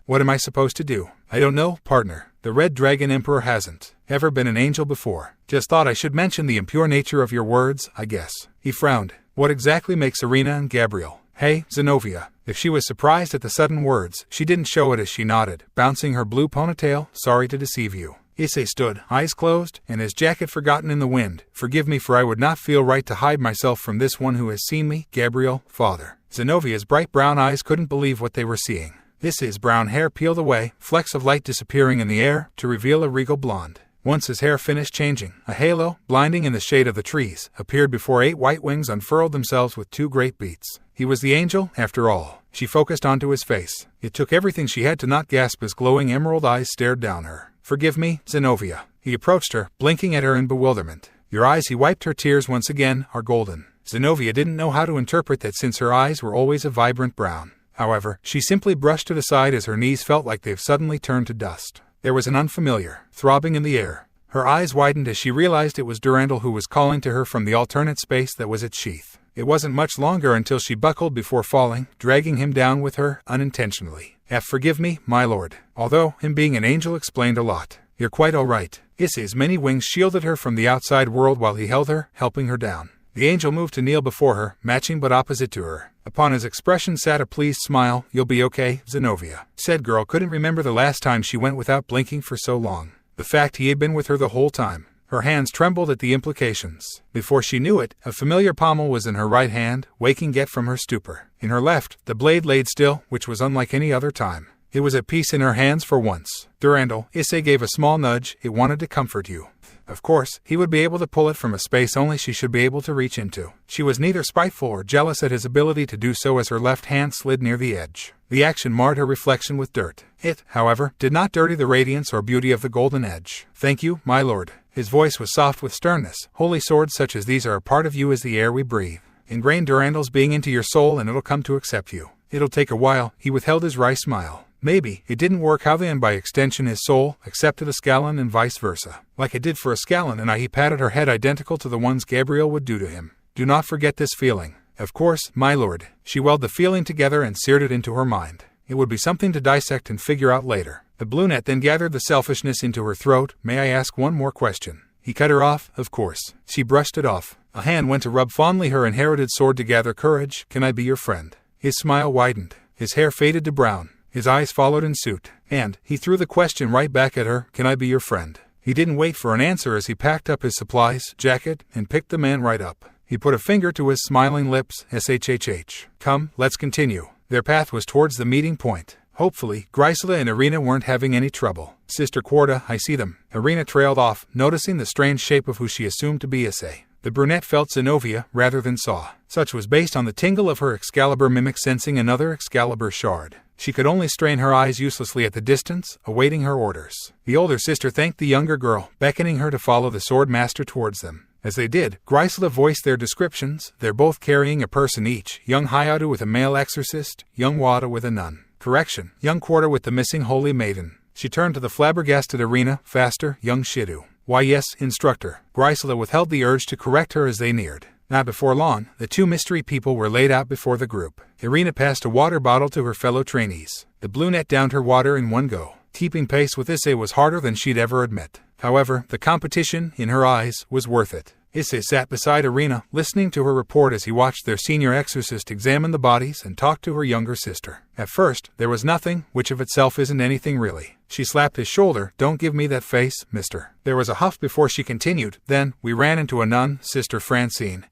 What am I supposed to do? I don't know, partner. The Red Dragon Emperor hasn't ever been an angel before. Just thought I should mention the impure nature of your words, I guess. He frowned. What exactly makes Irina and Gabriel? Hey, Xenovia. If she was surprised at the sudden words, she didn't show it as she nodded, bouncing her blue ponytail. Sorry to deceive you. Issei stood, eyes closed, and his jacket forgotten in the wind. Forgive me, for I would not feel right to hide myself from this one who has seen me. Gabriel, father. Xenovia's bright brown eyes couldn't believe what they were seeing. Isai's brown hair peeled away, flecks of light disappearing in the air, to reveal a regal blonde. Once his hair finished changing, a halo, blinding in the shade of the trees, appeared before 8 white wings unfurled themselves with 2 great beats. He was the angel, after all. She focused onto his face. It took everything she had to not gasp as glowing emerald eyes stared down her. Forgive me, Xenovia. He approached her, blinking at her in bewilderment. Your eyes, he wiped her tears once again, are golden. Xenovia didn't know how to interpret that since her eyes were always a vibrant brown. However, she simply brushed it aside as her knees felt like they've suddenly turned to dust. There was an unfamiliar throbbing in the air. Her eyes widened as she realized it was Durandal who was calling to her from the alternate space that was its sheath. It wasn't much longer until she buckled before falling, dragging him down with her, unintentionally. Forgive me, my lord. Although, him being an angel explained a lot. You're quite all right. Issei's many wings shielded her from the outside world while he held her, helping her down. The angel moved to kneel before her, matching but opposite to her. Upon his expression sat a pleased smile. You'll be okay, Xenovia. Said girl couldn't remember the last time she went without blinking for so long. The fact he had been with her the whole time. Her hands trembled at the implications. Before she knew it, a familiar pommel was in her right hand, waking Get from her stupor. In her left, the blade laid still, which was unlike any other time. It was at peace in her hands for once. Durandal, Issei gave a small nudge. It wanted to comfort you. Of course, he would be able to pull it from a space only she should be able to reach into. She was neither spiteful or jealous at his ability to do so as her left hand slid near the edge. The action marred her reflection with dirt. It, however, did not dirty the radiance or beauty of the golden edge. Thank you, my lord. His voice was soft with sternness. Holy swords such as these are a part of you as the air we breathe. Ingrain Durandal's being into your soul and it'll come to accept you. It'll take a while. He withheld his wry smile. Maybe it didn't work how then by extension his soul accepted Ascalon and vice versa. Like it did for Ascalon and I, he patted her head, identical to the ones Gabriel would do to him. Do not forget this feeling. Of course, my lord. She weld the feeling together and seared it into her mind. It would be something to dissect and figure out later. The brunette then gathered the selfishness into her throat. May I ask one more question? He cut her off. Of course. She brushed it off. A hand went to rub fondly her inherited sword to gather courage. Can I be your friend? His smile widened. His hair faded to brown. His eyes followed in suit. And he threw the question right back at her. Can I be your friend? He didn't wait for an answer as he packed up his supplies, jacket, and picked the man right up. He put a finger to his smiling lips. SHHH. Come, let's continue. Their path was towards the meeting point. Hopefully, Grisela and Irina weren't having any trouble. Sister Quarta, I see them. Irina trailed off, noticing the strange shape of who she assumed to be Issei. The brunette felt Xenovia rather than saw. Such was based on the tingle of her Excalibur mimic sensing another Excalibur shard. She could only strain her eyes uselessly at the distance, awaiting her orders. The older sister thanked the younger girl, beckoning her to follow the sword master towards them. As they did, Gabriel voiced their descriptions. They're both carrying a person each, young Hayadu with a male exorcist, young Wada with a nun. Correction, young Quarta with the missing holy maiden. She turned to the flabbergasted Irina, faster, young Shidu. Why yes, instructor. Gabriel withheld the urge to correct her as they neared. Not before long, the two mystery people were laid out before the group. Irina passed a water bottle to her fellow trainees. The brunette downed her water in one go. Keeping pace with Issei was harder than she'd ever admit. However, the competition, in her eyes, was worth it. Issei sat beside Irina, listening to her report as he watched their senior exorcist examine the bodies and talk to her younger sister. At first, there was nothing, which of itself isn't anything really. She slapped his shoulder. Don't give me that face, mister. There was a huff before she continued. Then, we ran into a nun, Sister Francine,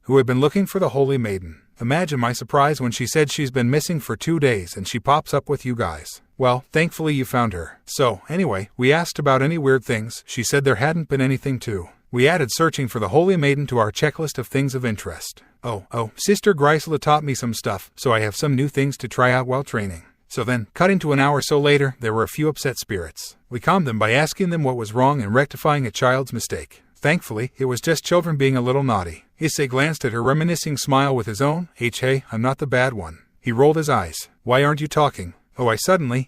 who had been looking for the Holy Maiden. Imagine my surprise when she said she's been missing for 2 days and she pops up with you guys. Well, thankfully you found her. So, anyway, we asked about any weird things. She said there hadn't been anything too. We added searching for the Holy Maiden to our checklist of things of interest. Oh, Sister Gabriel taught me some stuff, so I have some new things to try out while training. So then, cutting to an hour or so later, there were a few upset spirits. We calmed them by asking them what was wrong and rectifying a child's mistake. Thankfully, it was just children being a little naughty. Issei glanced at her reminiscing smile with his own. Hey, I'm not the bad one. He rolled his eyes. Why aren't you talking?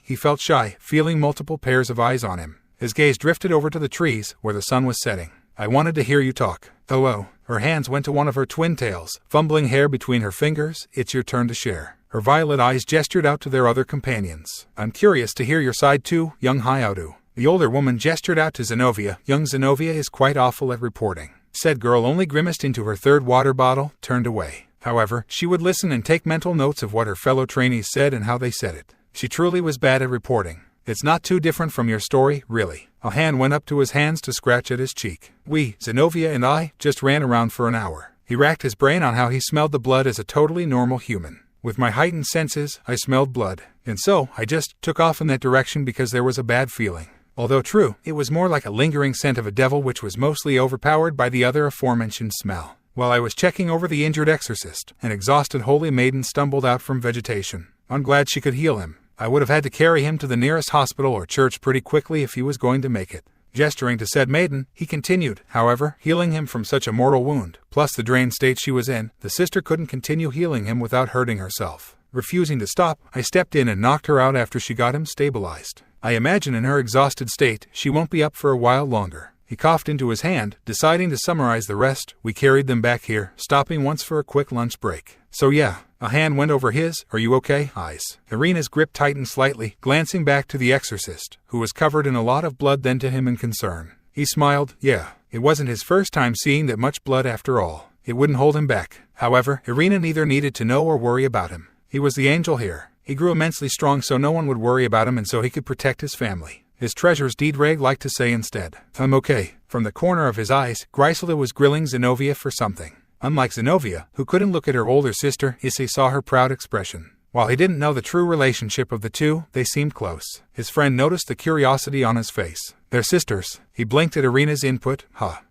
He felt shy, feeling multiple pairs of eyes on him. His gaze drifted over to the trees, where the sun was setting. I wanted to hear you talk. Oh. Her hands went to one of her twin tails, fumbling hair between her fingers. It's your turn to share. Her violet eyes gestured out to their other companions. I'm curious to hear your side too, young Hayadu. The older woman gestured out to Xenovia. Young Xenovia is quite awful at reporting. Said girl only grimaced into her third water bottle, turned away. However, she would listen and take mental notes of what her fellow trainees said and how they said it. She truly was bad at reporting. It's not too different from your story, really. A hand went up to his hands to scratch at his cheek. We, Xenovia and I, just ran around for an hour. He racked his brain on how he smelled the blood as a totally normal human. With my heightened senses, I smelled blood. And so, I just took off in that direction because there was a bad feeling. Although true, it was more like a lingering scent of a devil which was mostly overpowered by the other aforementioned smell. While I was checking over the injured exorcist, an exhausted holy maiden stumbled out from vegetation. I'm glad she could heal him. I would have had to carry him to the nearest hospital or church pretty quickly if he was going to make it. Gesturing to said maiden, he continued. However, healing him from such a mortal wound, plus the drained state she was in, the sister couldn't continue healing him without hurting herself. Refusing to stop, I stepped in and knocked her out after she got him stabilized. I imagine in her exhausted state, she won't be up for a while longer. He coughed into his hand, deciding to summarize the rest. We carried them back here, stopping once for a quick lunch break. So yeah. A hand went over his. Are you okay? Eyes. Irina's grip tightened slightly, glancing back to the exorcist, who was covered in a lot of blood, then to him in concern. He smiled. Yeah. It wasn't his first time seeing that much blood after all. It wouldn't hold him back. However, Irina neither needed to know or worry about him. He was the angel here. He grew immensely strong so no one would worry about him and so he could protect his family. His treasures, Gabriel liked to say instead. I'm okay. From the corner of his eyes, Gabriel was grilling Xenovia for something. Unlike Xenovia, who couldn't look at her older sister, Issei saw her proud expression. While he didn't know the true relationship of the two, they seemed close. His friend noticed the curiosity on his face. They're sisters. He blinked at Irina's input.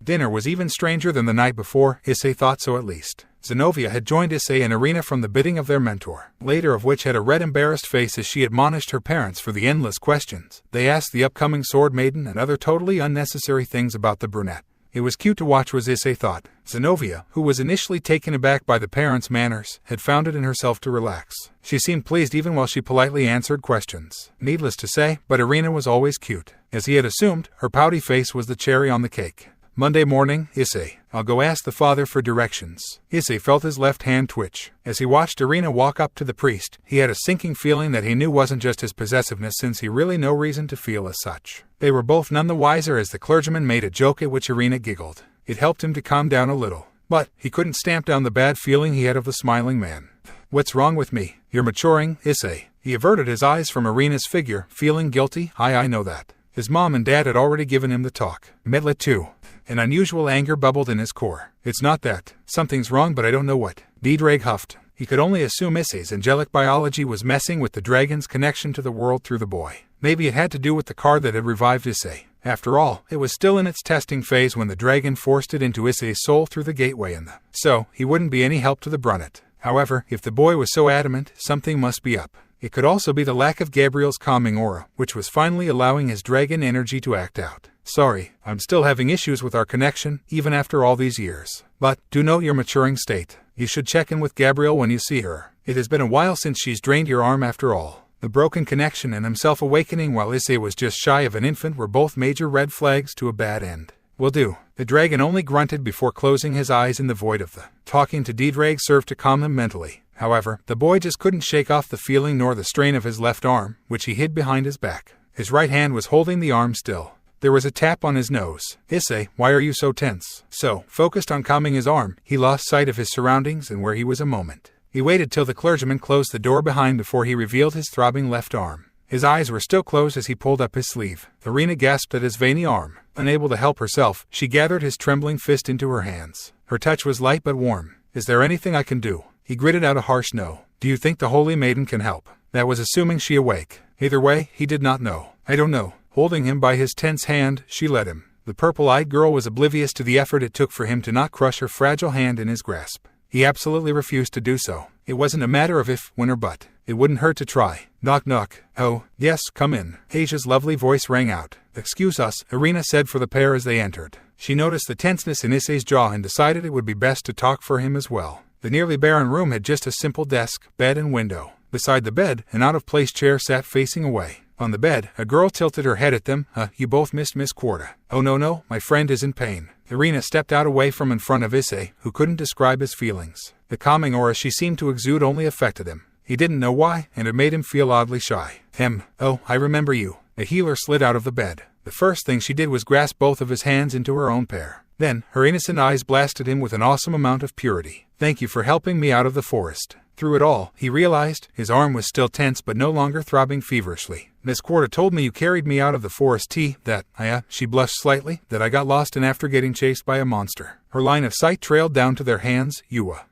Dinner was even stranger than the night before. Issei thought so at least. Xenovia had joined Issei and Irina from the bidding of their mentor, later of which had a red embarrassed face as she admonished her parents for the endless questions. They asked the upcoming sword maiden and other totally unnecessary things about the brunette. It was cute to watch, was Issei thought. Xenovia, who was initially taken aback by the parents' manners, had found it in herself to relax. She seemed pleased even while she politely answered questions. Needless to say, but Irina was always cute. As he had assumed, her pouty face was the cherry on the cake. Monday morning, Issei. I'll go ask the father for directions. Issei felt his left hand twitch. As he watched Irina walk up to the priest, he had a sinking feeling that he knew wasn't just his possessiveness, since he really no reason to feel as such. They were both none the wiser as the clergyman made a joke at which Irina giggled. It helped him to calm down a little. But he couldn't stamp down the bad feeling he had of the smiling man. What's wrong with me? You're maturing, Issei. He averted his eyes from Irina's figure, feeling guilty. I know that. His mom and dad had already given him the talk. Mittelt too. An unusual anger bubbled in his core. It's not that. Something's wrong, but I don't know what. Gabriel huffed. He could only assume Issei's angelic biology was messing with the dragon's connection to the world through the boy. Maybe it had to do with the card that had revived Issei. After all, it was still in its testing phase when the dragon forced it into Issei's soul through the gateway so he wouldn't be any help to the brunette. However, if the boy was so adamant, something must be up. It could also be the lack of Gabriel's calming aura, which was finally allowing his dragon energy to act out. Sorry, I'm still having issues with our connection, even after all these years. But, do note your maturing state. You should check in with Gabriel when you see her. It has been a while since she's drained your arm after all. The broken connection and himself awakening while Issei was just shy of an infant were both major red flags to a bad end. Will do. The dragon only grunted before closing his eyes in the void of the talking to Diedrag served to calm him mentally. However, the boy just couldn't shake off the feeling nor the strain of his left arm, which he hid behind his back. His right hand was holding the arm still. There was a tap on his nose. Issei, why are you so tense? So, focused on calming his arm, he lost sight of his surroundings and where he was a moment. He waited till the clergyman closed the door behind before he revealed his throbbing left arm. His eyes were still closed as he pulled up his sleeve. Irina gasped at his veiny arm. Unable to help herself, she gathered his trembling fist into her hands. Her touch was light but warm. Is there anything I can do? He gritted out a harsh no. Do you think the Holy Maiden can help? That was assuming she awake. Either way, he did not know. I don't know. Holding him by his tense hand, she led him. The purple-eyed girl was oblivious to the effort it took for him to not crush her fragile hand in his grasp. He absolutely refused to do so. It wasn't a matter of if, when or but. It wouldn't hurt to try. Knock knock. Oh, yes, come in. Asia's lovely voice rang out. Excuse us, Irina said for the pair as they entered. She noticed the tenseness in Issei's jaw and decided it would be best to talk for him as well. The nearly barren room had just a simple desk, bed and window. Beside the bed, an out-of-place chair sat facing away. On the bed, a girl tilted her head at them. You both missed Miss Quarta. Oh no, my friend is in pain. Irina stepped out away from in front of Issei, who couldn't describe his feelings. The calming aura she seemed to exude only affected him. He didn't know why, and it made him feel oddly shy. Oh, I remember you. The healer slid out of the bed. The first thing she did was grasp both of his hands into her own pair. Then, her innocent eyes blasted him with an awesome amount of purity. Thank you for helping me out of the forest. Through it all, he realized, his arm was still tense but no longer throbbing feverishly. Miss Quarta told me you carried me out of the forest she blushed slightly, that I got lost in after getting chased by a monster. Her line of sight trailed down to their hands.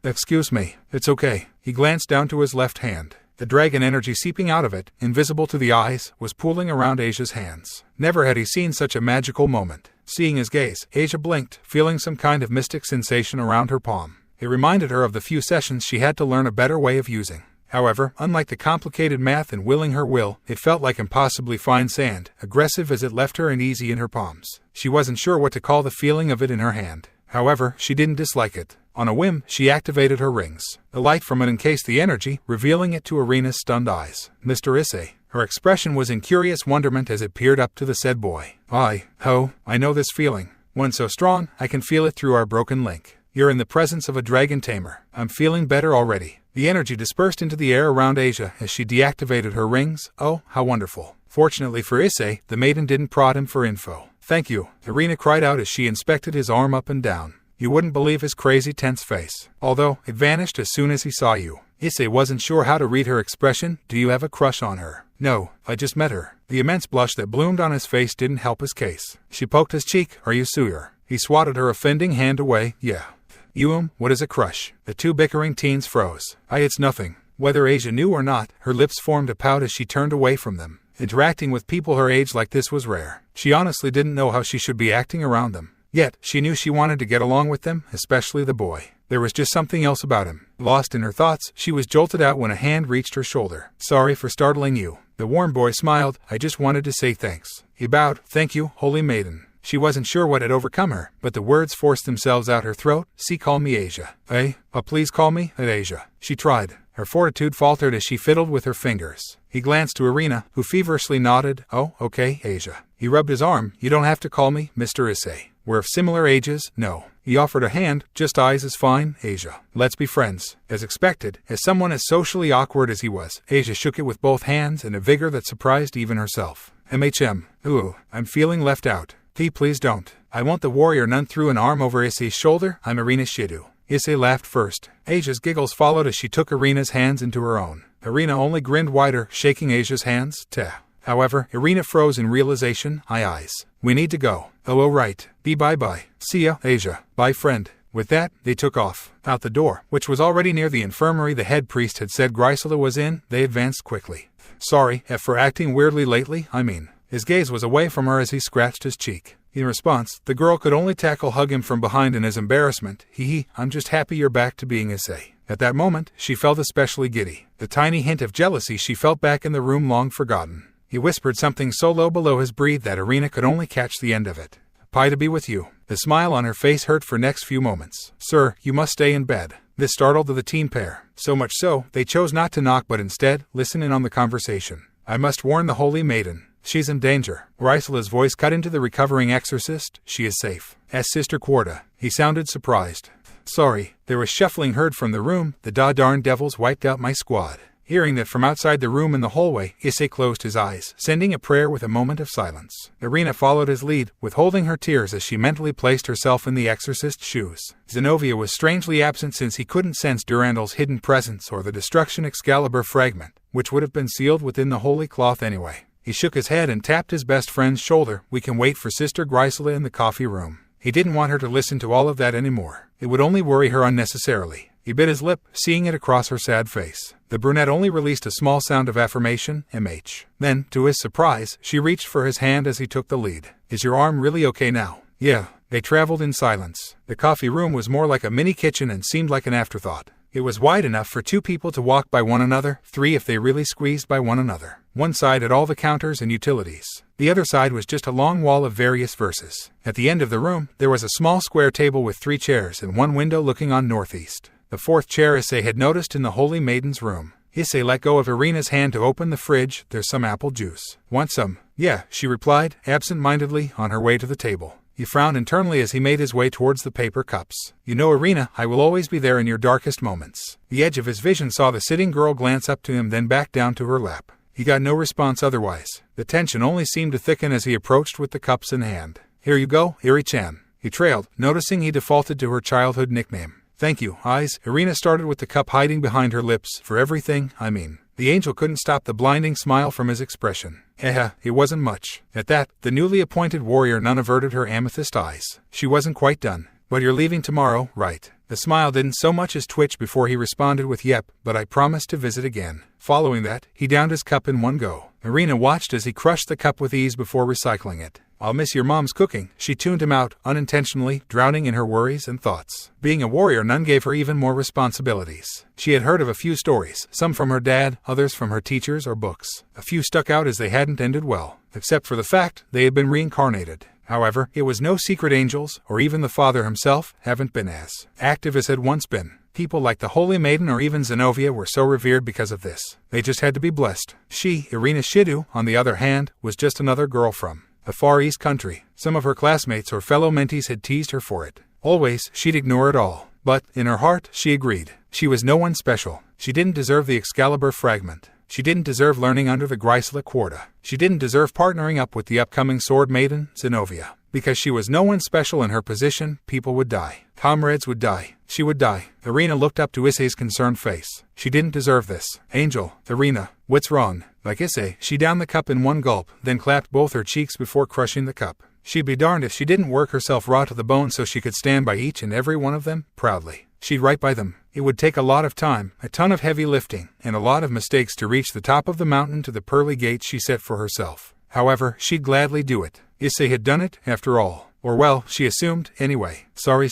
Excuse me. It's okay. He glanced down to his left hand. The dragon energy seeping out of it, invisible to the eyes, was pooling around Asia's hands. Never had he seen such a magical moment. Seeing his gaze, Asia blinked, feeling some kind of mystic sensation around her palm. It reminded her of the few sessions she had to learn a better way of using. However, unlike the complicated math and willing her will, it felt like impossibly fine sand, aggressive as it left her and easy in her palms. She wasn't sure what to call the feeling of it in her hand. However, she didn't dislike it. On a whim, she activated her rings. The light from it encased the energy, revealing it to Irina's stunned eyes. Mr. Issei. Her expression was in curious wonderment as it peered up to the said boy. I know this feeling. One so strong, I can feel it through our broken link. You're in the presence of a dragon tamer. I'm feeling better already. The energy dispersed into the air around Asia as she deactivated her rings. Oh, how wonderful. Fortunately for Issei, the maiden didn't prod him for info. Thank you, Irina cried out as she inspected his arm up and down. You wouldn't believe his crazy tense face. Although, it vanished as soon as he saw you. Issei wasn't sure how to read her expression. Do you have a crush on her? No, I just met her. The immense blush that bloomed on his face didn't help his case. She poked his cheek. Are you Sawyer? He swatted her offending hand away. Yeah. What is a crush? The two bickering teens froze. It's nothing. Whether Asia knew or not, her lips formed a pout as she turned away from them. Interacting with people her age like this was rare. She honestly didn't know how she should be acting around them. Yet, she knew she wanted to get along with them, especially the boy. There was just something else about him. Lost in her thoughts, she was jolted out when a hand reached her shoulder. Sorry for startling you. The warm boy smiled. I just wanted to say thanks. He bowed. Thank you, Holy Maiden. She wasn't sure what had overcome her, but the words forced themselves out her throat. Call me Asia. Please call me Asia. She tried. Her fortitude faltered as she fiddled with her fingers. He glanced to Irina, who feverishly nodded. Oh, okay, Asia. He rubbed his arm. You don't have to call me Mr. Issei. We're of similar ages. No. He offered a hand. Just eyes is fine, Asia. Let's be friends. As expected, as someone as socially awkward as he was, Asia shook it with both hands in a vigor that surprised even herself. I'm feeling left out. Please don't. I want the warrior nun threw an arm over Issei's shoulder. I'm Irina Shidu. Issei laughed first. Asia's giggles followed as she took Irina's hands into her own. Irina only grinned wider, shaking Asia's hands. However, Irina froze in realization. Eyes. We need to go. Oh, right. Bye-bye. See ya, Asia. Bye, friend. With that, they took off. Out the door, which was already near the infirmary the head priest had said Grisela was in, they advanced quickly. Sorry, for acting weirdly lately, His gaze was away from her as he scratched his cheek. In response, the girl could only hug him from behind in his embarrassment. I'm just happy you're back to being Issei. At that moment, she felt especially giddy. The tiny hint of jealousy she felt back in the room long forgotten. He whispered something so low below his breath that Irina could only catch the end of it. "Pie to be with you." The smile on her face hurt for next few moments. "Sir, you must stay in bed." This startled the teen pair. So much so, they chose not to knock but instead listen in on the conversation. "I must warn the Holy Maiden. She's in danger." Grisela's voice cut into the recovering exorcist. "She is safe." Asked Sister Quarta. He sounded surprised. "Sorry." There was shuffling heard from the room. "The darn devils wiped out my squad." Hearing that from outside the room in the hallway, Issei closed his eyes, sending a prayer with a moment of silence. Irina followed his lead, withholding her tears as she mentally placed herself in the exorcist's shoes. Xenovia was strangely absent since he couldn't sense Durandal's hidden presence or the destruction Excalibur fragment, which would have been sealed within the holy cloth anyway. He shook his head and tapped his best friend's shoulder. "We can wait for Sister Grisela in the coffee room." He didn't want her to listen to all of that anymore. It would only worry her unnecessarily. He bit his lip, seeing it across her sad face. The brunette only released a small sound of affirmation, MH. Then, to his surprise, she reached for his hand as he took the lead. "Is your arm really okay now?" "Yeah." They traveled in silence. The coffee room was more like a mini kitchen and seemed like an afterthought. It was wide enough for 2 people to walk by one another, 3 if they really squeezed by one another. One side had all the counters and utilities. The other side was just a long wall of various verses. At the end of the room, there was a small square table with 3 chairs and one window looking on northeast. The 4th chair Issei had noticed in the Holy Maiden's room. Issei let go of Irina's hand to open the fridge. "There's some apple juice. Want some?" "Yeah," she replied, absent-mindedly, on her way to the table. He frowned internally as he made his way towards the paper cups. "You know, Irina, I will always be there in your darkest moments." The edge of his vision saw the sitting girl glance up to him, then back down to her lap. He got no response otherwise. The tension only seemed to thicken as he approached with the cups in hand. "Here you go, Iri-chan." He trailed, noticing he defaulted to her childhood nickname. "Thank you, eyes." Irina started with the cup hiding behind her lips. "For everything, I mean." The angel couldn't stop the blinding smile from his expression. It wasn't much. At that, the newly appointed warrior nun averted her amethyst eyes. She wasn't quite done. "But you're leaving tomorrow, right?" The smile didn't so much as twitch before he responded with, "Yep, but I promise to visit again." Following that, he downed his cup in one go. Irina watched as he crushed the cup with ease before recycling it. "I'll miss your mom's cooking." She tuned him out, unintentionally, drowning in her worries and thoughts. Being a warrior nun gave her even more responsibilities. She had heard of a few stories, some from her dad, others from her teachers or books. A few stuck out as they hadn't ended well, except for the fact they had been reincarnated. However, it was no secret angels, or even the Father himself, haven't been as active as had once been. People like the Holy Maiden or even Xenovia were so revered because of this. They just had to be blessed. She, Irina Shidu, on the other hand, was just another girl from a Far East country. Some of her classmates or fellow mentees had teased her for it. Always, she'd ignore it all. But, in her heart, she agreed. She was no one special. She didn't deserve the Excalibur fragment. She didn't deserve learning under the Grisela Quarta. She didn't deserve partnering up with the upcoming Sword Maiden, Xenovia. Because she was no one special in her position, people would die. Comrades would die. She would die. Irina looked up to Issei's concerned face. She didn't deserve this. "Angel, Irina, what's wrong?" Like Issei, she downed the cup in one gulp, then clapped both her cheeks before crushing the cup. She'd be darned if she didn't work herself raw to the bone so she could stand by each and every one of them, proudly. She'd right by them. It would take a lot of time, a ton of heavy lifting, and a lot of mistakes to reach the top of the mountain to the pearly gates she set for herself. However, she'd gladly do it. Issei had done it, after all. Or well, she assumed, anyway. Sorry,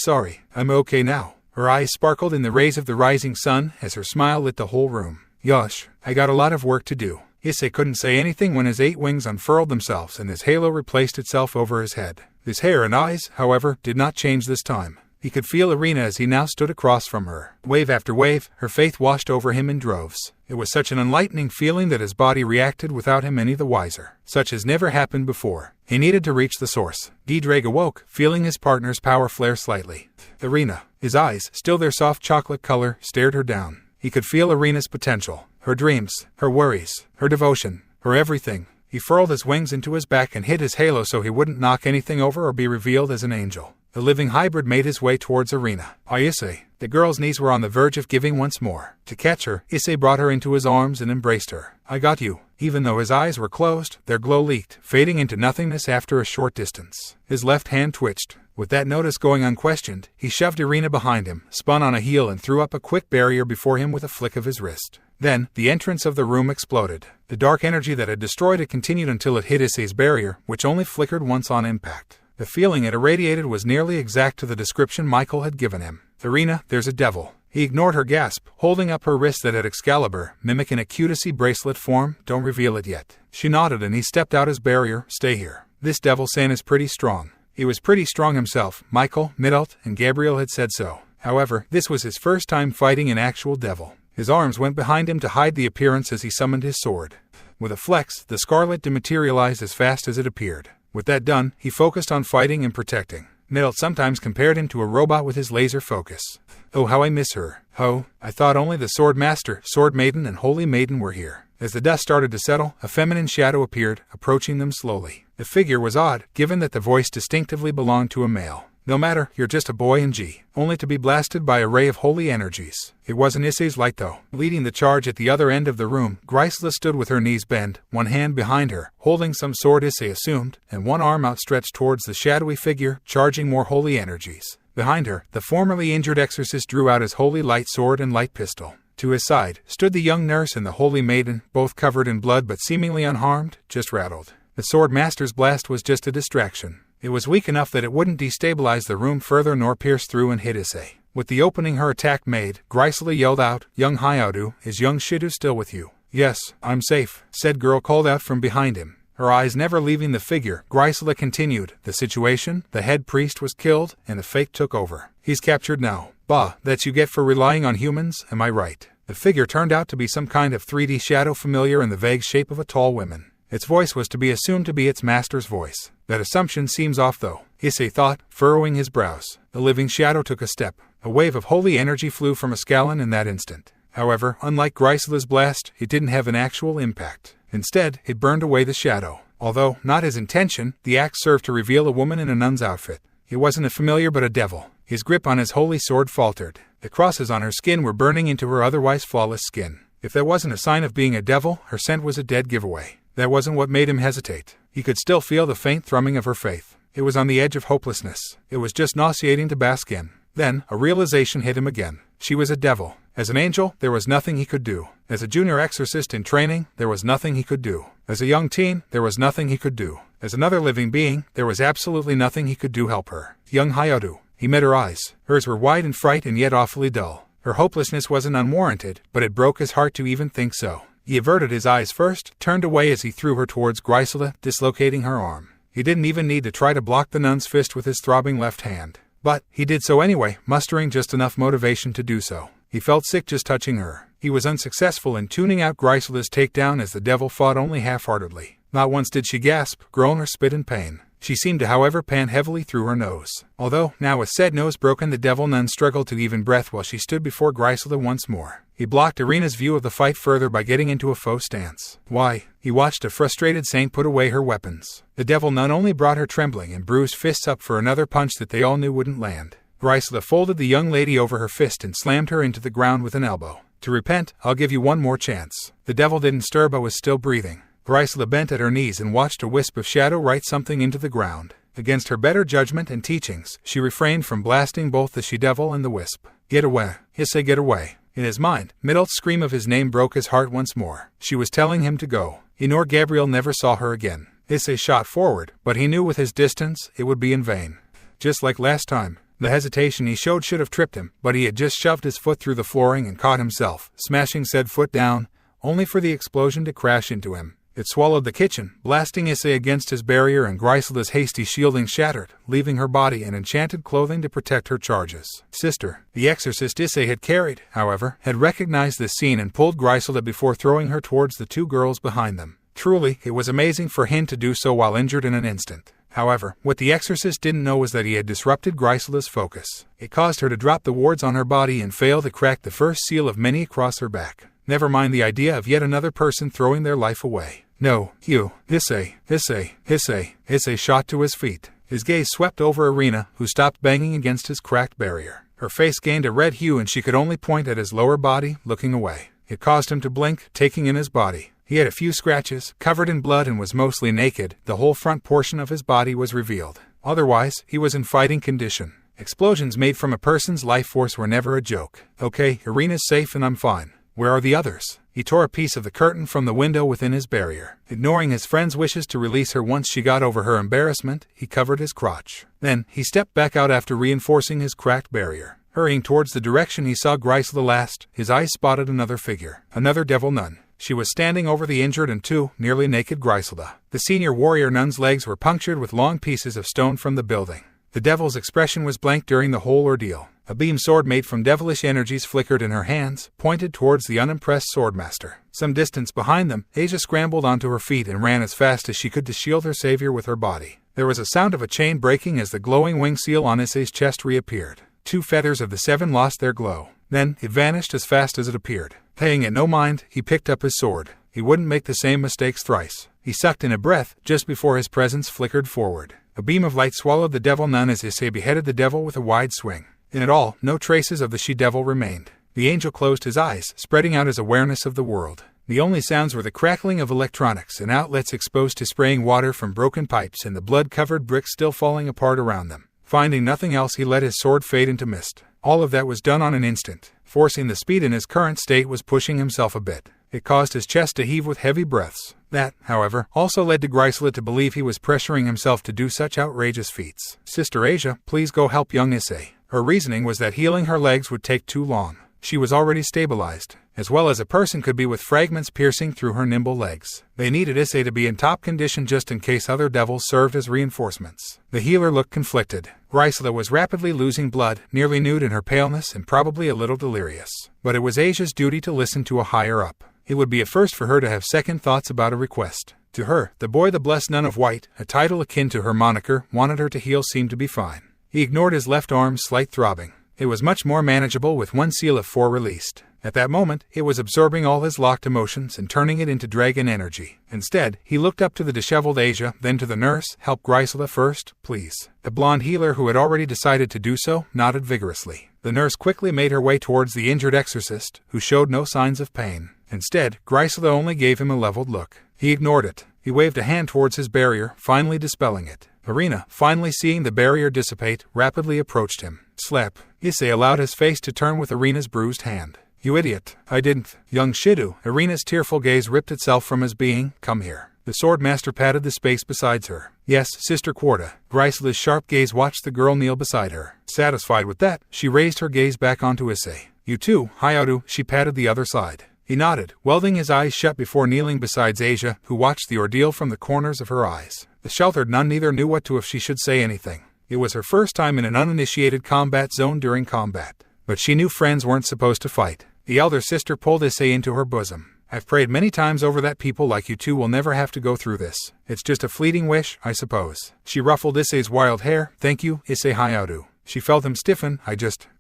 I'm okay now." Her eyes sparkled in the rays of the rising sun as her smile lit the whole room. "Yosh, I got a lot of work to do." Issei couldn't say anything when his 8 wings unfurled themselves and his halo replaced itself over his head. His hair and eyes, however, did not change this time. He could feel Irina as he now stood across from her. Wave after wave, her faith washed over him in droves. It was such an enlightening feeling that his body reacted without him any the wiser. Such as never happened before. He needed to reach the source. Giedrag awoke, feeling his partner's power flare slightly. Irina. His eyes, still their soft chocolate color, stared her down. He could feel Irina's potential. Her dreams, her worries, her devotion, her everything. He furled his wings into his back and hid his halo so he wouldn't knock anything over or be revealed as an angel. The living hybrid made his way towards Irina. Issei. The girl's knees were on the verge of giving once more. To catch her, Issei brought her into his arms and embraced her. "I got you." Even though his eyes were closed, their glow leaked, fading into nothingness after a short distance. His left hand twitched. With that notice going unquestioned, he shoved Irina behind him, spun on a heel and threw up a quick barrier before him with a flick of his wrist. Then, the entrance of the room exploded. The dark energy that had destroyed it continued until it hit Issei's barrier, which only flickered once on impact. The feeling it irradiated was nearly exact to the description Michael had given him. "Irina, there's a devil." He ignored her gasp, holding up her wrist that had Excalibur, mimicking a Issei bracelet form. Don't reveal it yet. She nodded and he stepped out his barrier. Stay here. This devil San is pretty strong. He was pretty strong himself. Michael, Mittelt, and Gabriel had said so. However, this was his first time fighting an actual devil. His arms went behind him to hide the appearance as he summoned his sword. With a flex, the scarlet dematerialized as fast as it appeared. With that done, he focused on fighting and protecting. Mittelt sometimes compared him to a robot with his laser focus. Oh, how I miss her. Oh, I thought only the Sword Master, Sword Maiden, and Holy Maiden were here. As the dust started to settle, a feminine shadow appeared, approaching them slowly. The figure was odd, given that the voice distinctively belonged to a male. No matter, you're just a boy and only to be blasted by a ray of holy energies. It wasn't Issei's light though. Leading the charge at the other end of the room, Grisela stood with her knees bent, one hand behind her, holding some sword Issei assumed, and one arm outstretched towards the shadowy figure, charging more holy energies. Behind her, the formerly injured exorcist drew out his holy light sword and light pistol. To his side stood the young nurse and the Holy Maiden, both covered in blood but seemingly unharmed, just rattled. The Sword Master's blast was just a distraction. It was weak enough that it wouldn't destabilize the room further nor pierce through and hit Issei. With the opening her attack made, Grisela yelled out, "Young Hyaudu, is young Shidu still with you?" "Yes, I'm safe," said girl called out from behind him. Her eyes never leaving the figure, Grisela continued, "The situation, the head priest was killed, and the fake took over. He's captured now. Bah, that's you get for relying on humans, am I right?" The figure turned out to be some kind of 3D shadow familiar in the vague shape of a tall woman. Its voice was to be assumed to be its master's voice. That assumption seems off though, Issei thought, furrowing his brows. The living shadow took a step. A wave of holy energy flew from Ascalon in that instant. However, unlike Grisela's blast, it didn't have an actual impact. Instead, it burned away the shadow. Although, not his intention, the axe served to reveal a woman in a nun's outfit. It wasn't a familiar but a devil. His grip on his holy sword faltered. The crosses on her skin were burning into her otherwise flawless skin. If that wasn't a sign of being a devil, her scent was a dead giveaway. That wasn't what made him hesitate. He could still feel the faint thrumming of her faith. It was on the edge of hopelessness. It was just nauseating to bask in. Then, a realization hit him again. She was a devil. As an angel, there was nothing he could do. As a junior exorcist in training, there was nothing he could do. As a young teen, there was nothing he could do. As another living being, there was absolutely nothing he could do help her. Young Hyaudu. He met her eyes. Hers were wide in fright and yet awfully dull. Her hopelessness wasn't unwarranted, but it broke his heart to even think so. He averted his eyes first, turned away as he threw her towards Grisela, dislocating her arm. He didn't even need to try to block the nun's fist with his throbbing left hand. But he did so anyway, mustering just enough motivation to do so. He felt sick just touching her. He was unsuccessful in tuning out Grisela's takedown as the devil fought only half-heartedly. Not once did she gasp, groan, or spit in pain. She seemed to, however, pant heavily through her nose. Although, now with said nose broken, the devil nun struggled to even breath while she stood before Grisela once more. He blocked Irina's view of the fight further by getting into a faux stance. Why? He watched a frustrated saint put away her weapons. The devil nun only brought her trembling and bruised fists up for another punch that they all knew wouldn't land. Grisela folded the young lady over her fist and slammed her into the ground with an elbow. To repent, I'll give you one more chance. The devil didn't stir but was still breathing. Grisela bent at her knees and watched a wisp of shadow write something into the ground. Against her better judgment and teachings, she refrained from blasting both the she-devil and the wisp. Get away. Issei, get away. In his mind, Mittelt's scream of his name broke his heart once more. She was telling him to go. He nor Gabriel never saw her again. Issei shot forward, but he knew with his distance, it would be in vain. Just like last time. The hesitation he showed should have tripped him, but he had just shoved his foot through the flooring and caught himself, smashing said foot down, only for the explosion to crash into him. It swallowed the kitchen, blasting Issei against his barrier, and Grisela's hasty shielding shattered, leaving her body in enchanted clothing to protect her charges. Sister, the exorcist Issei had carried, however, had recognized this scene and pulled Grisela before throwing her towards the two girls behind them. Truly, it was amazing for him to do so while injured in an instant. However, what the exorcist didn't know was that he had disrupted Grisela's focus. It caused her to drop the wards on her body and fail to crack the first seal of many across her back. Never mind the idea of yet another person throwing their life away. No, you, Issei. Issei shot to his feet. His gaze swept over Irina, who stopped banging against his cracked barrier. Her face gained a red hue and she could only point at his lower body, looking away. It caused him to blink, taking in his body. He had a few scratches, covered in blood, and was mostly naked. The whole front portion of his body was revealed. Otherwise, he was in fighting condition. Explosions made from a person's life force were never a joke. Okay, Irina's safe and I'm fine. Where are the others? He tore a piece of the curtain from the window within his barrier. Ignoring his friend's wishes to release her once she got over her embarrassment, he covered his crotch. Then, he stepped back out after reinforcing his cracked barrier. Hurrying towards the direction he saw Grisela last, his eyes spotted another figure. Another devil nun. She was standing over the injured and nearly naked Grisela. The senior warrior nun's legs were punctured with long pieces of stone from the building. The devil's expression was blank during the whole ordeal. A beam sword made from devilish energies flickered in her hands, pointed towards the unimpressed swordmaster. Some distance behind them, Asia scrambled onto her feet and ran as fast as she could to shield her savior with her body. There was a sound of a chain breaking as the glowing wing seal on Issei's chest reappeared. 2 feathers of the 7 lost their glow. Then, it vanished as fast as it appeared. Paying it no mind, he picked up his sword. He wouldn't make the same mistakes thrice. He sucked in a breath, just before his presence flickered forward. A beam of light swallowed the devil nun as Issei beheaded the devil with a wide swing. In it all, no traces of the she-devil remained. The angel closed his eyes, spreading out his awareness of the world. The only sounds were the crackling of electronics and outlets exposed to spraying water from broken pipes and the blood-covered bricks still falling apart around them. Finding nothing else, he let his sword fade into mist. All of that was done on an instant. Forcing the speed in his current state was pushing himself a bit. It caused his chest to heave with heavy breaths. That, however, also led to Grisela to believe he was pressuring himself to do such outrageous feats. Sister Asia, please go help young Issei. Her reasoning was that healing her legs would take too long. She was already stabilized, as well as a person could be with fragments piercing through her nimble legs. They needed Issei to be in top condition just in case other devils served as reinforcements. The healer looked conflicted. Grisela was rapidly losing blood, nearly nude in her paleness and probably a little delirious. But it was Asia's duty to listen to a higher-up. It would be a first for her to have second thoughts about a request. To her, the boy the blessed nun of white, a title akin to her moniker, wanted her to heal seemed to be fine. He ignored his left arm's slight throbbing. It was much more manageable with 1 seal of 4 released. At that moment, it was absorbing all his locked emotions and turning it into dragon energy. Instead, he looked up to the disheveled Asia, then to the nurse. Help Grisela first, please. The blonde healer, who had already decided to do so, nodded vigorously. The nurse quickly made her way towards the injured exorcist, who showed no signs of pain. Instead, Grisela only gave him a leveled look. He ignored it. He waved a hand towards his barrier, finally dispelling it. Irina, finally seeing the barrier dissipate, rapidly approached him. Slap. Issei allowed his face to turn with Irina's bruised hand. You idiot. I didn't. Young Shidu. Irina's tearful gaze ripped itself from his being. Come here. The swordmaster patted the space beside her. Yes, Sister Quarta. Grisela's sharp gaze watched the girl kneel beside her. Satisfied with that, she raised her gaze back onto Issei. You too, Hayaru. She patted the other side. He nodded, welding his eyes shut before kneeling beside Asia, who watched the ordeal from the corners of her eyes. The sheltered nun neither knew what to if she should say anything. It was her first time in an uninitiated combat zone during combat. But she knew friends weren't supposed to fight. The elder sister pulled Issei into her bosom. I've prayed many times over that people like you two will never have to go through this. It's just a fleeting wish, I suppose. She ruffled Issei's wild hair. Thank you, Issei Hayaru. She felt him stiffen.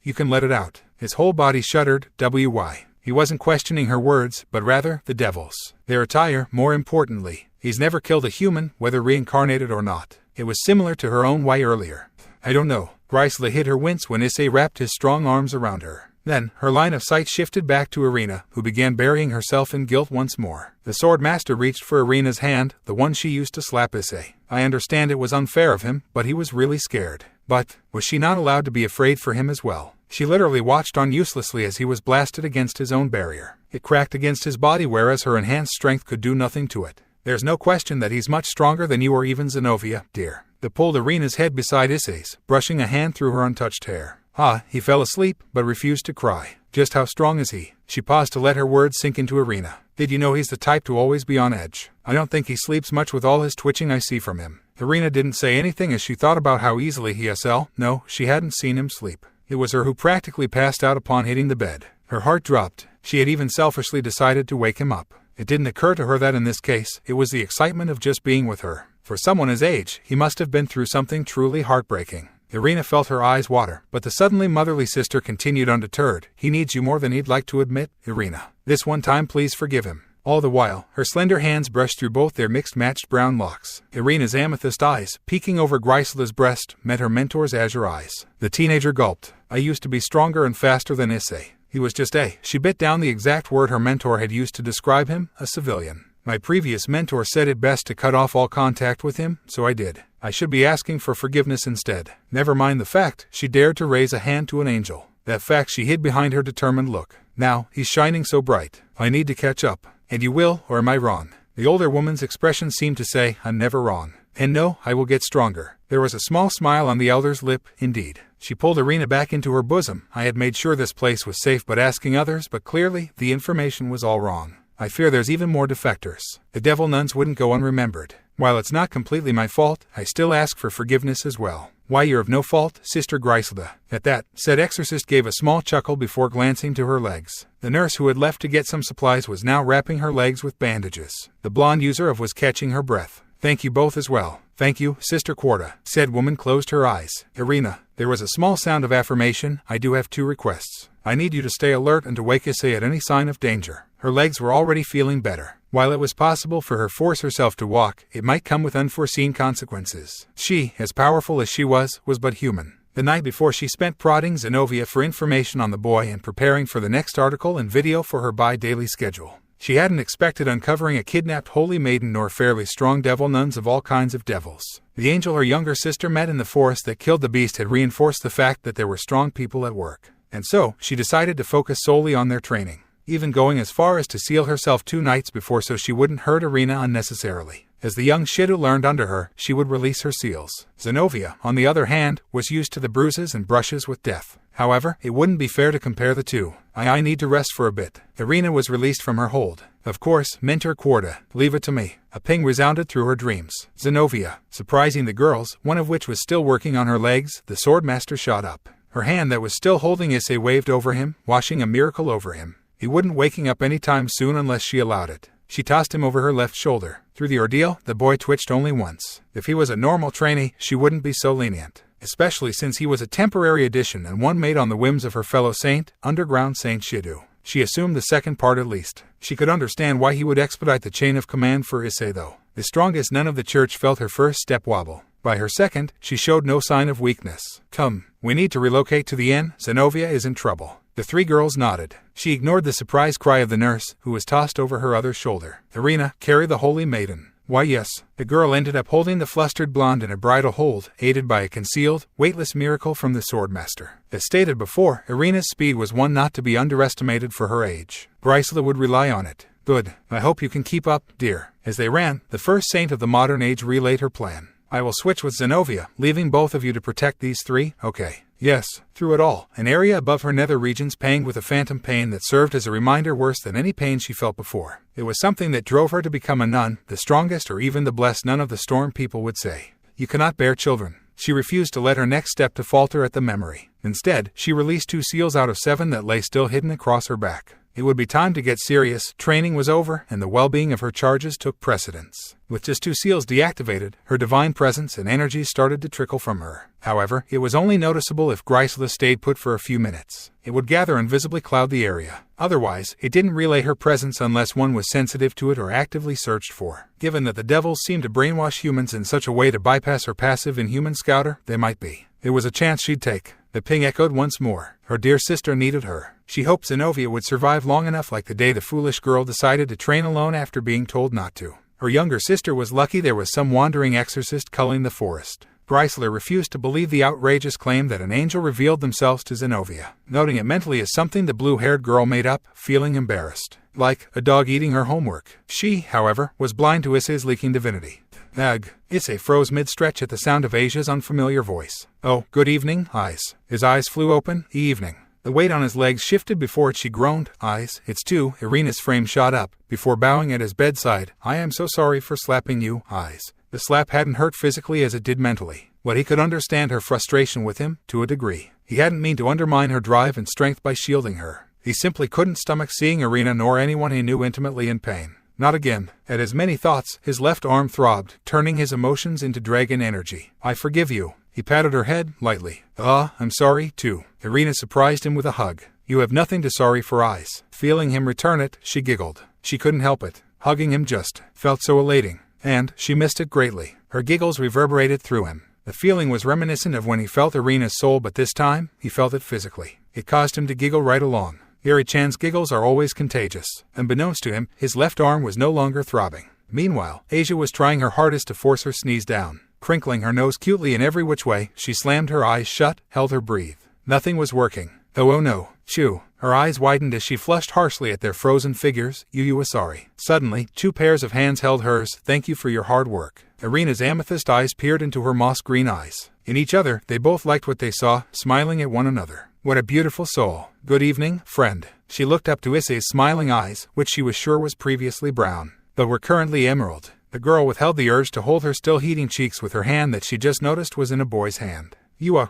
You can let it out. His whole body shuddered. Why? He wasn't questioning her words, but rather, the devil's. Their attire, more importantly. He's never killed a human, whether reincarnated or not. It was similar to her own why earlier. I don't know. Grisela hid her wince when Issei wrapped his strong arms around her. Then, her line of sight shifted back to Irina, who began burying herself in guilt once more. The swordmaster reached for Irina's hand, the one she used to slap Issei. I understand it was unfair of him, but he was really scared. But, was she not allowed to be afraid for him as well? She literally watched on uselessly as he was blasted against his own barrier. It cracked against his body whereas her enhanced strength could do nothing to it. There's no question that he's much stronger than you or even Xenovia, dear. They pulled Irina's head beside Issei's, brushing a hand through her untouched hair. He fell asleep, but refused to cry. Just how strong is he? She paused to let her words sink into Irina. Did you know he's the type to always be on edge? I don't think he sleeps much with all his twitching I see from him. Irina didn't say anything as she thought about how easily he No, she hadn't seen him sleep. It was her who practically passed out upon hitting the bed. Her heart dropped. She had even selfishly decided to wake him up. It didn't occur to her that in this case, it was the excitement of just being with her. For someone his age, he must have been through something truly heartbreaking. Irina felt her eyes water, but the suddenly motherly sister continued undeterred. He needs you more than he'd like to admit, Irina. This one time please forgive him. All the while, her slender hands brushed through both their mixed-matched brown locks. Irina's amethyst eyes, peeking over Grisela's breast, met her mentor's azure eyes. The teenager gulped. I used to be stronger and faster than Issei. He was just she bit down the exact word her mentor had used to describe him, a civilian. My previous mentor said it best to cut off all contact with him, so I did. I should be asking for forgiveness instead. Never mind the fact, she dared to raise a hand to an angel. That fact she hid behind her determined look. Now, he's shining so bright. I need to catch up. And you will, or am I wrong? The older woman's expression seemed to say, I'm never wrong. And no, I will get stronger. There was a small smile on the elder's lip, indeed. She pulled Irina back into her bosom. I had made sure this place was safe but asking others, but clearly, the information was all wrong. I fear there's even more defectors. The devil nuns wouldn't go unremembered. While it's not completely my fault, I still ask for forgiveness as well. Why, you're of no fault, Sister Griselda. At that, said exorcist gave a small chuckle before glancing to her legs. The nurse who had left to get some supplies was now wrapping her legs with bandages. The blonde user was catching her breath. Thank you both as well. Thank you, Sister Quarta. Said woman closed her eyes. Irina, there was a small sound of affirmation. I do have 2 requests. I need you to stay alert and to wake Issei at any sign of danger. Her legs were already feeling better. While it was possible for her force herself to walk, it might come with unforeseen consequences. She, as powerful as she was but human. The night before she spent prodding Xenovia for information on the boy and preparing for the next article and video for her bi-daily schedule. She hadn't expected uncovering a kidnapped holy maiden nor fairly strong devil nuns of all kinds of devils. The angel her younger sister met in the forest that killed the beast had reinforced the fact that there were strong people at work. And so, she decided to focus solely on their training, even going as far as to seal herself 2 nights before so she wouldn't hurt Irina unnecessarily. As the young Shidu learned under her, she would release her seals. Xenovia, on the other hand, was used to the bruises and brushes with death. However, it wouldn't be fair to compare the two. I need to rest for a bit. Irina was released from her hold. Of course, Mentor Quarta, leave it to me. A ping resounded through her dreams. Xenovia, surprising the girls, one of which was still working on her legs, the swordmaster shot up. Her hand that was still holding Issei waved over him, washing a miracle over him. He wouldn't waking up anytime soon unless she allowed it. She tossed him over her left shoulder. Through the ordeal, the boy twitched only once. If he was a normal trainee, she wouldn't be so lenient. Especially since he was a temporary addition and one made on the whims of her fellow saint, underground Saint Shidu. She assumed the second part at least. She could understand why he would expedite the chain of command for Issei though. The strongest nun of the church felt her first step wobble. By her second, she showed no sign of weakness. Come, we need to relocate to the inn. Xenovia is in trouble. The 3 girls nodded. She ignored the surprised cry of the nurse, who was tossed over her other shoulder. Irina, carry the holy maiden. Why yes. The girl ended up holding the flustered blonde in a bridal hold, aided by a concealed, weightless miracle from the swordmaster. As stated before, Irina's speed was one not to be underestimated for her age. Griselda would rely on it. Good. I hope you can keep up, dear. As they ran, the first saint of the modern age relayed her plan. I will switch with Xenovia, leaving both of you to protect these 3, okay? Yes. Through it all, an area above her nether regions panged with a phantom pain that served as a reminder worse than any pain she felt before. It was something that drove her to become a nun, the strongest or even the blessed nun of the storm people would say. You cannot bear children. She refused to let her next step to falter at the memory. Instead, she released 2 seals out of 7 that lay still hidden across her back. It would be time to get serious. Training was over, and the well-being of her charges took precedence. With just 2 seals deactivated, her divine presence and energy started to trickle from her. However, it was only noticeable if Griselda stayed put for a few minutes. It would gather and visibly cloud the area. Otherwise, it didn't relay her presence unless one was sensitive to it or actively searched for. Given that the devils seemed to brainwash humans in such a way to bypass her passive inhuman scouter, they might be. There was a chance she'd take. The ping echoed once more. Her dear sister needed her. She hoped Xenovia would survive long enough like the day the foolish girl decided to train alone after being told not to. Her younger sister was lucky there was some wandering exorcist culling the forest. Griselda refused to believe the outrageous claim that an angel revealed themselves to Xenovia, noting it mentally as something the blue-haired girl made up, feeling embarrassed. Like a dog eating her homework. She, however, was blind to Issei's leaking divinity. Ugh. Issei froze mid-stretch at the sound of Asia's unfamiliar voice. Oh, good evening, eyes. His eyes flew open. Evening. The weight on his legs shifted before it she groaned. Eyes, it's 2. Irina's frame shot up, before bowing at his bedside. I am so sorry for slapping you, eyes. The slap hadn't hurt physically as it did mentally. But he could understand her frustration with him, to a degree. He hadn't meant to undermine her drive and strength by shielding her. He simply couldn't stomach seeing Irina nor anyone he knew intimately in pain. Not again. At his many thoughts, his left arm throbbed, turning his emotions into dragon energy. I forgive you. He patted her head, lightly. I'm sorry, too. Irina surprised him with a hug. You have nothing to sorry for, eyes. Feeling him return it, she giggled. She couldn't help it. Hugging him just felt so elating. And she missed it greatly. Her giggles reverberated through him. The feeling was reminiscent of when he felt Irina's soul, but this time, he felt it physically. It caused him to giggle right along. Eri-chan's giggles are always contagious. Unbeknownst to him, his left arm was no longer throbbing. Meanwhile, Asia was trying her hardest to force her sneeze down. Crinkling her nose cutely in every which way, she slammed her eyes shut, held her breath. Nothing was working. Oh no. Chew. Her eyes widened as she flushed harshly at their frozen figures. You were sorry. Suddenly, 2 pairs of hands held hers. Thank you for your hard work. Irina's amethyst eyes peered into her moss-green eyes. In each other, they both liked what they saw, smiling at one another. What a beautiful soul. Good evening, friend. She looked up to Issei's smiling eyes, which she was sure was previously brown, but were currently emerald. The girl withheld the urge to hold her still heating cheeks with her hand that she just noticed was in a boy's hand.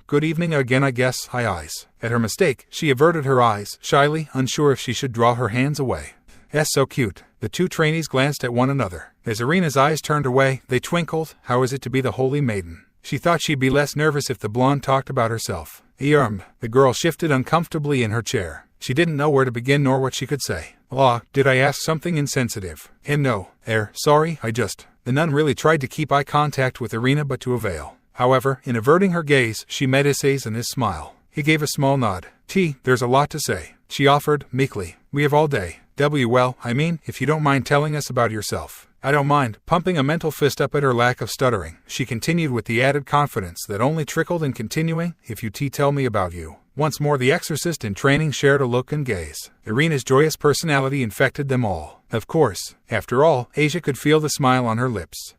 Good evening again, I guess. Hi, eyes. At her mistake, she averted her eyes, shyly, unsure if she should draw her hands away. So cute. The 2 trainees glanced at one another. As Irina's eyes turned away, they twinkled. How is it to be the holy maiden? She thought she'd be less nervous if the blonde talked about herself. The girl shifted uncomfortably in her chair. She didn't know where to begin nor what she could say. Did I ask something insensitive? No. Sorry, The nun really tried to keep eye contact with Irina but to avail. However, in averting her gaze, she met Issei's and his smile. He gave a small nod. There's a lot to say, she offered, meekly. We have all day. If you don't mind telling us about yourself. I don't mind, pumping a mental fist up at her lack of stuttering. She continued with the added confidence that only trickled in continuing, if you tell me about you. Once more the exorcist in training shared a look and gaze. Irina's joyous personality infected them all. Of course, after all, Asia could feel the smile on her lips.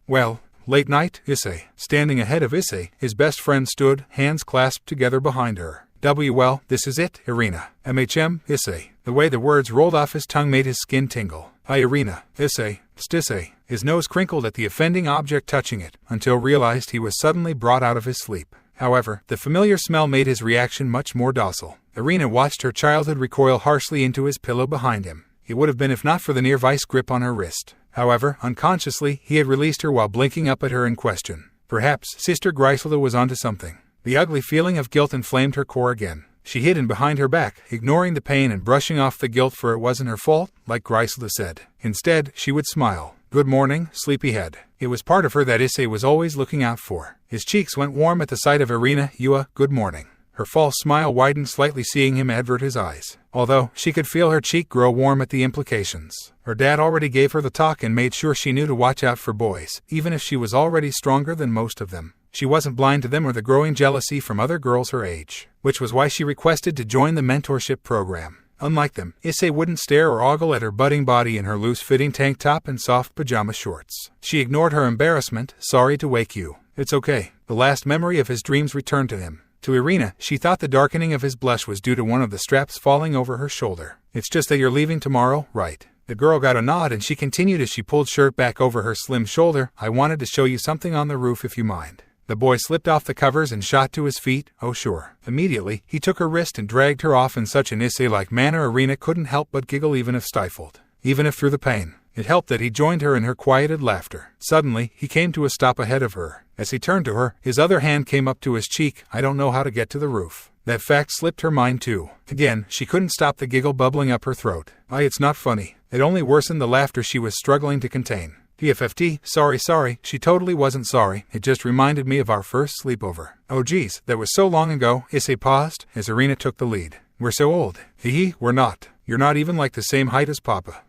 Late night, Issei. Standing ahead of Issei, his best friend stood, hands clasped together behind her. This is it, Irina. Issei. The way the words rolled off his tongue made his skin tingle. Hi, Irina. Issei. Stissei. His nose crinkled at the offending object touching it, until realized he was suddenly brought out of his sleep. However, the familiar smell made his reaction much more docile. Irina watched her childhood recoil harshly into his pillow behind him. It would have been if not for the near-vice grip on her wrist. However, unconsciously, he had released her while blinking up at her in question. Perhaps Sister Griselda was onto something. The ugly feeling of guilt inflamed her core again. She hid in behind her back, ignoring the pain and brushing off the guilt, for it wasn't her fault, like Griselda said. Instead, she would smile. Good morning, sleepyhead. It was part of her that Issei was always looking out for. His cheeks went warm at the sight of Irina. Good morning. Her false smile widened slightly, seeing him avert his eyes, although she could feel her cheek grow warm at the implications. Her dad already gave her the talk and made sure she knew to watch out for boys, even if she was already stronger than most of them. She wasn't blind to them or the growing jealousy from other girls her age, which was why she requested to join the mentorship program. Unlike them, Issei wouldn't stare or ogle at her budding body in her loose-fitting tank top and soft pajama shorts. She ignored her embarrassment. Sorry to wake you. It's okay. The last memory of his dreams returned to him. To Irina, she thought the darkening of his blush was due to one of the straps falling over her shoulder. It's just that you're leaving tomorrow, right? The girl got a nod and she continued as she pulled shirt back over her slim shoulder. I wanted to show you something on the roof if you mind. The boy slipped off the covers and shot to his feet. Oh sure. Immediately, he took her wrist and dragged her off in such an Issei-like manner Irina couldn't help but giggle, even if stifled. Even if through the pain. It helped that he joined her in her quieted laughter. Suddenly, he came to a stop ahead of her. As he turned to her, his other hand came up to his cheek. I don't know how to get to the roof. That fact slipped her mind too. Again, she couldn't stop the giggle bubbling up her throat. It's not funny. It only worsened the laughter she was struggling to contain. PFFT, sorry, she totally wasn't sorry. It just reminded me of our first sleepover. Oh geez, that was so long ago. Issei paused, as Irina took the lead. We're so old. We're not. You're not even like the same height as Papa.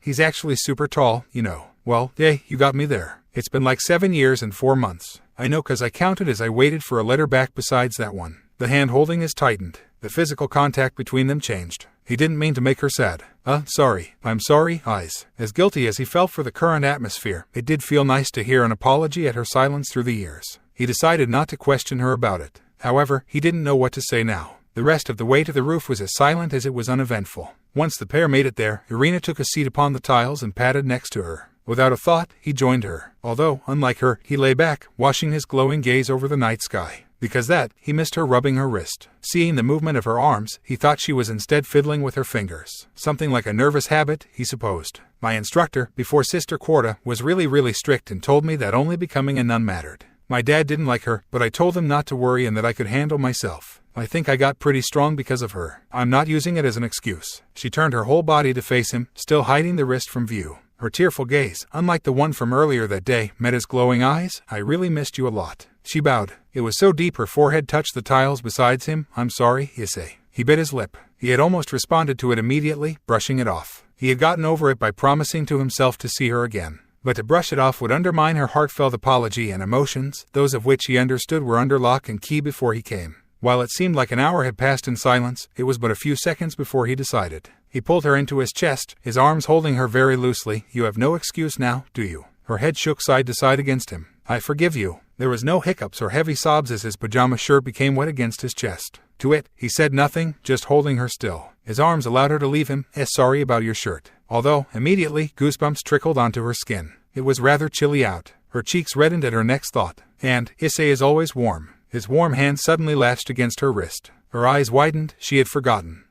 He's actually super tall, you know. You got me there. It's been like 7 years and 4 months. I know, 'cause I counted as I waited for a letter back besides that one. The hand holding his tightened. The physical contact between them changed. He didn't mean to make her sad. Sorry. I'm sorry, eyes. As guilty as he felt for the current atmosphere, it did feel nice to hear an apology at her silence through the years. He decided not to question her about it. However, he didn't know what to say now. The rest of the way to the roof was as silent as it was uneventful. Once the pair made it there, Irina took a seat upon the tiles and patted next to her. Without a thought, he joined her. Although, unlike her, he lay back, washing his glowing gaze over the night sky. Because that, he missed her rubbing her wrist. Seeing the movement of her arms, he thought she was instead fiddling with her fingers. Something like a nervous habit, he supposed. My instructor, before Sister Quarta, was really strict and told me that only becoming a nun mattered. My dad didn't like her, but I told him not to worry and that I could handle myself. I think I got pretty strong because of her. I'm not using it as an excuse. She turned her whole body to face him, still hiding the wrist from view. Her tearful gaze, unlike the one from earlier that day, met his glowing eyes. I really missed you a lot. She bowed. It was so deep her forehead touched the tiles beside him. I'm sorry, Issei. He bit his lip. He had almost responded to it immediately, brushing it off. He had gotten over it by promising to himself to see her again. But to brush it off would undermine her heartfelt apology and emotions, those of which he understood were under lock and key before he came. While it seemed like an hour had passed in silence, it was but a few seconds before he decided. He pulled her into his chest, his arms holding her very loosely. "You have no excuse now, do you?" Her head shook side to side against him. "I forgive you." There was no hiccups or heavy sobs as his pajama shirt became wet against his chest. To it, he said nothing, just holding her still. His arms allowed her to leave him. "Sorry about your shirt." Although, immediately, goosebumps trickled onto her skin. It was rather chilly out. Her cheeks reddened at her next thought. "And Issei is always warm." His warm hand suddenly latched against her wrist. Her eyes widened. She had forgotten.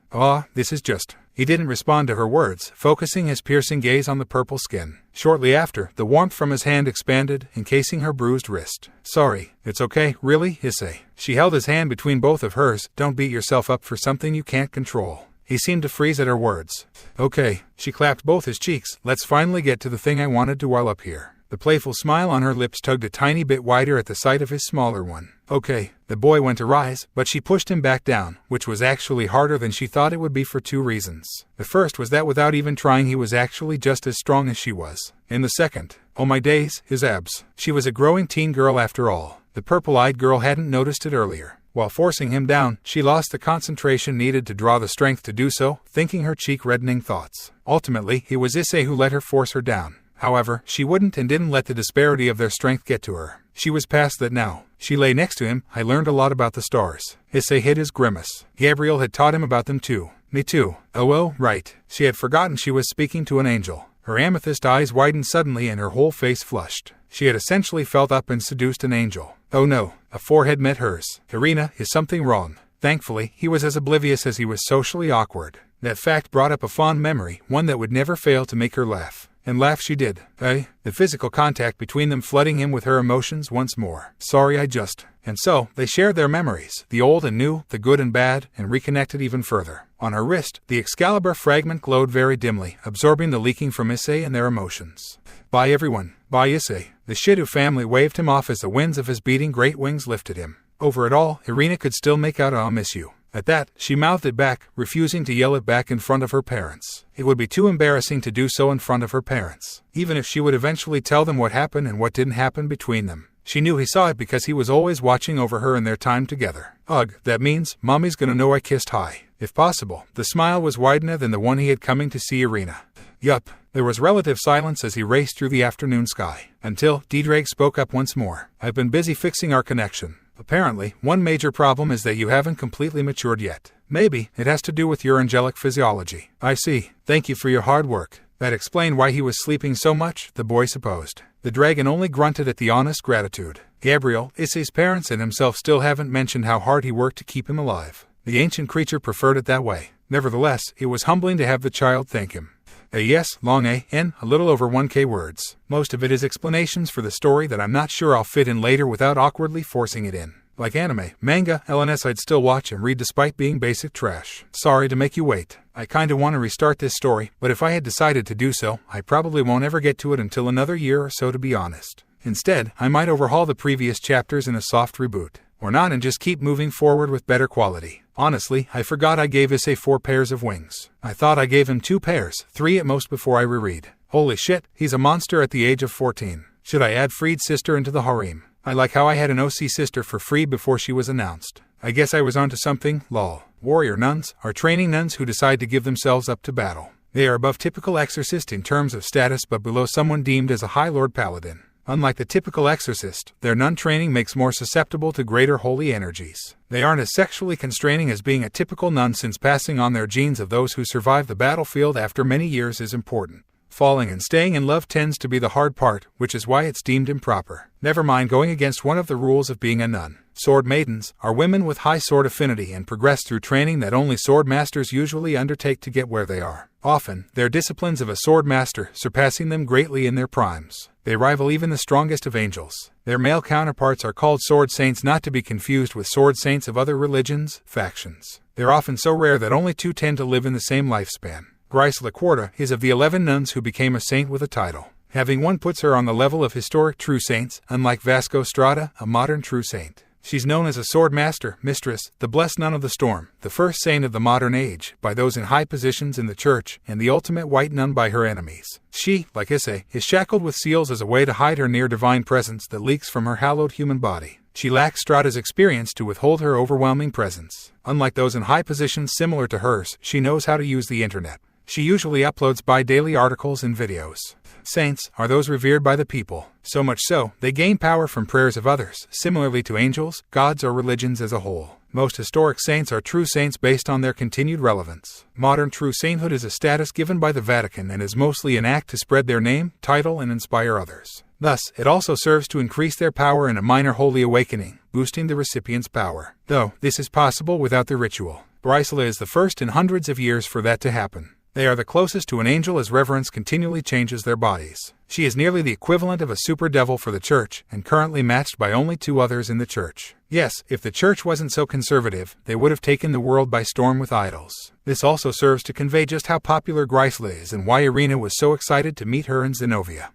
This is just... He didn't respond to her words, focusing his piercing gaze on the purple skin. Shortly after, the warmth from his hand expanded, encasing her bruised wrist. "Sorry, it's okay, really, Issei." She held his hand between both of hers. "Don't beat yourself up for something you can't control." He seemed to freeze at her words. "Okay." She clapped both his cheeks. "Let's finally get to the thing I wanted to while up here." The playful smile on her lips tugged a tiny bit wider at the sight of his smaller one. "Okay." The boy went to rise, but she pushed him back down, which was actually harder than she thought it would be for two reasons. The first was that without even trying he was actually just as strong as she was. And the second, oh my days, his abs. She was a growing teen girl after all. The purple-eyed girl hadn't noticed it earlier. While forcing him down, she lost the concentration needed to draw the strength to do so, thinking her cheek-reddening thoughts. Ultimately, it was Issei who let her force her down. However, she wouldn't and didn't let the disparity of their strength get to her. She was past that now. She lay next to him. "I learned a lot about the stars." Issei hid his grimace. Gabriel had taught him about them too. "Me too." "Oh, right." She had forgotten she was speaking to an angel. Her amethyst eyes widened suddenly and her whole face flushed. She had essentially felt up and seduced an angel. Oh no. A forehead met hers. "Irina, is something wrong?" Thankfully, he was as oblivious as he was socially awkward. That fact brought up a fond memory, one that would never fail to make her laugh. And laugh she did. The physical contact between them flooding him with her emotions once more. "Sorry, I just..." And so, they shared their memories, the old and new, the good and bad, and reconnected even further. On her wrist, the Excalibur fragment glowed very dimly, absorbing the leaking from Issei and their emotions. "Bye everyone. Bye Issei." The Shidu family waved him off as the winds of his beating great wings lifted him. Over it all, Irina could still make out "I'll miss you." At that, she mouthed it back, refusing to yell it back in front of her parents. It would be too embarrassing to do so in front of her parents, even if she would eventually tell them what happened and what didn't happen between them. She knew he saw it because he was always watching over her in their time together. Ugh, that means, Mommy's gonna know I kissed high. If possible, the smile was wider than the one he had coming to see Irina. Yup. There was relative silence as he raced through the afternoon sky, until Diedrag spoke up once more. "I've been busy fixing our connection. Apparently, one major problem is that you haven't completely matured yet. Maybe it has to do with your angelic physiology." "I see. Thank you for your hard work." That explained why he was sleeping so much, the boy supposed. The dragon only grunted at the honest gratitude. Gabriel, Issei's parents and himself still haven't mentioned how hard he worked to keep him alive. The ancient creature preferred it that way. Nevertheless, it was humbling to have the child thank him. Yes, long a little over 1K words. Most of it is explanations for the story that I'm not sure I'll fit in later without awkwardly forcing it in. Like anime, manga, LNS I'd still watch and read despite being basic trash. Sorry to make you wait. I kinda want to restart this story, but if I had decided to do so, I probably won't ever get to it until another year or so, to be honest. Instead, I might overhaul the previous chapters in a soft reboot. Or not, and just keep moving forward with better quality. Honestly, I forgot I gave Issei 4 pairs of wings. I thought I gave him 2 pairs, 3 at most before I reread. Holy shit, he's a monster at the age of 14. Should I add Freed's sister into the harem? I like how I had an OC sister for free before she was announced. I guess I was onto something, lol. Warrior nuns are training nuns who decide to give themselves up to battle. They are above typical exorcist in terms of status but below someone deemed as a High Lord Paladin. Unlike the typical exorcist, their nun training makes more susceptible to greater holy energies. They aren't as sexually constraining as being a typical nun, since passing on their genes of those who survive the battlefield after many years is important. Falling and staying in love tends to be the hard part, which is why it's deemed improper. Never mind going against one of the rules of being a nun. Sword maidens are women with high sword affinity and progress through training that only sword masters usually undertake to get where they are. Often, they're disciplines of a sword master, surpassing them greatly in their primes. They rival even the strongest of angels. Their male counterparts are called sword saints, not to be confused with sword saints of other religions, factions. They're often so rare that only 2 tend to live in the same lifespan. Grace LaQuarta is of the 11 nuns who became a saint with a title. Having one puts her on the level of historic true saints, unlike Vasco Strada, a modern true saint. She's known as a sword master, mistress, the blessed nun of the storm, the first saint of the modern age, by those in high positions in the church, and the ultimate white nun by her enemies. She, like Issei, is shackled with seals as a way to hide her near-divine presence that leaks from her hallowed human body. She lacks Strata's experience to withhold her overwhelming presence. Unlike those in high positions similar to hers, she knows how to use the internet. She usually uploads bi-daily articles and videos. Saints are those revered by the people. So much so, they gain power from prayers of others, similarly to angels, gods, or religions as a whole. Most historic saints are true saints based on their continued relevance. Modern true sainthood is a status given by the Vatican and is mostly an act to spread their name, title, and inspire others. Thus, it also serves to increase their power in a minor holy awakening, boosting the recipient's power. Though, this is possible without the ritual. Gabriel is the first in hundreds of years for that to happen. They are the closest to an angel as reverence continually changes their bodies. She is nearly the equivalent of a super devil for the church, and currently matched by only 2 others in the church. Yes, if the church wasn't so conservative, they would have taken the world by storm with idols. This also serves to convey just how popular Gabriel is and why Irina was so excited to meet her in Xenovia.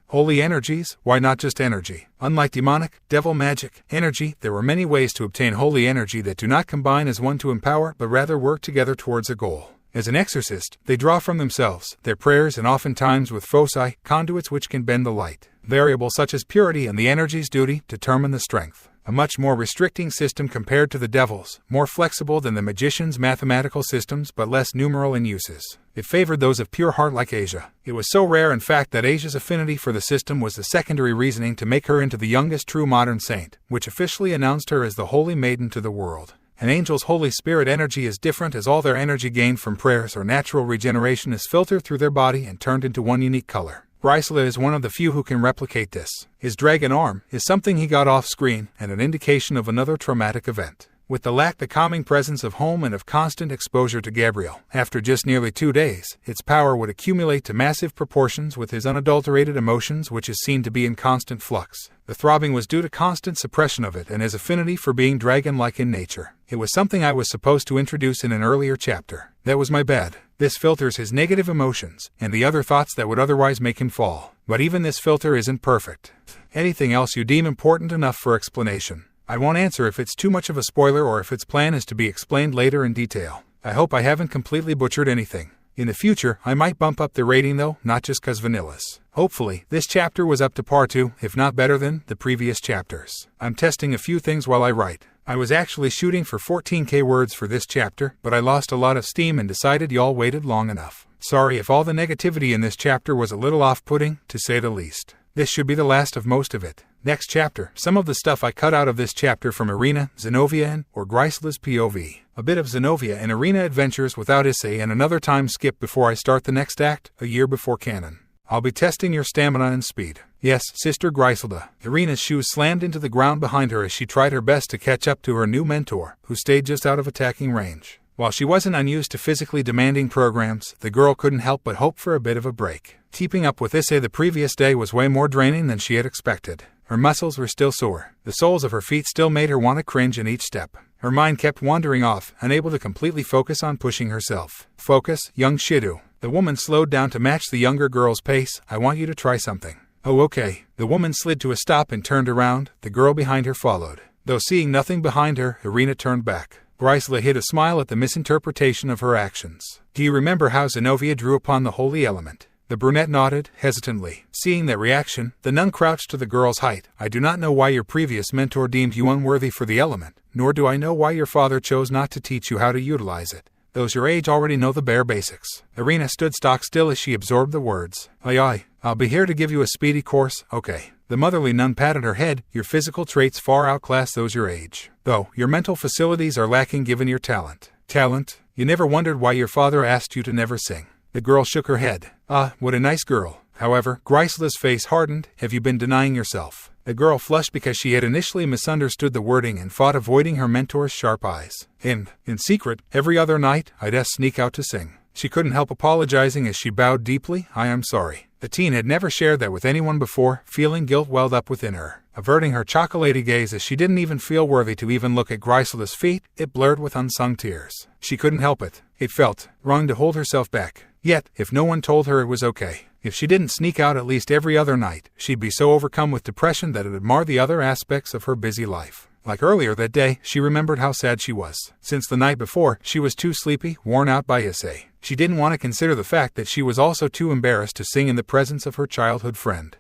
Holy energies, why not just energy? Unlike demonic, devil magic, energy, there were many ways to obtain holy energy that do not combine as one to empower, but rather work together towards a goal. As an exorcist, they draw from themselves, their prayers, and oftentimes with foci, conduits which can bend the light. Variables such as purity and the energy's duty determine the strength. A much more restricting system compared to the devil's, more flexible than the magician's mathematical systems but less numeral in uses. It favored those of pure heart like Asia. It was so rare in fact that Asia's affinity for the system was the secondary reasoning to make her into the youngest true modern saint, which officially announced her as the holy maiden to the world. An angel's Holy Spirit energy is different as all their energy gained from prayers or natural regeneration is filtered through their body and turned into one unique color. Gabriel is one of the few who can replicate this. His dragon arm is something he got off screen and an indication of another traumatic event. With the calming presence of home and of constant exposure to Gabriel, after just nearly 2 days, its power would accumulate to massive proportions with his unadulterated emotions which is seen to be in constant flux. The throbbing was due to constant suppression of it and his affinity for being dragon-like in nature. It was something I was supposed to introduce in an earlier chapter. That was my bad. This filters his negative emotions and the other thoughts that would otherwise make him fall. But even this filter isn't perfect. Anything else you deem important enough for explanation? I won't answer if it's too much of a spoiler or if its plan is to be explained later in detail. I hope I haven't completely butchered anything. In the future, I might bump up the rating though, not just cause vanillas. Hopefully, this chapter was up to par too, if not better than the previous chapters. I'm testing a few things while I write. I was actually shooting for 14k words for this chapter, but I lost a lot of steam and decided y'all waited long enough. Sorry if all the negativity in this chapter was a little off-putting, to say the least. This should be the last of most of it. Next chapter, some of the stuff I cut out of this chapter from Irina, Xenovia or Gabriel's POV. A bit of Xenovia and Irina adventures without Issei and another time skip before I start the next act, a year before canon. I'll be testing your stamina and speed. Yes, Sister Griselda. Irina's shoes slammed into the ground behind her as she tried her best to catch up to her new mentor, who stayed just out of attacking range. While she wasn't unused to physically demanding programs, the girl couldn't help but hope for a bit of a break. Keeping up with Issei the previous day was way more draining than she had expected. Her muscles were still sore. The soles of her feet still made her want to cringe in each step. Her mind kept wandering off, unable to completely focus on pushing herself. Focus, young Shidu. The woman slowed down to match the younger girl's pace. I want you to try something. Oh, okay. The woman slid to a stop and turned around. The girl behind her followed. Though seeing nothing behind her, Irina turned back. Gabriel hid a smile at the misinterpretation of her actions. Do you remember how Xenovia drew upon the holy element? The brunette nodded, hesitantly. Seeing that reaction, the nun crouched to the girl's height. I do not know why your previous mentor deemed you unworthy for the element, nor do I know why your father chose not to teach you how to utilize it. Those your age already know the bare basics. Irina stood stock still as she absorbed the words. Aye, I'll be here to give you a speedy course, okay. The motherly nun patted her head. Your physical traits far outclass those your age. Though, your mental facilities are lacking given your talent. Talent? You never wondered why your father asked you to never sing. The girl shook her head. Ah, what a nice girl. However, Gabriel's face hardened. Have you been denying yourself? The girl flushed because she had initially misunderstood the wording and fought avoiding her mentor's sharp eyes. In secret, every other night, I'd sneak out to sing. She couldn't help apologizing as she bowed deeply. I am sorry. The teen had never shared that with anyone before. Feeling guilt welled up within her. Averting her chocolatey gaze as she didn't even feel worthy to even look at Gabriel's feet, it blurred with unsung tears. She couldn't help it. It felt wrong to hold herself back. Yet, if no one told her it was okay, if she didn't sneak out at least every other night, she'd be so overcome with depression that it'd mar the other aspects of her busy life. Like earlier that day, she remembered how sad she was. Since the night before, she was too sleepy, worn out by Issei. She didn't want to consider the fact that she was also too embarrassed to sing in the presence of her childhood friend.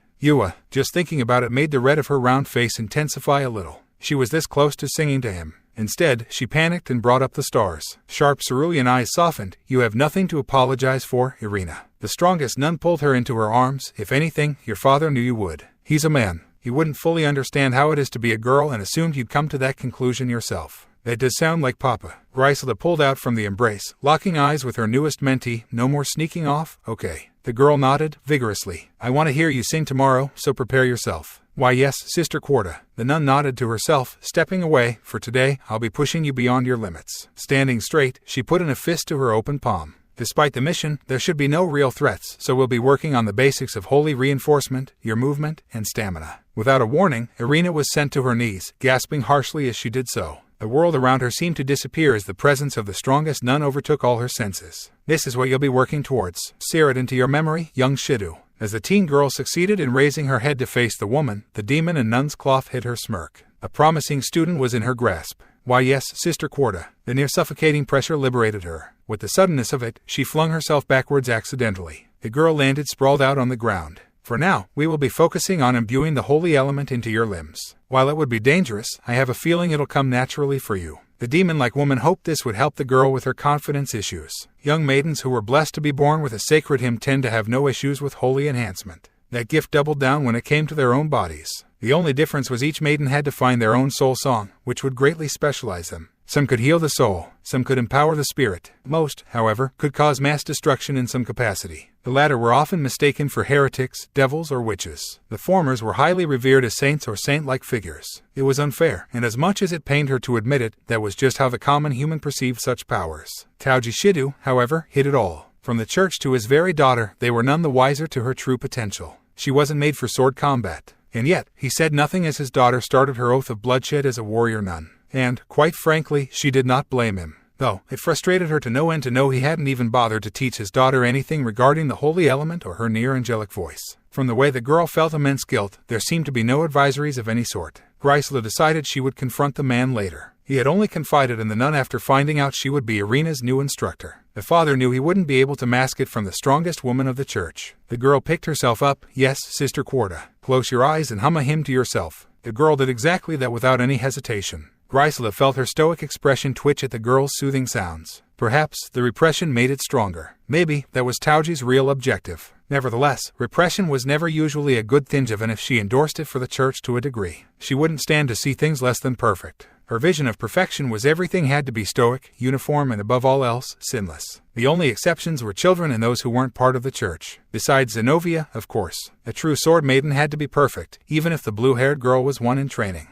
Just thinking about it made the red of her round face intensify a little. She was this close to singing to him. Instead, she panicked and brought up the stars. Sharp cerulean eyes softened. You have nothing to apologize for, Irina. The strongest nun pulled her into her arms. If anything, your father knew you would. He's a man. He wouldn't fully understand how it is to be a girl and assumed you'd come to that conclusion yourself. That does sound like Papa. Grisela pulled out from the embrace, locking eyes with her newest mentee. No more sneaking off? Okay. The girl nodded vigorously. I want to hear you sing tomorrow, so prepare yourself. Why yes, Sister Quarta. The nun nodded to herself, stepping away. For today, I'll be pushing you beyond your limits. Standing straight, she put in a fist to her open palm. Despite the mission, there should be no real threats, so we'll be working on the basics of holy reinforcement, your movement, and stamina. Without a warning, Irina was sent to her knees, gasping harshly as she did so. The world around her seemed to disappear as the presence of the strongest nun overtook all her senses. This is what you'll be working towards. Sear it into your memory, young Shidu. As the teen girl succeeded in raising her head to face the woman, the demon in nun's cloth hid her smirk. A promising student was in her grasp. Why yes, Sister Quarta. The near-suffocating pressure liberated her. With the suddenness of it, she flung herself backwards accidentally. The girl landed sprawled out on the ground. For now, we will be focusing on imbuing the holy element into your limbs. While it would be dangerous, I have a feeling it'll come naturally for you. The demon-like woman hoped this would help the girl with her confidence issues. Young maidens who were blessed to be born with a sacred hymn tend to have no issues with holy enhancement. That gift doubled down when it came to their own bodies. The only difference was each maiden had to find their own soul song, which would greatly specialize them. Some could heal the soul, some could empower the spirit. Most, however, could cause mass destruction in some capacity. The latter were often mistaken for heretics, devils, or witches. The formers were highly revered as saints or saint-like figures. It was unfair, and as much as it pained her to admit it, that was just how the common human perceived such powers. Tauji Shidu, however, hid it all. From the church to his very daughter, they were none the wiser to her true potential. She wasn't made for sword combat. And yet, he said nothing as his daughter started her oath of bloodshed as a warrior nun. And, quite frankly, she did not blame him. Though, it frustrated her to no end to know he hadn't even bothered to teach his daughter anything regarding the holy element or her near-angelic voice. From the way the girl felt immense guilt, there seemed to be no advisories of any sort. Grisela decided she would confront the man later. He had only confided in the nun after finding out she would be Irina's new instructor. The father knew he wouldn't be able to mask it from the strongest woman of the church. The girl picked herself up. Yes, Sister Quarta. Close your eyes and hum a hymn to yourself. The girl did exactly that without any hesitation. Grisela felt her stoic expression twitch at the girl's soothing sounds. Perhaps the repression made it stronger. Maybe that was Tauji's real objective. Nevertheless, repression was never usually a good thing, even if she endorsed it for the church to a degree. She wouldn't stand to see things less than perfect. Her vision of perfection was everything had to be stoic, uniform, and above all else, sinless. The only exceptions were children and those who weren't part of the church. Besides Xenovia, of course. A true sword maiden had to be perfect, even if the blue-haired girl was one in training.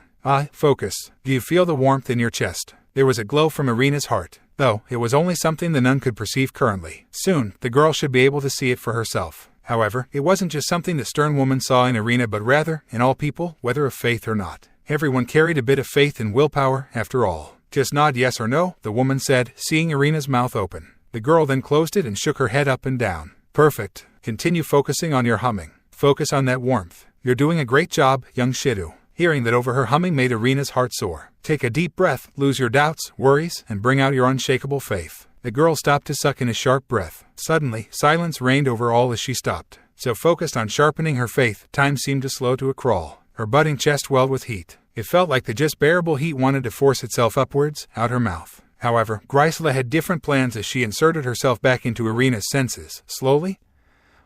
Focus. Do you feel the warmth in your chest? There was a glow from Irina's heart, though it was only something the nun could perceive currently. Soon, the girl should be able to see it for herself. However, it wasn't just something the stern woman saw in Irina, but rather, in all people, whether of faith or not. Everyone carried a bit of faith and willpower, after all. Just nod yes or no, the woman said, seeing Irina's mouth open. The girl then closed it and shook her head up and down. Perfect. Continue focusing on your humming. Focus on that warmth. You're doing a great job, young Shidu. Hearing that over her humming made Irina's heart soar. Take a deep breath, lose your doubts, worries, and bring out your unshakable faith. The girl stopped to suck in a sharp breath. Suddenly, silence reigned over all as she stopped. So focused on sharpening her faith, time seemed to slow to a crawl. Her budding chest welled with heat. It felt like the just bearable heat wanted to force itself upwards, out her mouth. However, Grisela had different plans as she inserted herself back into Irina's senses. Slowly,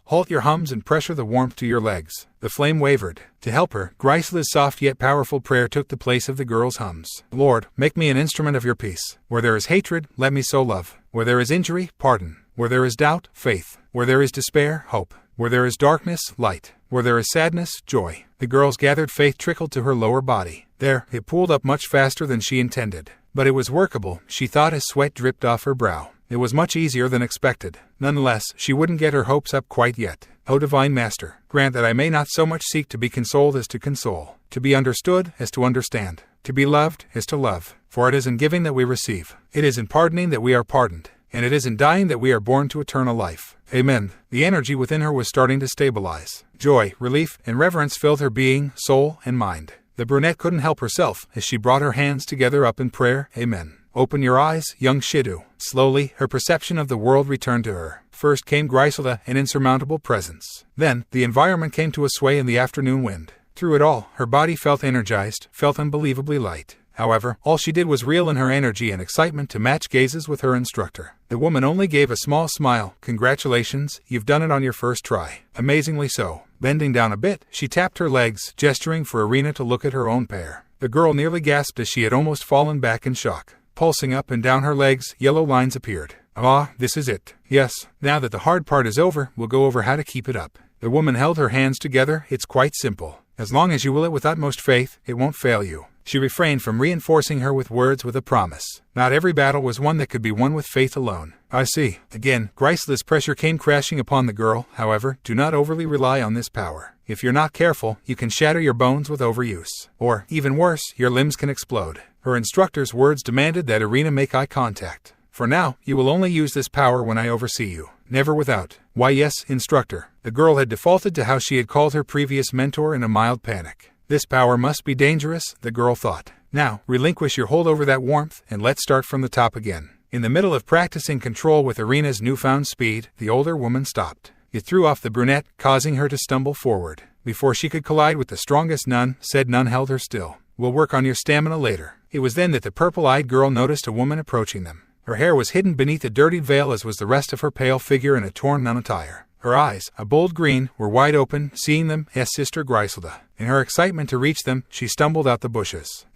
halt your hums and pressure the warmth to your legs. The flame wavered. To help her, Grisela's soft yet powerful prayer took the place of the girl's hums. Lord, make me an instrument of your peace. Where there is hatred, let me sow love. Where there is injury, pardon. Where there is doubt, faith. Where there is despair, hope. Where there is darkness, light. Where there is sadness, joy. The girl's gathered faith trickled to her lower body. There, it pooled up much faster than she intended. But it was workable, she thought as sweat dripped off her brow. It was much easier than expected. Nonetheless, she wouldn't get her hopes up quite yet. O Divine Master, grant that I may not so much seek to be consoled as to console, to be understood as to understand, to be loved as to love. For it is in giving that we receive, it is in pardoning that we are pardoned, and it is in dying that we are born to eternal life. Amen. The energy within her was starting to stabilize. Joy, relief, and reverence filled her being, soul, and mind. The brunette couldn't help herself as she brought her hands together up in prayer. Amen. Open your eyes, young Shidu. Slowly, her perception of the world returned to her. First came Griselda, an insurmountable presence. Then, the environment came to a sway in the afternoon wind. Through it all, her body felt energized, felt unbelievably light. However, all she did was reel in her energy and excitement to match gazes with her instructor. The woman only gave a small smile. Congratulations, you've done it on your first try. Amazingly so. Bending down a bit, she tapped her legs, gesturing for Irina to look at her own pair. The girl nearly gasped as she had almost fallen back in shock. Pulsing up and down her legs, yellow lines appeared. Ah, this is it. Yes, now that the hard part is over, we'll go over how to keep it up. The woman held her hands together. It's quite simple. As long as you will it with utmost faith, it won't fail you. She refrained from reinforcing her with words with a promise. Not every battle was one that could be won with faith alone. I see. Again, Griselda's pressure came crashing upon the girl. However, do not overly rely on this power. If you're not careful, you can shatter your bones with overuse. Or, even worse, your limbs can explode. Her instructor's words demanded that Irina make eye contact. For now, you will only use this power when I oversee you. Never without. Why yes, instructor. The girl had defaulted to how she had called her previous mentor in a mild panic. This power must be dangerous, the girl thought. Now, relinquish your hold over that warmth, and let's start from the top again. In the middle of practicing control with Irina's newfound speed, the older woman stopped. It threw off the brunette, causing her to stumble forward. Before she could collide with the strongest nun, said nun held her still. We'll work on your stamina later. It was then that the purple-eyed girl noticed a woman approaching them. Her hair was hidden beneath a dirtied veil, as was the rest of her pale figure in a torn nun attire. Her eyes, a bold green, were wide open, seeing them, Sister Griselda. In her excitement to reach them, she stumbled out the bushes.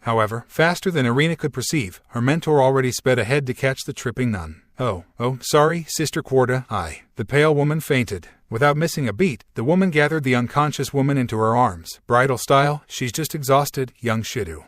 However, faster than Irina could perceive, her mentor already sped ahead to catch the tripping nun. Oh, sorry, Sister Quarta, The pale woman fainted. Without missing a beat, the woman gathered the unconscious woman into her arms. Bridal style, she's just exhausted, young Shidu.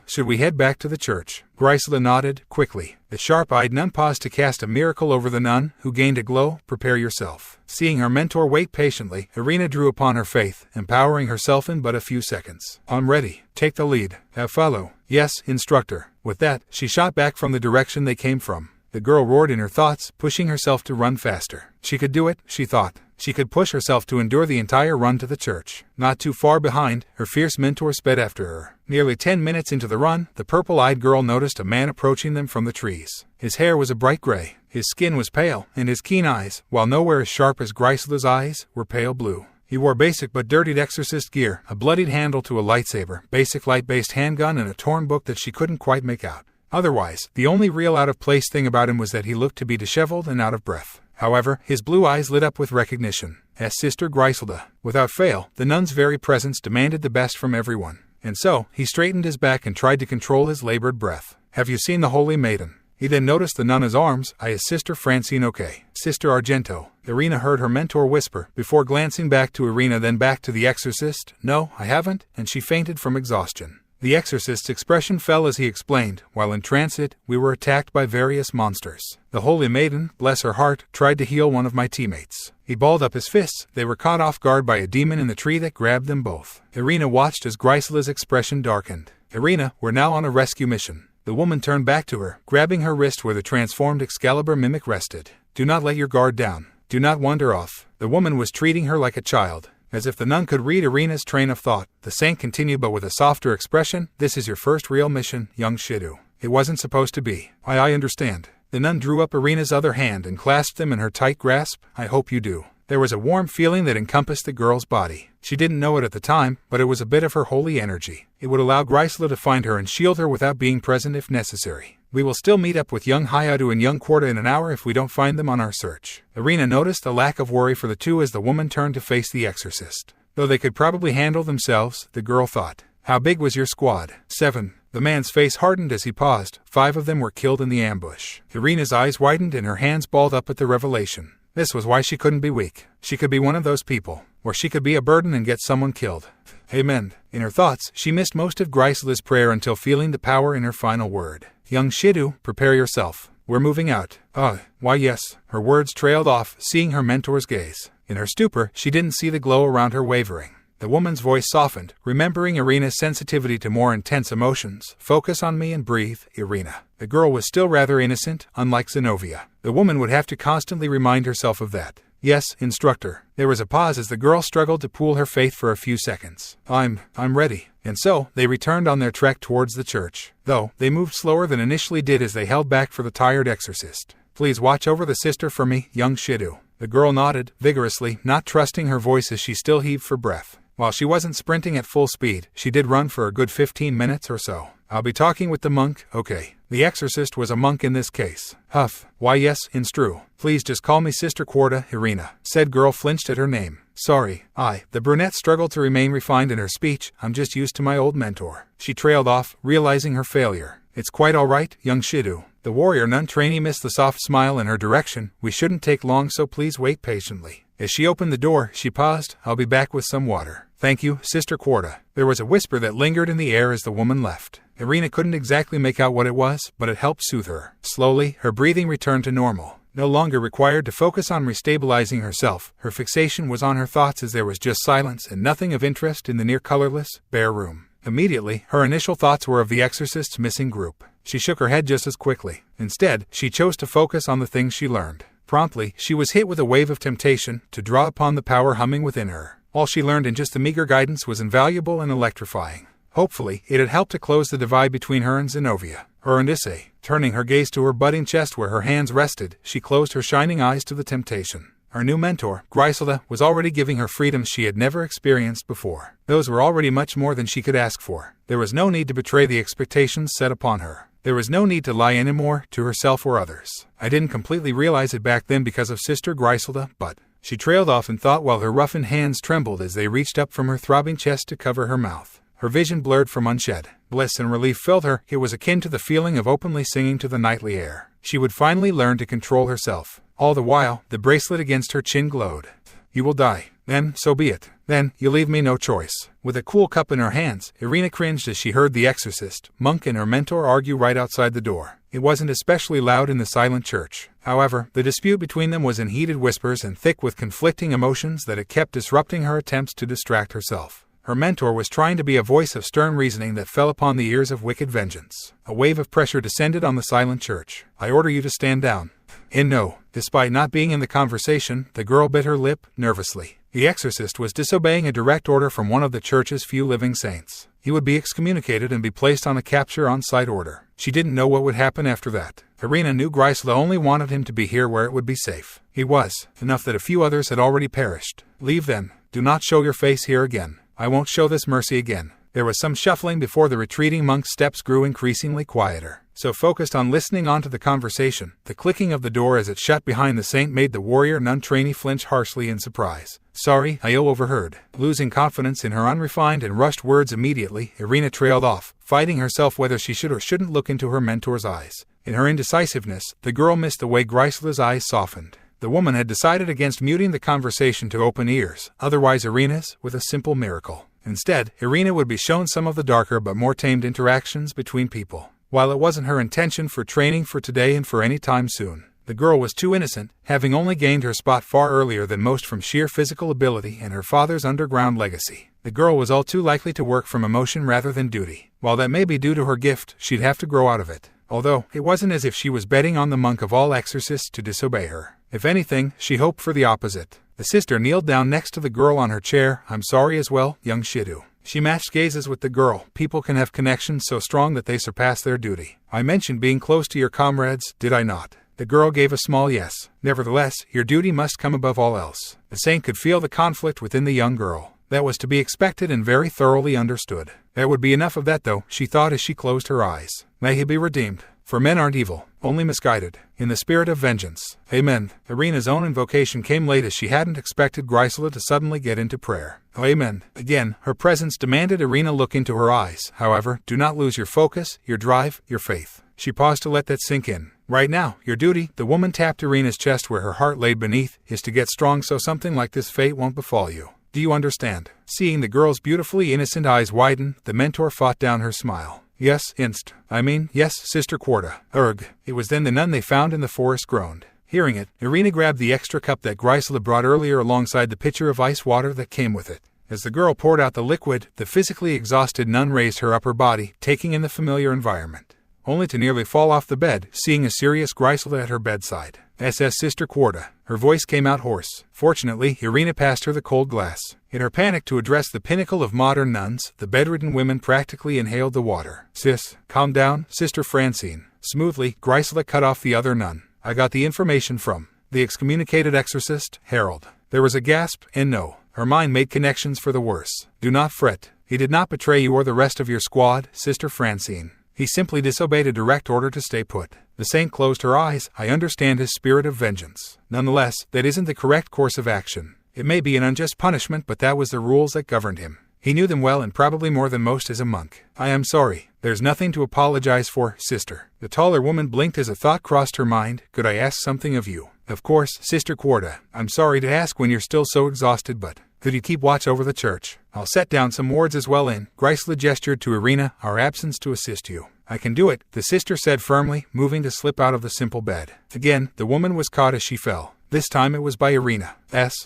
Should we head back to the church? Griselda nodded, quickly. The sharp-eyed nun paused to cast a miracle over the nun, who gained a glow. Prepare yourself. Seeing her mentor wait patiently, Irina drew upon her faith, empowering herself in but a few seconds. I'm ready. Take the lead. Follow. Yes, instructor. With that, she shot back from the direction they came from. The girl roared in her thoughts, pushing herself to run faster. She could do it, she thought. She could push herself to endure the entire run to the church. Not too far behind, her fierce mentor sped after her. Nearly 10 minutes into the run, the purple-eyed girl noticed a man approaching them from the trees. His hair was a bright gray, his skin was pale, and his keen eyes, while nowhere as sharp as Griselda's eyes, were pale blue. He wore basic but dirtied exorcist gear, a bloodied handle to a lightsaber, basic light-based handgun, and a torn book that she couldn't quite make out. Otherwise, the only real out-of-place thing about him was that he looked to be disheveled and out of breath. However, his blue eyes lit up with recognition. As Sister Griselda. Without fail, the nun's very presence demanded the best from everyone. And so, he straightened his back and tried to control his labored breath. Have you seen the Holy Maiden? He then noticed the nun's arms. I is Sister Francine. Okay. Sister Argento. Irina heard her mentor whisper, before glancing back to Irina, then back to the exorcist. No, I haven't, and she fainted from exhaustion. The exorcist's expression fell as he explained, while in transit, we were attacked by various monsters. The Holy Maiden, bless her heart, tried to heal one of my teammates. He balled up his fists. They were caught off guard by a demon in the tree that grabbed them both. Irina watched as Griselda's expression darkened. Irina, we're now on a rescue mission. The woman turned back to her, grabbing her wrist where the transformed Excalibur mimic rested. Do not let your guard down. Do not wander off. The woman was treating her like a child. As if the nun could read Irina's train of thought, the saint continued, but with a softer expression. This is your first real mission, young Shidu. It wasn't supposed to be. I understand. The nun drew up Irina's other hand and clasped them in her tight grasp. I hope you do. There was a warm feeling that encompassed the girl's body. She didn't know it at the time, but it was a bit of her holy energy. It would allow Griselda to find her and shield her without being present if necessary. We will still meet up with young Hayadu and young Quarta in an hour if we don't find them on our search. Irina noticed a lack of worry for the two as the woman turned to face the exorcist. Though they could probably handle themselves, the girl thought. How big was your squad? 7. The man's face hardened as he paused. 5 of them were killed in the ambush. Irina's eyes widened and her hands balled up at the revelation. This was why she couldn't be weak. She could be one of those people. Or she could be a burden and get someone killed. Amen. In her thoughts, she missed most of Griselda's prayer until feeling the power in her final word. Young Shidu, prepare yourself. We're moving out. Why yes. Her words trailed off, seeing her mentor's gaze. In her stupor, she didn't see the glow around her wavering. The woman's voice softened, remembering Irina's sensitivity to more intense emotions. Focus on me and breathe, Irina. The girl was still rather innocent, unlike Xenovia. The woman would have to constantly remind herself of that. Yes, instructor. There was a pause as the girl struggled to pool her faith for a few seconds. I'm ready. And so, they returned on their trek towards the church, though they moved slower than initially did as they held back for the tired exorcist. "Please watch over the sister for me, young Shidu." The girl nodded, vigorously, not trusting her voice as she still heaved for breath. While she wasn't sprinting at full speed, she did run for a good 15 minutes or so. "I'll be talking with the monk, okay?" The exorcist was a monk in this case. "Huff. Why yes, it's true. Please just call me Sister Quarta, Irina." Said girl flinched at her name. "Sorry, the brunette struggled to remain refined in her speech. "I'm just used to my old mentor." She trailed off, realizing her failure. "It's quite all right, young Shidu." The warrior nun trainee missed the soft smile in her direction. "We shouldn't take long, so please wait patiently." As she opened the door, she paused. "I'll be back with some water." "Thank you, Sister Quarta." There was a whisper that lingered in the air as the woman left. Irina couldn't exactly make out what it was, but it helped soothe her. Slowly, her breathing returned to normal. No longer required to focus on restabilizing herself, her fixation was on her thoughts as there was just silence and nothing of interest in the near-colorless, bare room. Immediately, her initial thoughts were of the exorcist's missing group. She shook her head just as quickly. Instead, she chose to focus on the things she learned. Promptly, she was hit with a wave of temptation to draw upon the power humming within her. All she learned in just the meager guidance was invaluable and electrifying. Hopefully, it had helped to close the divide between her and Xenovia. And Issei, turning her gaze to her budding chest where her hands rested, she closed her shining eyes to the temptation. Her new mentor, Griselda, was already giving her freedoms she had never experienced before. Those were already much more than she could ask for. There was no need to betray the expectations set upon her. There was no need to lie anymore, to herself or others. "I didn't completely realize it back then because of Sister Griselda, but..." She trailed off in thought while her roughened hands trembled as they reached up from her throbbing chest to cover her mouth. Her vision blurred from unshed. Bliss and relief filled her. It was akin to the feeling of openly singing to the nightly air. She would finally learn to control herself. All the while, the bracelet against her chin glowed. "You will die. Then, so be it. Then, you leave me no choice." With a cool cup in her hands, Irina cringed as she heard the exorcist, monk and her mentor argue right outside the door. It wasn't especially loud in the silent church. However, the dispute between them was in heated whispers and thick with conflicting emotions that it kept disrupting her attempts to distract herself. Her mentor was trying to be a voice of stern reasoning that fell upon the ears of wicked vengeance. A wave of pressure descended on the silent church. "I order you to stand down." And no, despite not being in the conversation, the girl bit her lip, nervously. The exorcist was disobeying a direct order from one of the church's few living saints. He would be excommunicated and be placed on a capture on-site order. She didn't know what would happen after that. Irina knew Griselda only wanted him to be here where it would be safe. He was, enough that a few others had already perished. "Leave then. Do not show your face here again. I won't show this mercy again." There was some shuffling before the retreating monk's steps grew increasingly quieter. So focused on listening onto the conversation, the clicking of the door as it shut behind the saint made the warrior nun trainee flinch harshly in surprise. "Sorry, I overheard." Losing confidence in her unrefined and rushed words immediately, Irina trailed off, fighting herself whether she should or shouldn't look into her mentor's eyes. In her indecisiveness, the girl missed the way Griselda's eyes softened. The woman had decided against muting the conversation to open ears, otherwise Irina's, with a simple miracle. Instead, Irina would be shown some of the darker but more tamed interactions between people. While it wasn't her intention for training for today and for any time soon, the girl was too innocent, having only gained her spot far earlier than most from sheer physical ability and her father's underground legacy. The girl was all too likely to work from emotion rather than duty. While that may be due to her gift, she'd have to grow out of it. Although, it wasn't as if she was betting on the monk of all exorcists to disobey her. If anything, she hoped for the opposite. The sister kneeled down next to the girl on her chair. "I'm sorry as well, young Shidu." She matched gazes with the girl. "People can have connections so strong that they surpass their duty. I mentioned being close to your comrades, did I not?" The girl gave a small yes. "Nevertheless, your duty must come above all else." The saint could feel the conflict within the young girl. That was to be expected and very thoroughly understood. There would be enough of that though, she thought as she closed her eyes. May he be redeemed. For men aren't evil, only misguided. In the spirit of vengeance. Amen. Irina's own invocation came late as she hadn't expected Griselda to suddenly get into prayer. Amen. Again, her presence demanded Irina look into her eyes. However, do not lose your focus, your drive, your faith. She paused to let that sink in. Right now, your duty, the woman tapped Irina's chest where her heart lay beneath, is to get strong so something like this fate won't befall you. Do you understand? Seeing the girl's beautifully innocent eyes widen, the mentor fought down her smile. Yes, yes, Sister Quarta. Erg. It was then the nun they found in the forest groaned. Hearing it, Irina grabbed the extra cup that Griselda brought earlier alongside the pitcher of ice water that came with it. As the girl poured out the liquid, the physically exhausted nun raised her upper body, taking in the familiar environment. Only to nearly fall off the bed, seeing a serious Griselda at her bedside. SS Sister Quarta. Her voice came out hoarse. Fortunately, Irina passed her the cold glass. In her panic to address the pinnacle of modern nuns, the bedridden women practically inhaled the water. Sis, calm down, Sister Francine. Smoothly, Grisela cut off the other nun. I got the information from the excommunicated exorcist, Harold. There was a gasp, and no. Her mind made connections for the worse. Do not fret. He did not betray you or the rest of your squad, Sister Francine. He simply disobeyed a direct order to stay put. The saint closed her eyes. I understand his spirit of vengeance. Nonetheless, that isn't the correct course of action. It may be an unjust punishment, but that was the rules that governed him. He knew them well and probably more than most as a monk. I am sorry. There's nothing to apologize for, sister. The taller woman blinked as a thought crossed her mind. Could I ask something of you? Of course, Sister Quarta. I'm sorry to ask when you're still so exhausted, but could you keep watch over the church? I'll set down some wards as well in. Grisela gestured to Irina, our absence to assist you. I can do it, the sister said firmly, moving to slip out of the simple bed. Again, the woman was caught as she fell. This time it was by Irina.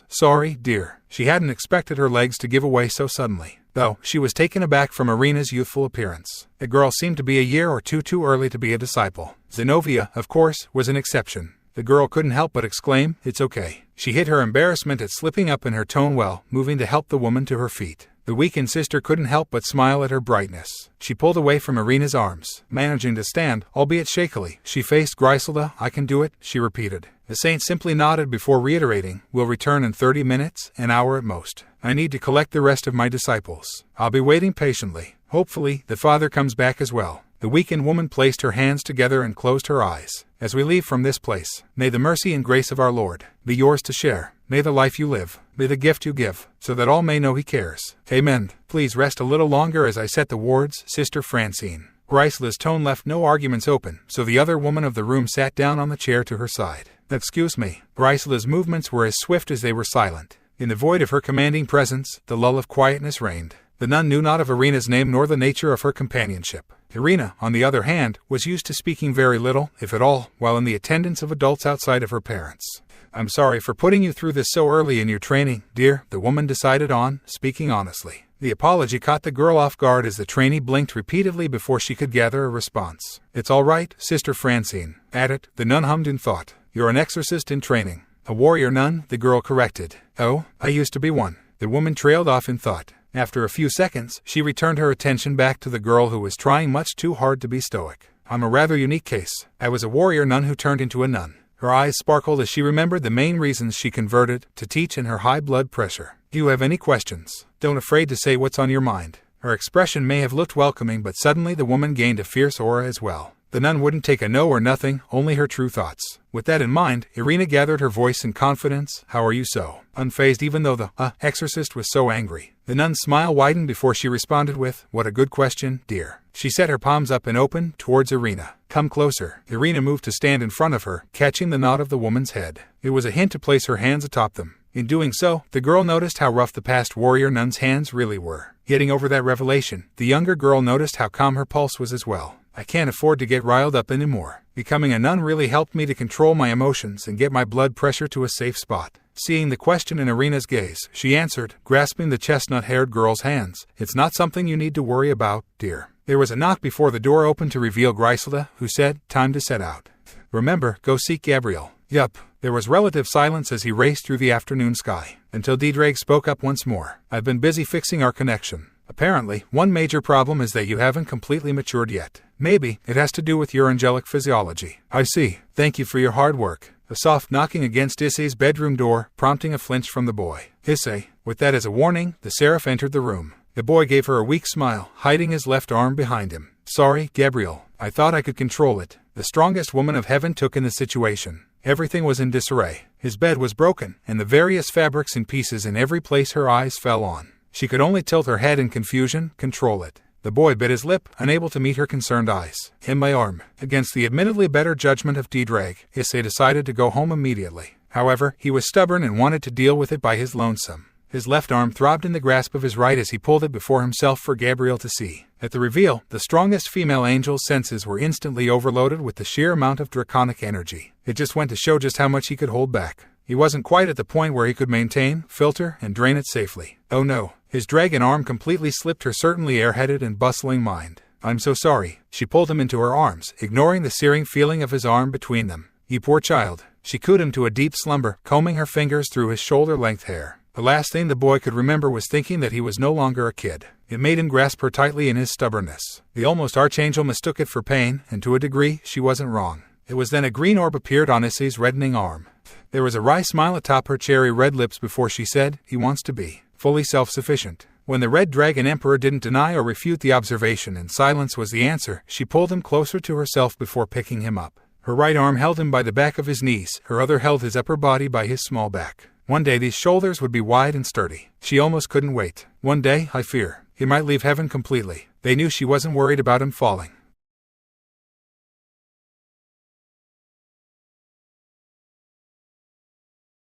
Sorry, dear. She hadn't expected her legs to give away so suddenly, though she was taken aback from Irina's youthful appearance. The girl seemed to be a year or two too early to be a disciple. Xenovia, of course, was an exception. The girl couldn't help but exclaim, "It's okay." She hid her embarrassment at slipping up in her tone well, moving to help the woman to her feet. The weakened sister couldn't help but smile at her brightness. She pulled away from Irina's arms. Managing to stand, albeit shakily, she faced Grisela. I can do it, she repeated. The saint simply nodded before reiterating, we'll return in 30 minutes, an hour at most. I need to collect the rest of my disciples. I'll be waiting patiently. Hopefully, the father comes back as well. The weakened woman placed her hands together and closed her eyes. As we leave from this place, may the mercy and grace of our Lord be yours to share. May the life you live be the gift you give, so that all may know he cares. Amen. Please rest a little longer as I set the wards, Sister Francine. Grisela's tone left no arguments open, so the other woman of the room sat down on the chair to her side. Excuse me. Grisela's movements were as swift as they were silent. In the void of her commanding presence, the lull of quietness reigned. The nun knew not of Irina's name nor the nature of her companionship. Irina, on the other hand, was used to speaking very little, if at all, while in the attendance of adults outside of her parents. I'm sorry for putting you through this so early in your training, dear, the woman decided on, speaking honestly. The apology caught the girl off guard as the trainee blinked repeatedly before she could gather a response. It's all right, Sister Francine. At it, the nun hummed in thought. You're an exorcist in training. A warrior nun, the girl corrected. Oh, I used to be one. The woman trailed off in thought. After a few seconds, she returned her attention back to the girl who was trying much too hard to be stoic. I'm a rather unique case. I was a warrior nun who turned into a nun. Her eyes sparkled as she remembered the main reasons she converted, to teach and her high blood pressure. Do you have any questions? Don't afraid to say what's on your mind. Her expression may have looked welcoming, but suddenly the woman gained a fierce aura as well. The nun wouldn't take a no or nothing, only her true thoughts. With that in mind, Irina gathered her voice in confidence. How are you so? Unfazed even though the exorcist was so angry. The nun's smile widened before she responded with, what a good question, dear. She set her palms up and open, towards Irina. Come closer. Irina moved to stand in front of her, catching the nod of the woman's head. It was a hint to place her hands atop them. In doing so, the girl noticed how rough the past warrior nun's hands really were. Getting over that revelation, the younger girl noticed how calm her pulse was as well. I can't afford to get riled up anymore. Becoming a nun really helped me to control my emotions and get my blood pressure to a safe spot. Seeing the question in Irina's gaze, she answered, grasping the chestnut-haired girl's hands. It's not something you need to worry about, dear. There was a knock before the door opened to reveal Grisela, who said, time to set out. Remember, go seek Gabriel. Yup. There was relative silence as he raced through the afternoon sky, until Diedrag spoke up once more. I've been busy fixing our connection. Apparently, one major problem is that you haven't completely matured yet. Maybe it has to do with your angelic physiology. I see. Thank you for your hard work. A soft knocking against Issei's bedroom door, prompting a flinch from the boy. Issei, with that as a warning, the seraph entered the room. The boy gave her a weak smile, hiding his left arm behind him. Sorry, Gabriel. I thought I could control it. The strongest woman of heaven took in the situation. Everything was in disarray. His bed was broken, and the various fabrics in pieces in every place her eyes fell on. She could only tilt her head in confusion, control it. The boy bit his lip, unable to meet her concerned eyes. In my arm. Against the admittedly better judgment of Diedrag, Issei decided to go home immediately. However, he was stubborn and wanted to deal with it by his lonesome. His left arm throbbed in the grasp of his right as he pulled it before himself for Gabriel to see. At the reveal, the strongest female angel's senses were instantly overloaded with the sheer amount of draconic energy. It just went to show just how much he could hold back. He wasn't quite at the point where he could maintain, filter, and drain it safely. Oh no. His dragon arm completely slipped her certainly airheaded and bustling mind. I'm so sorry. She pulled him into her arms, ignoring the searing feeling of his arm between them. You poor child. She cooed him to a deep slumber, combing her fingers through his shoulder-length hair. The last thing the boy could remember was thinking that he was no longer a kid. It made him grasp her tightly in his stubbornness. The almost archangel mistook it for pain, and to a degree, she wasn't wrong. It was then a green orb appeared on Issei's reddening arm. There was a wry smile atop her cherry red lips before she said, "He wants to be fully self-sufficient." When the Red Dragon Emperor didn't deny or refute the observation and silence was the answer, she pulled him closer to herself before picking him up. Her right arm held him by the back of his knees, her other held his upper body by his small back. One day these shoulders would be wide and sturdy. She almost couldn't wait. One day, I fear, he might leave heaven completely. They knew she wasn't worried about him falling.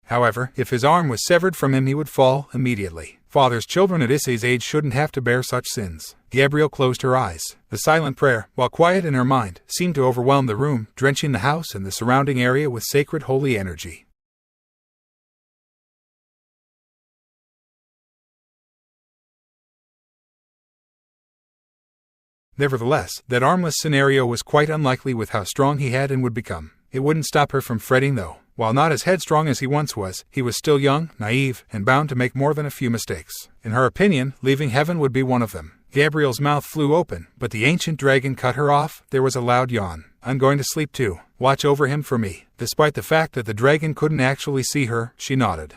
However, if his arm was severed from him he would fall immediately. Father's children at Issei's age shouldn't have to bear such sins. Gabriel closed her eyes. The silent prayer, while quiet in her mind, seemed to overwhelm the room, drenching the house and the surrounding area with sacred holy energy. Nevertheless, that armless scenario was quite unlikely with how strong he had and would become. It wouldn't stop her from fretting though. While not as headstrong as he once was, he was still young, naive, and bound to make more than a few mistakes. In her opinion, leaving heaven would be one of them. Gabriel's mouth flew open, but the ancient dragon cut her off. There was a loud yawn. "I'm going to sleep too. Watch over him for me." Despite the fact that the dragon couldn't actually see her, she nodded.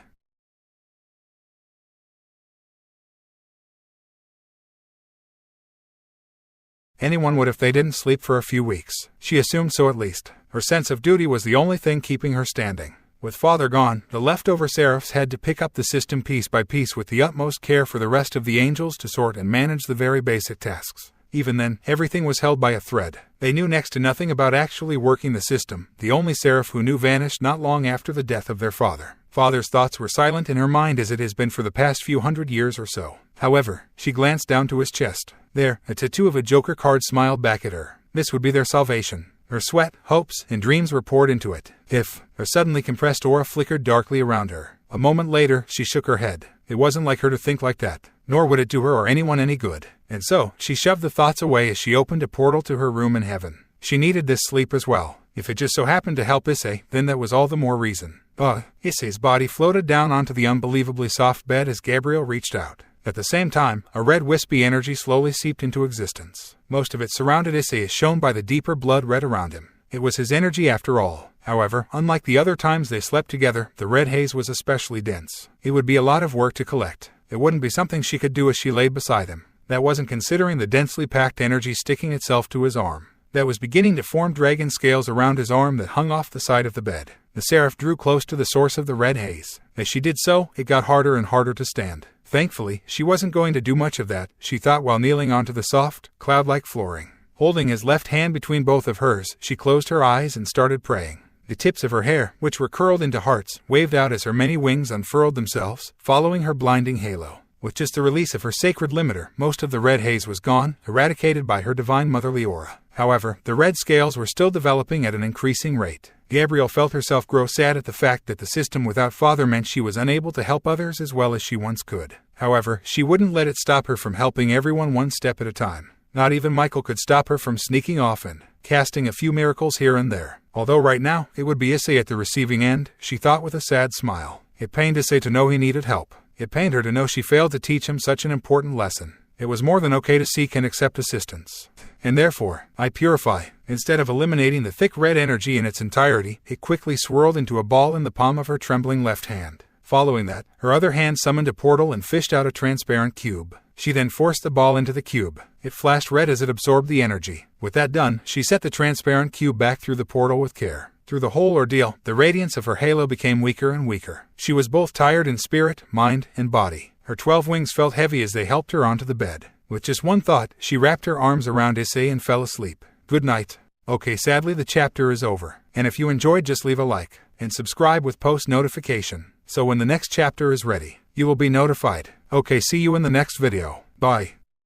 Anyone would if they didn't sleep for a few weeks. She assumed so at least. Her sense of duty was the only thing keeping her standing. With Father gone, the leftover seraphs had to pick up the system piece by piece with the utmost care for the rest of the angels to sort and manage the very basic tasks. Even then, everything was held by a thread. They knew next to nothing about actually working the system. The only seraph who knew vanished not long after the death of their father. Father's thoughts were silent in her mind as it has been for the past few hundred years or so. However, she glanced down to his chest. There, a tattoo of a Joker card smiled back at her. This would be their salvation. Her sweat, hopes, and dreams were poured into it. Her suddenly compressed aura flickered darkly around her. A moment later, she shook her head. It wasn't like her to think like that, nor would it do her or anyone any good. And so, she shoved the thoughts away as she opened a portal to her room in heaven. She needed this sleep as well. If it just so happened to help Issei, then that was all the more reason. Issei's body floated down onto the unbelievably soft bed as Gabriel reached out. At the same time, a red wispy energy slowly seeped into existence. Most of it surrounded Issei as shown by the deeper blood red around him. It was his energy after all. However, unlike the other times they slept together, the red haze was especially dense. It would be a lot of work to collect. It wouldn't be something she could do as she lay beside him. That wasn't considering the densely packed energy sticking itself to his arm. That was beginning to form dragon scales around his arm that hung off the side of the bed. The seraph drew close to the source of the red haze. As she did so, it got harder and harder to stand. Thankfully, she wasn't going to do much of that, she thought while kneeling onto the soft, cloud-like flooring. Holding his left hand between both of hers, she closed her eyes and started praying. The tips of her hair, which were curled into hearts, waved out as her many wings unfurled themselves, following her blinding halo. With just the release of her sacred limiter, most of the red haze was gone, eradicated by her divine motherly aura. However, the red scales were still developing at an increasing rate. Gabriel felt herself grow sad at the fact that the system without Father meant she was unable to help others as well as she once could. However, she wouldn't let it stop her from helping everyone one step at a time. Not even Michael could stop her from sneaking off and casting a few miracles here and there. Although right now, it would be Issei at the receiving end, she thought with a sad smile. It pained Issei to know he needed help. It pained her to know she failed to teach him such an important lesson. It was more than okay to seek and accept assistance. And therefore, I purify. Instead of eliminating the thick red energy in its entirety, it quickly swirled into a ball in the palm of her trembling left hand. Following that, her other hand summoned a portal and fished out a transparent cube. She then forced the ball into the cube. It flashed red as it absorbed the energy. With that done, she set the transparent cube back through the portal with care. Through the whole ordeal, the radiance of her halo became weaker and weaker. She was both tired in spirit, mind, and body. Her 12 wings felt heavy as they helped her onto the bed. With just one thought, she wrapped her arms around Issei and fell asleep. Good night. Okay, sadly the chapter is over. And if you enjoyed, just leave a like and subscribe with post notification, so when the next chapter is ready, you will be notified. Okay, see you in the next video. Bye.